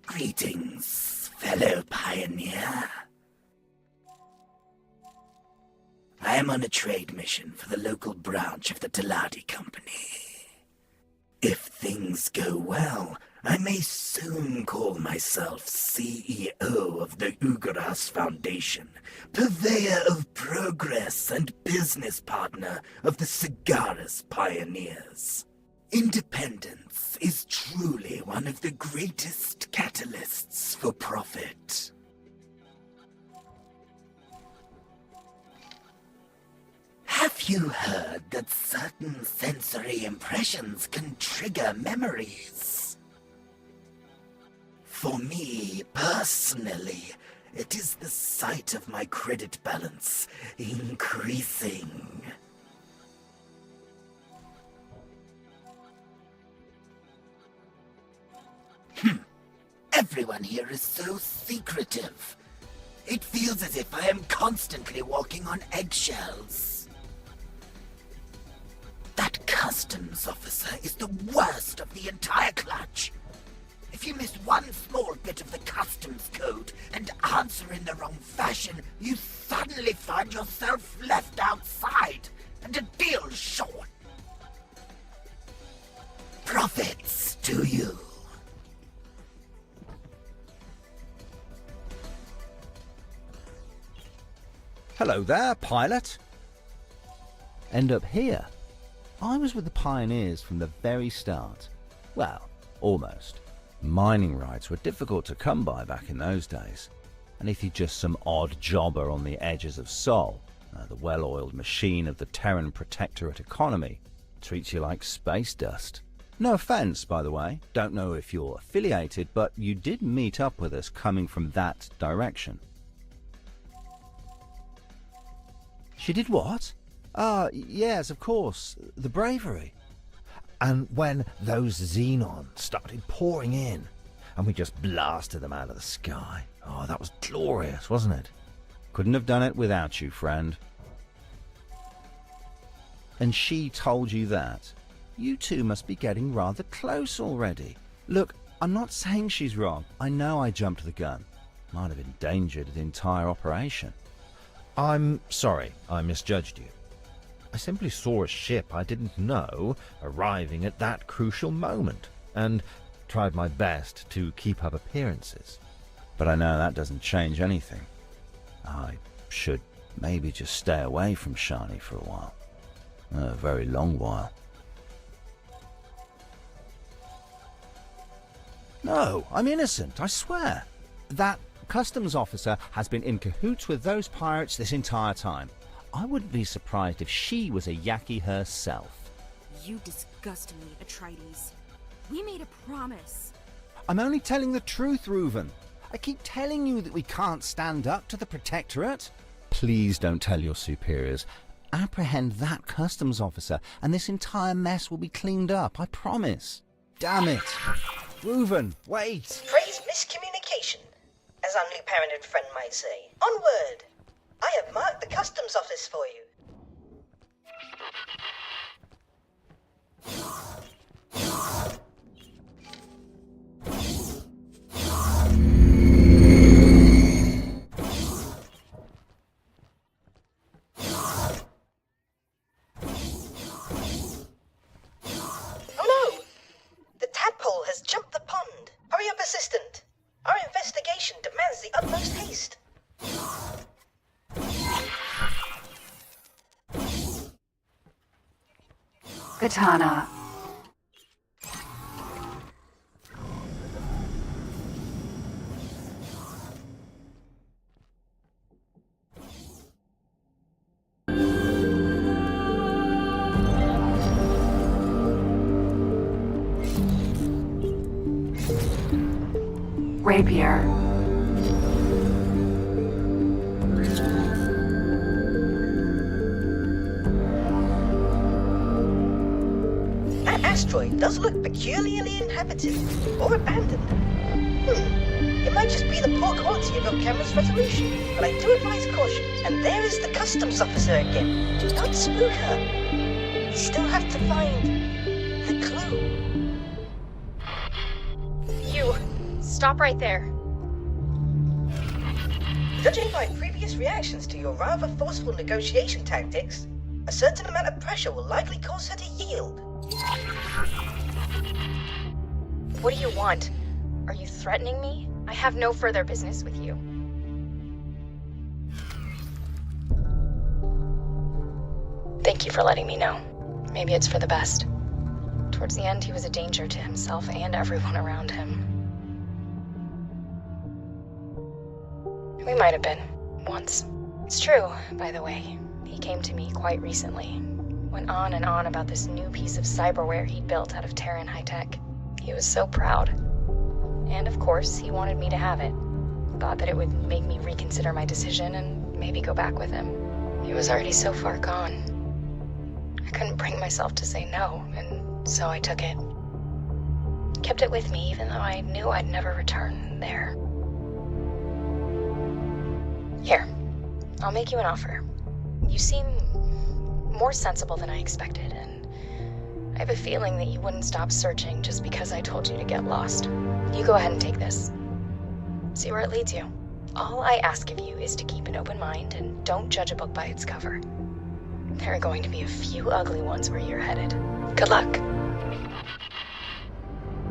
Greetings, fellow pioneer. I am on a trade mission for the local branch of the Taladi Company. If things go well, I may soon call myself CEO of the Ugaras Foundation, purveyor of progress and business partner of the Cigaris Pioneers. Independence is truly one of the greatest catalysts for profit. Have you heard that certain sensory impressions can trigger memories? For me, personally, it is the sight of my credit balance increasing. Everyone here is so secretive. It feels as if I am constantly walking on eggshells. That customs officer is the worst of the entire clutch. If you miss one small bit of the customs code and answer in the wrong fashion, you suddenly find yourself left outside and a deal short. Profits to you. Hello there, pilot. End up here. I was with the pioneers from the very start. Well, almost. Mining rights were difficult to come by back in those days. And if you're just some odd jobber on the edges of Sol, the well-oiled machine of the Terran Protectorate economy treats you like space dust. No offense, by the way. Don't know if you're affiliated, but you did meet up with us coming from that direction. She did what? Yes, of course. The bravery. And when those xenons started pouring in, and we just blasted them out of the sky. Oh, that was glorious, wasn't it? Couldn't have done it without you, friend. And she told you that? You two must be getting rather close already. Look, I'm not saying she's wrong. I know I jumped the gun. Might have endangered the entire operation. I'm sorry I misjudged you. I simply saw a ship I didn't know arriving at that crucial moment, and tried my best to keep up appearances. But I know that doesn't change anything. I should maybe just stay away from Shani for a while. A very long while. No, I'm innocent, I swear. That customs officer has been in cahoots with those pirates this entire time. I wouldn't be surprised if she was a Yaki herself. You disgust me, Atreides. We made a promise. I'm only telling the truth, Reuven. I keep telling you that we can't stand up to the Protectorate. Please don't tell your superiors. Apprehend that customs officer, and this entire mess will be cleaned up, I promise. Damn it. Reuven, wait. Praise miscommunication, as our new parent and friend might say. Onward! I have marked the customs office for you. Oh no! The tadpole has jumped the pond. Hurry up, assistant. Our investigation demands the utmost haste. Katana. Rapier. That asteroid does look peculiarly inhabited or abandoned. It might just be the poor quality of your camera's resolution, but I do advise caution. And there is the customs officer again. Do not spook her. We still have to find the clue. You, stop right there. Judging by previous reactions to your rather forceful negotiation tactics, a certain amount of pressure will likely cause her to yield. What do you want? Are you threatening me? I have no further business with you. Thank you for letting me know. Maybe it's for the best. Towards the end, he was a danger to himself and everyone around him. We might have been. Once. It's true, by the way. He came to me quite recently. Went on and on about this new piece of cyberware he'd built out of Terran high-tech. He was so proud. And of course, he wanted me to have it. Thought that it would make me reconsider my decision and maybe go back with him. He was already so far gone. I couldn't bring myself to say no, and so I took it. Kept it with me even though I knew I'd never return there. Here, I'll make you an offer. You seem more sensible than I expected, and I have a feeling that you wouldn't stop searching just because I told you to get lost. You go ahead and take this. See where it leads you. All I ask of you is to keep an open mind and don't judge a book by its cover. There are going to be a few ugly ones where you're headed. Good luck.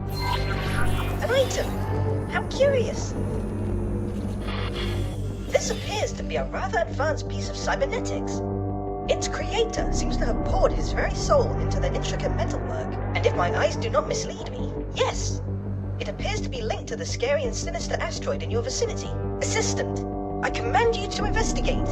An item! How curious! This appears to be a rather advanced piece of cybernetics. Its creator seems to have poured his very soul into the intricate metalwork, and if my eyes do not mislead me, yes, it appears to be linked to the scary and sinister asteroid in your vicinity. Assistant, I command you to investigate.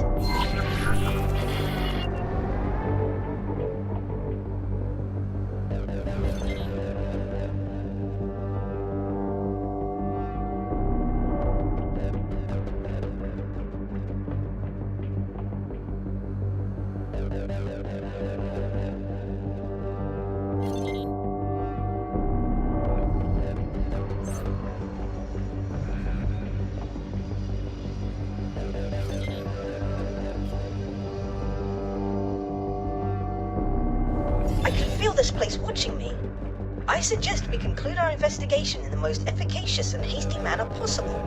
I could feel this place watching me. I suggest we conclude our investigation in the most efficacious and hasty manner possible.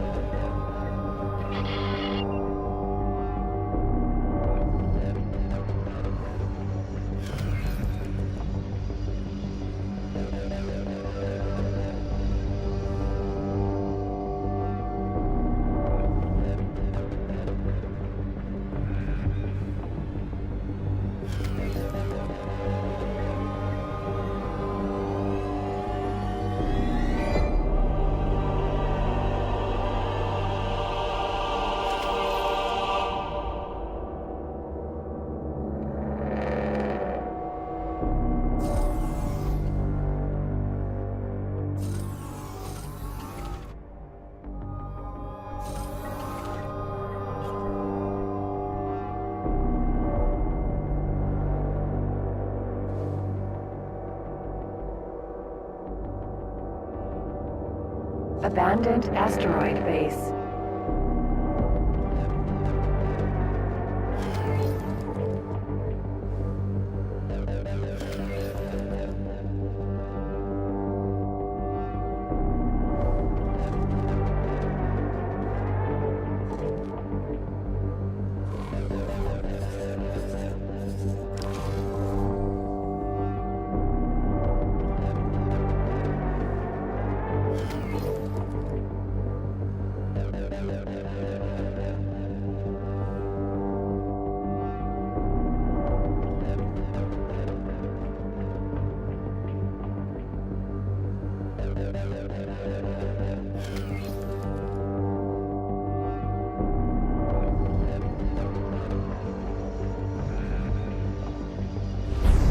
Abandoned asteroid base.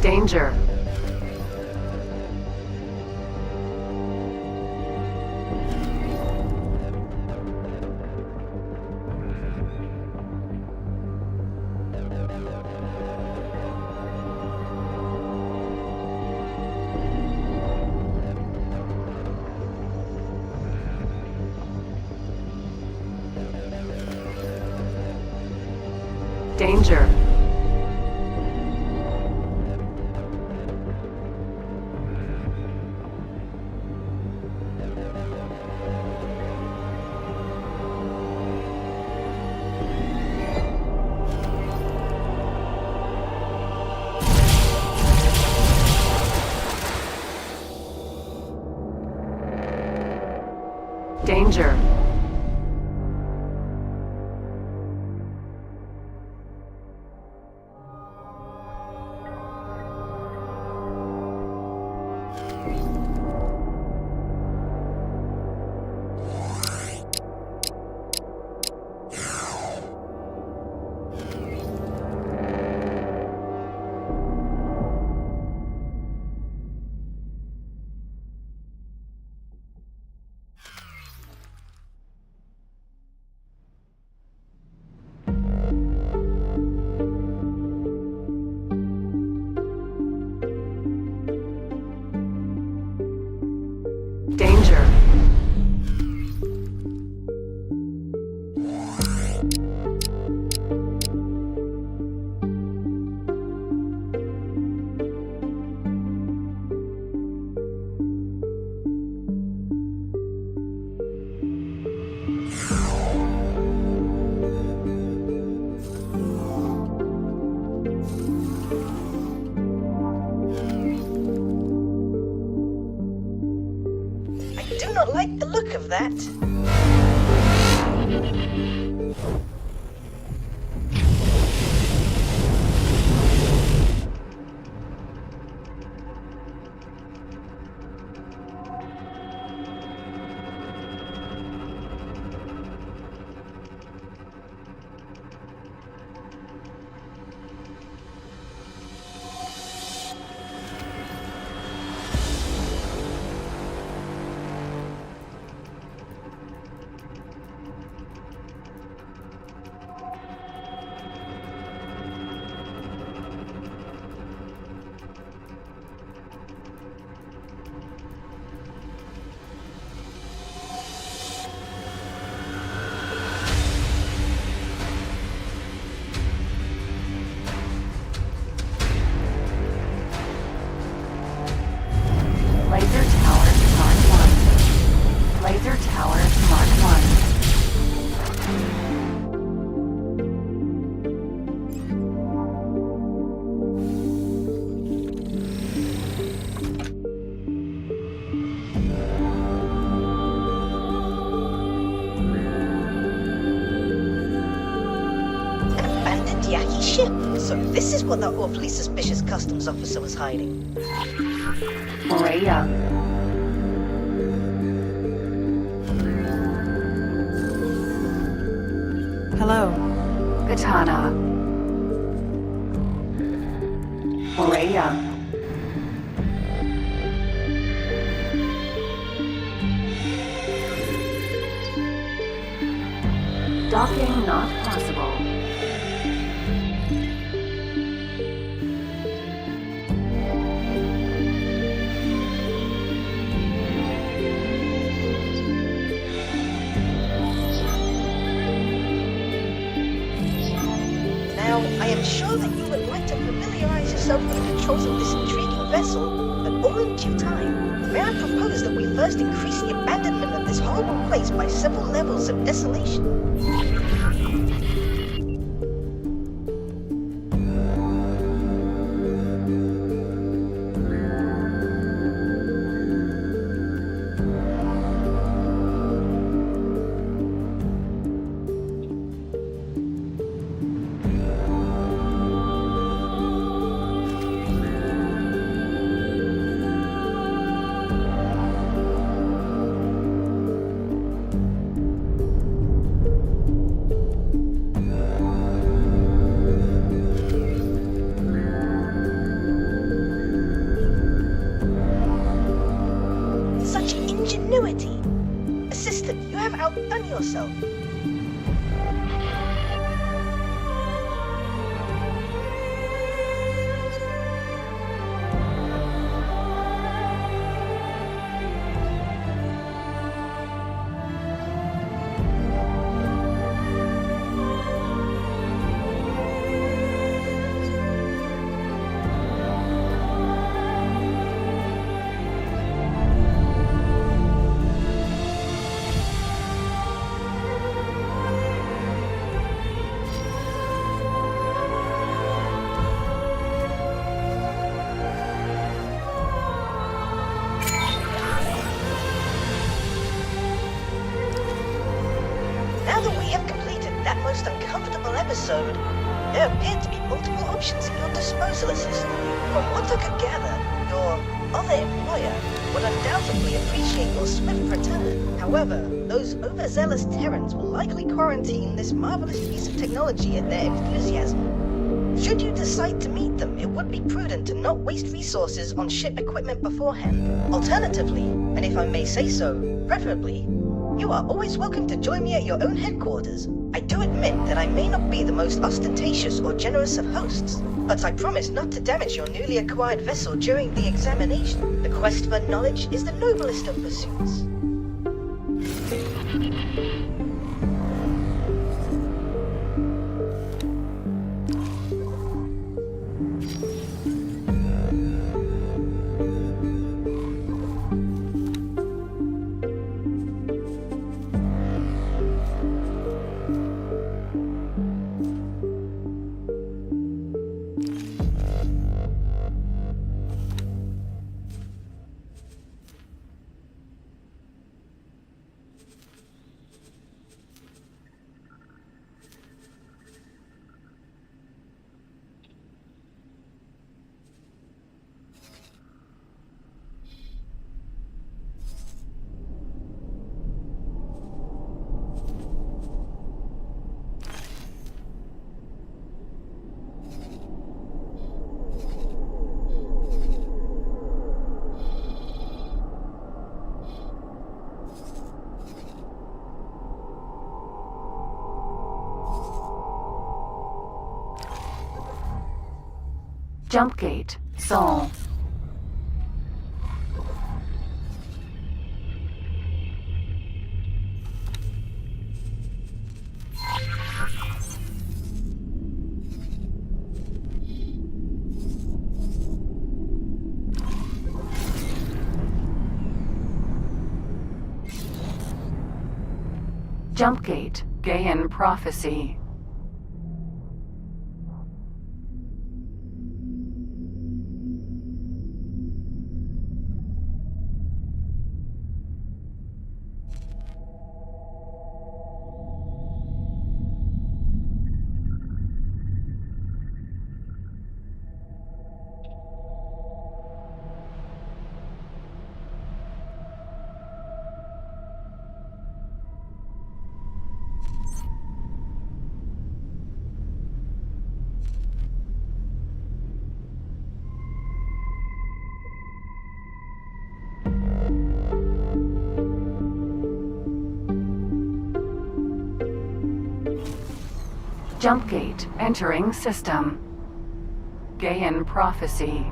Danger. Danger. Danger. Danger. I do not like the look of that. Yaki ship. So this is what that awfully suspicious customs officer was hiding. Rhea. Hello. Katana. Rhea. Docking not possible. Now, I am sure that you would like to familiarize yourself with the controls of this intriguing vessel, but all in due time. May I propose that we first increase the abandonment of this horrible place by several levels of desolation? Such ingenuity! Assistant, you have outdone yourself. Now that we have completed that most uncomfortable episode, there appear to be multiple options at your disposal, Assistant. From what I could gather, your other employer would undoubtedly appreciate your swift return. However, those overzealous Terrans will likely quarantine this marvelous piece of technology at their enthusiasm. Should you decide to meet them, it would be prudent to not waste resources on ship equipment beforehand. Alternatively, and if I may say so, preferably, you are always welcome to join me at your own headquarters. I do admit that I may not be the most ostentatious or generous of hosts, but I promise not to damage your newly acquired vessel during the examination. The quest for knowledge is the noblest of pursuits. Jump gate. Sol. Jump gate. Gaian prophecy. Jump gate entering system. Gaian prophecy.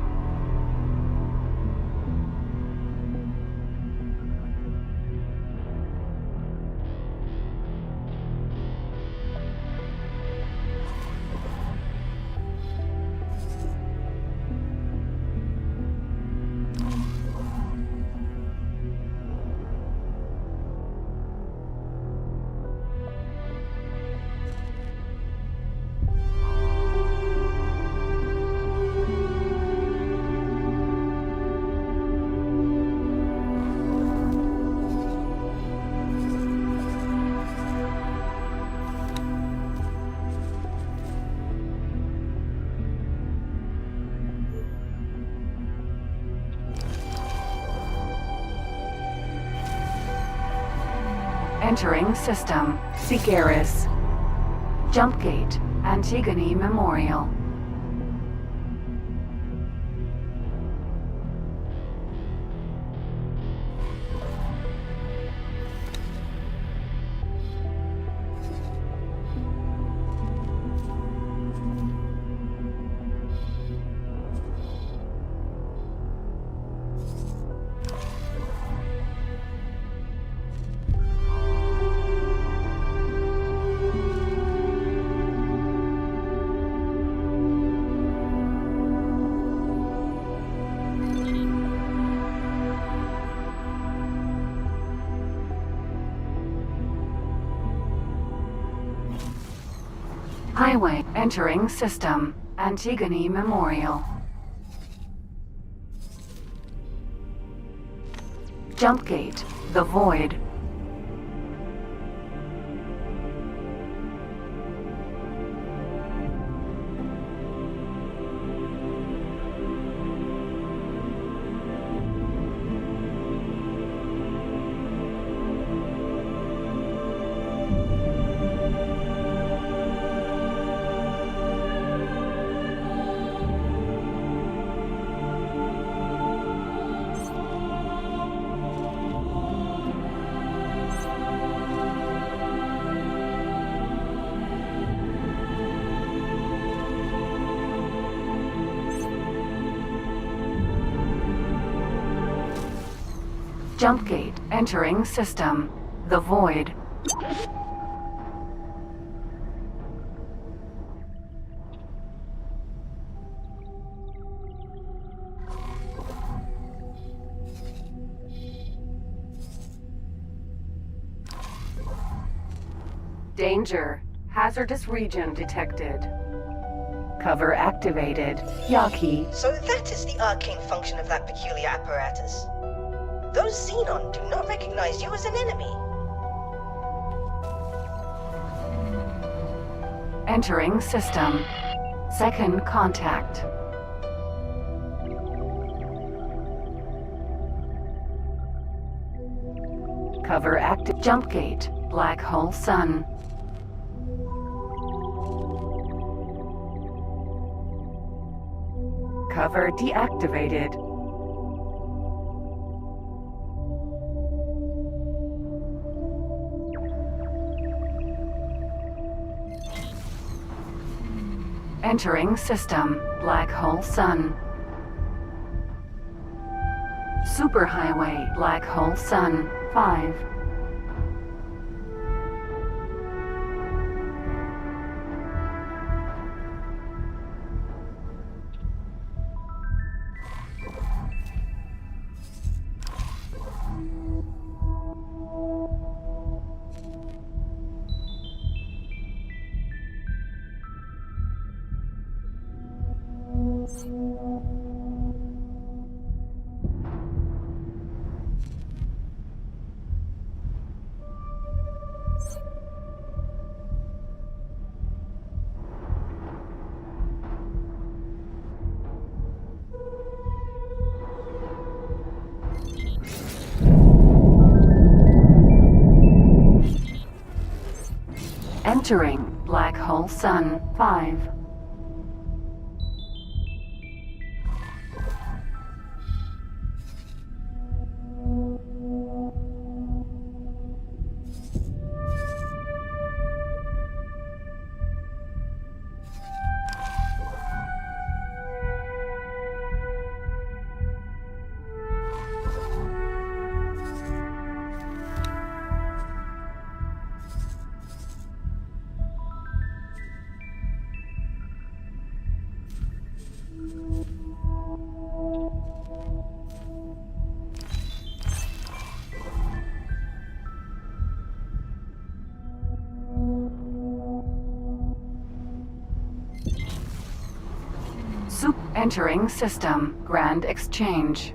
Entering system. Sikaris. Jump gate. Antigone Memorial. Highway entering system. Antigone Memorial. Jump gate. The Void. Jump gate entering system. The Void. Danger. Hazardous region detected. Cover activated. Yaki. So that is the arcane function of that peculiar apparatus. Those Xenon do not recognize you as an enemy. Entering system. Second contact. Cover active. Jump gate. Black hole sun. Cover deactivated. Entering system. Black hole sun. Superhighway. Black hole sun. 5. Entering black hole sun 5. Entering system. Grand Exchange.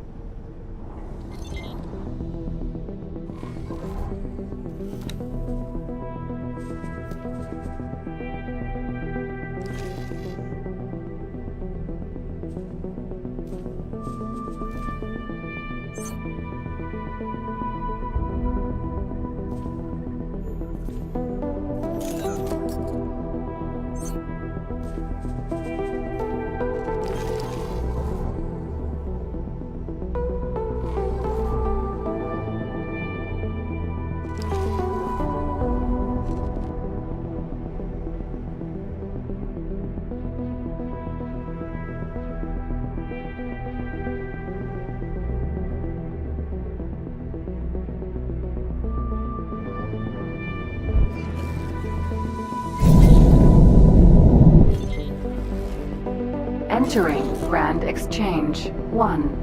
Entering Grand Exchange 1.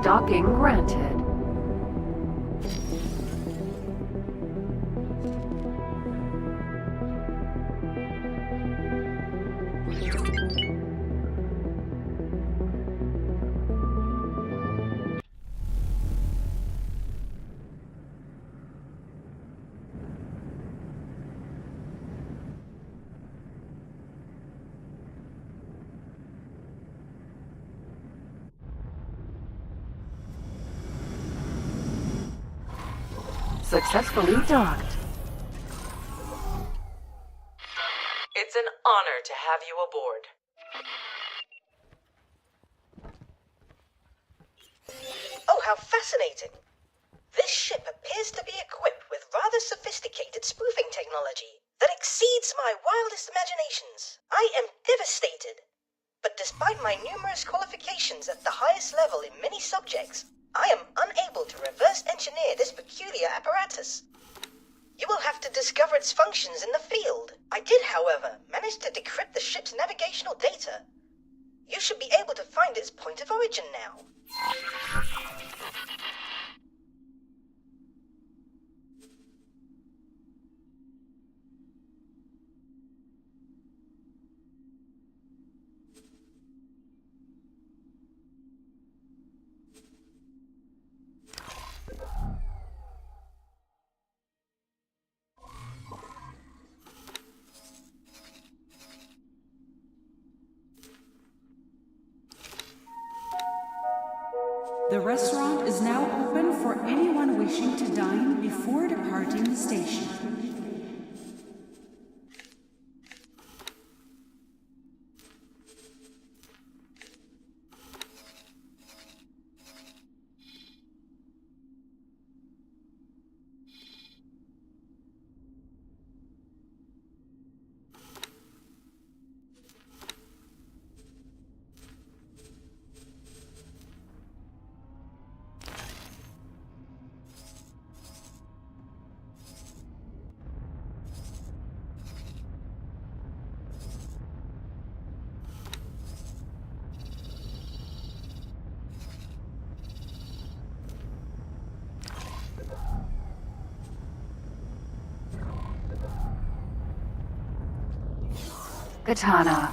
Docking granted. Successfully docked. It's an honor to have you aboard. Oh, how fascinating. This ship appears to be equipped with rather sophisticated spoofing technology that exceeds my wildest imaginations. I am devastated. But despite my numerous qualifications at the highest level in many subjects, I am unable to reverse engineer this peculiar apparatus. You will have to discover its functions in the field. I did, however, manage to decrypt the ship's navigational data. You should be able to find its point of origin now. The restaurant is now open for anyone wishing to dine before departing the station. Katana.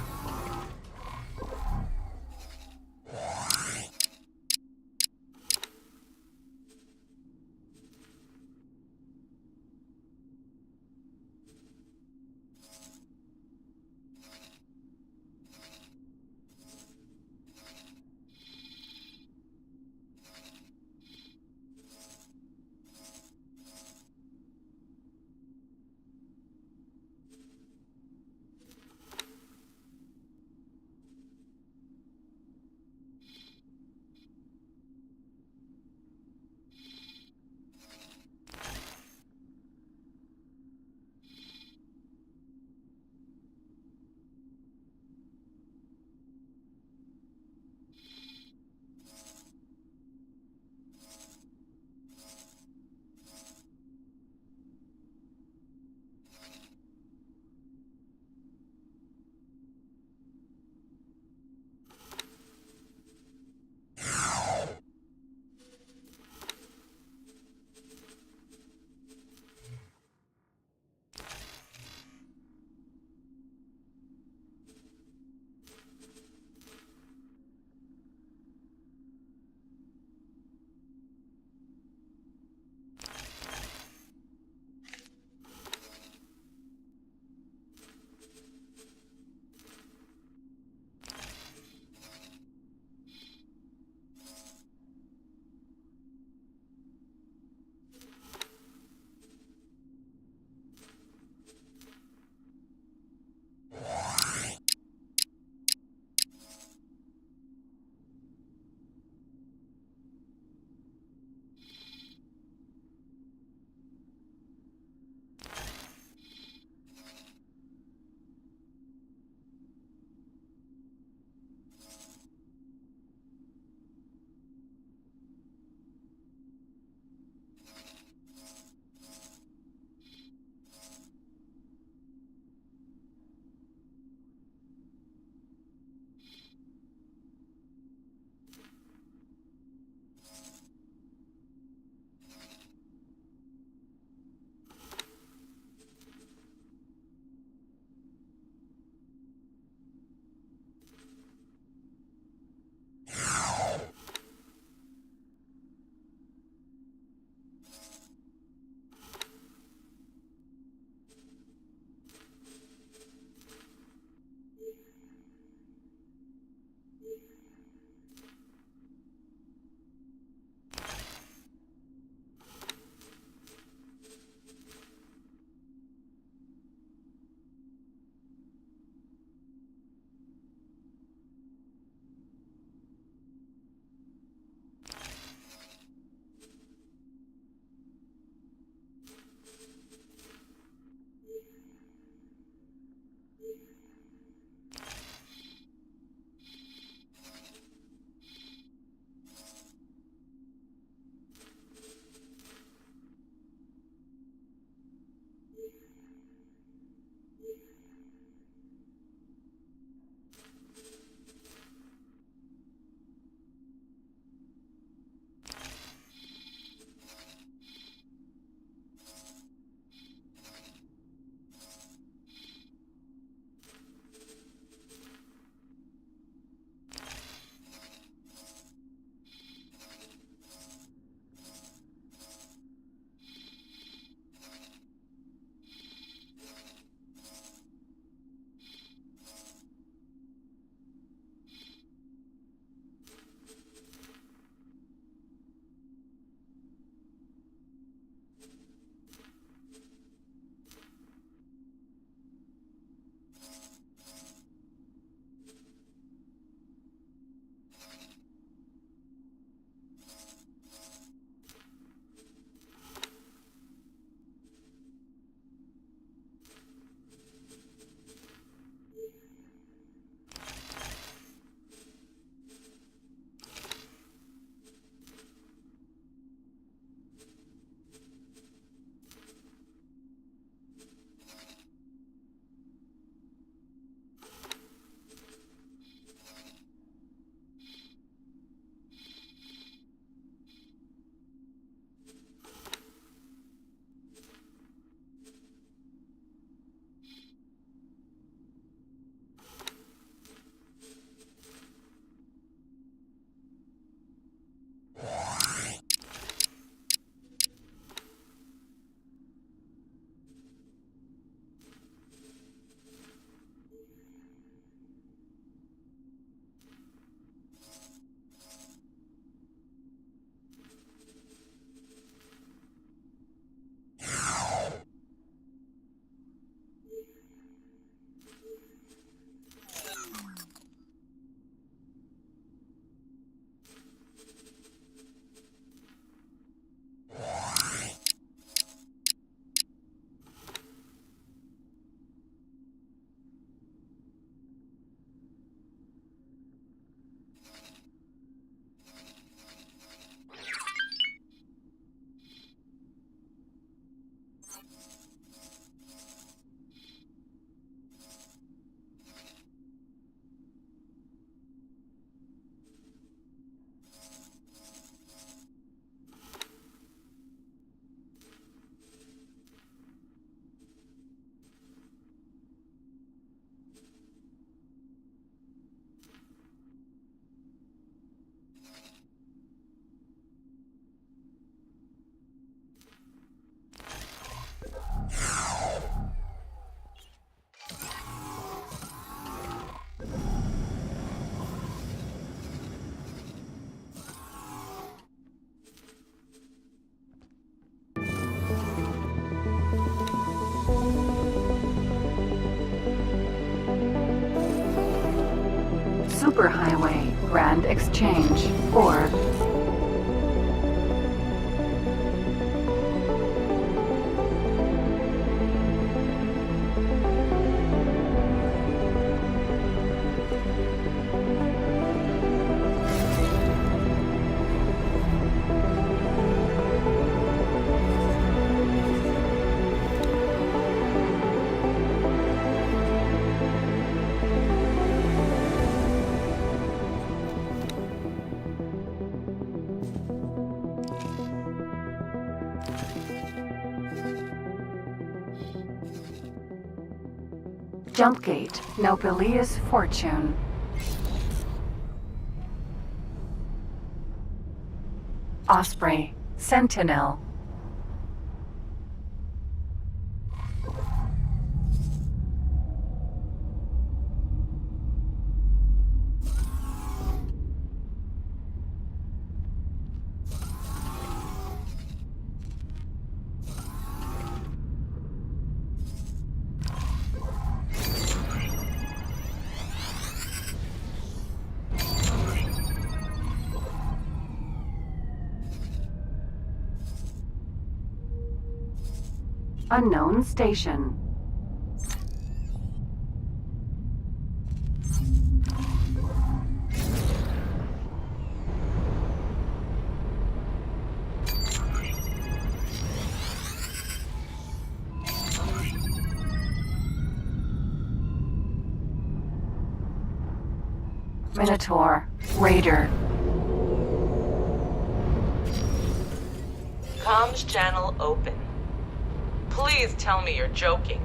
Superhighway, Grand Exchange, or Jumpgate, Nobilius Fortune. Osprey, Sentinel. Unknown Station. Minotaur, Raider. Comms channel open. Please tell me you're joking.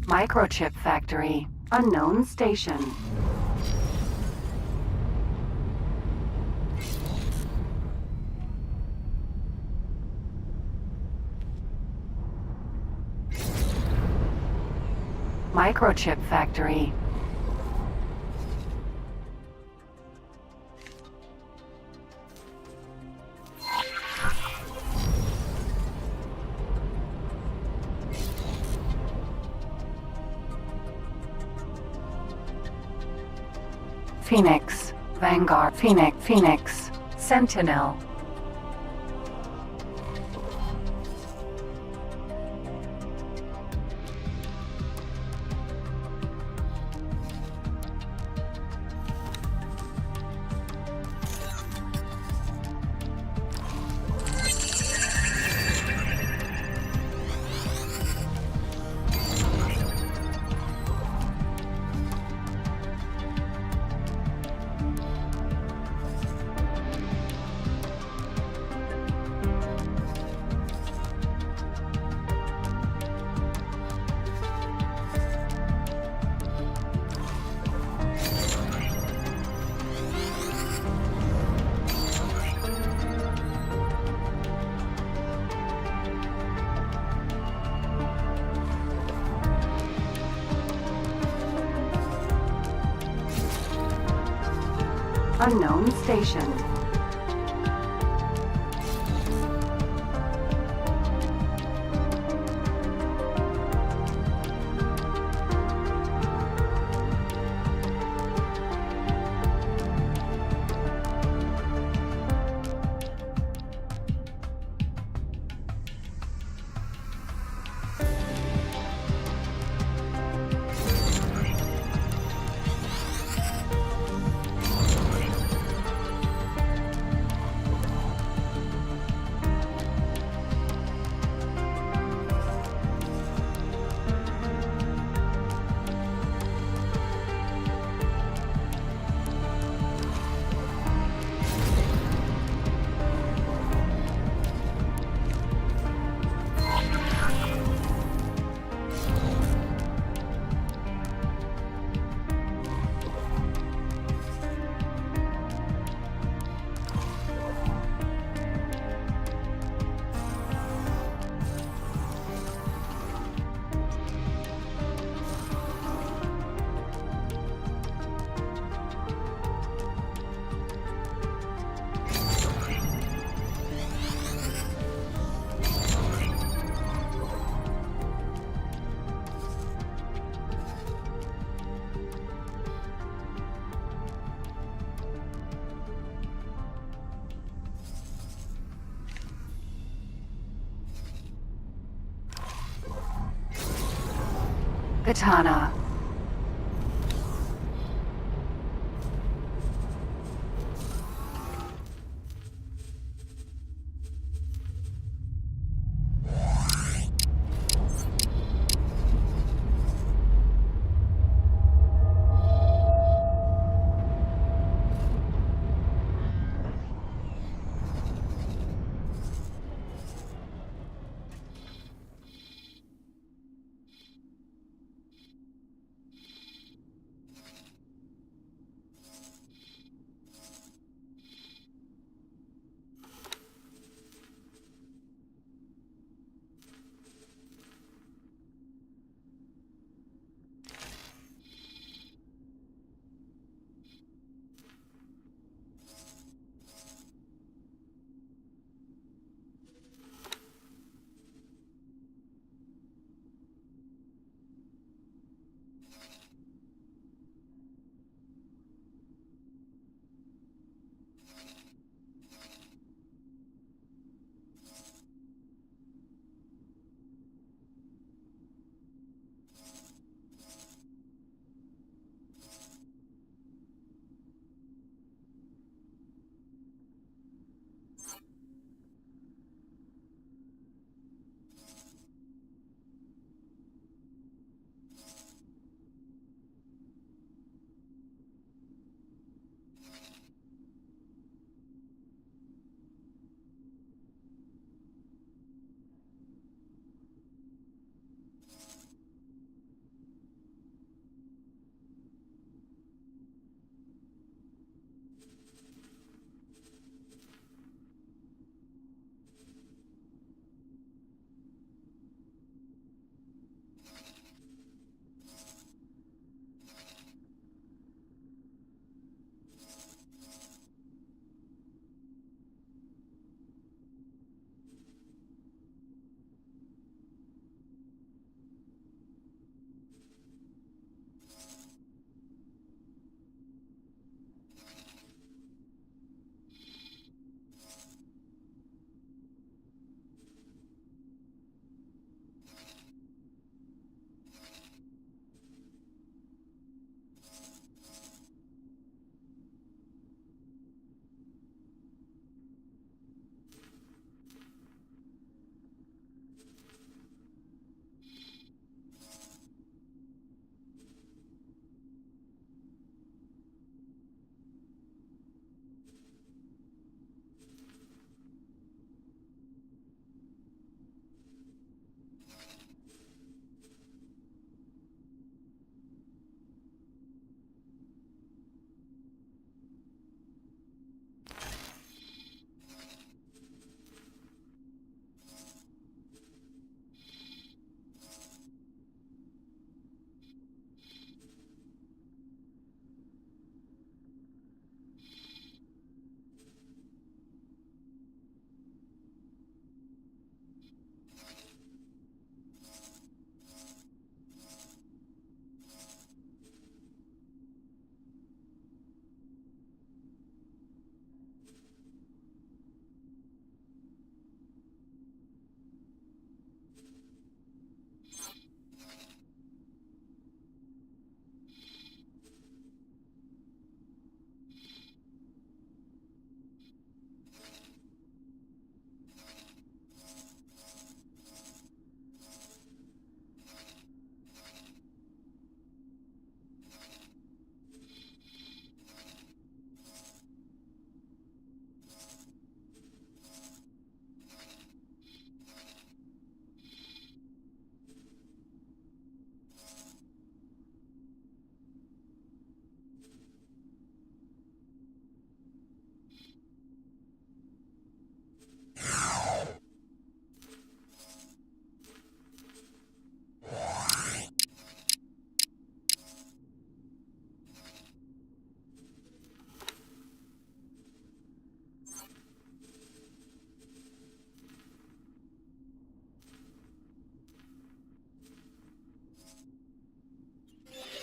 Microchip Factory, Unknown Station. Microchip Factory. Phoenix, Vanguard, Phoenix, Sentinel. Unknown Station. Katana.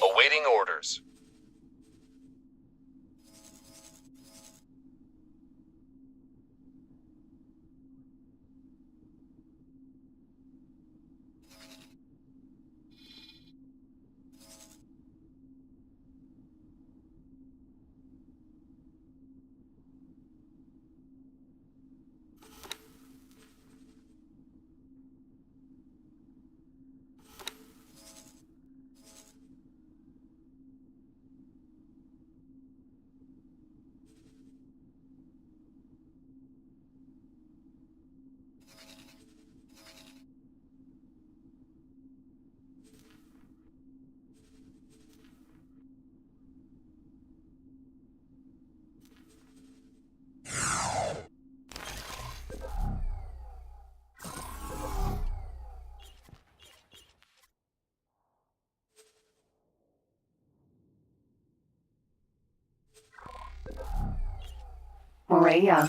Awaiting orders. Morea.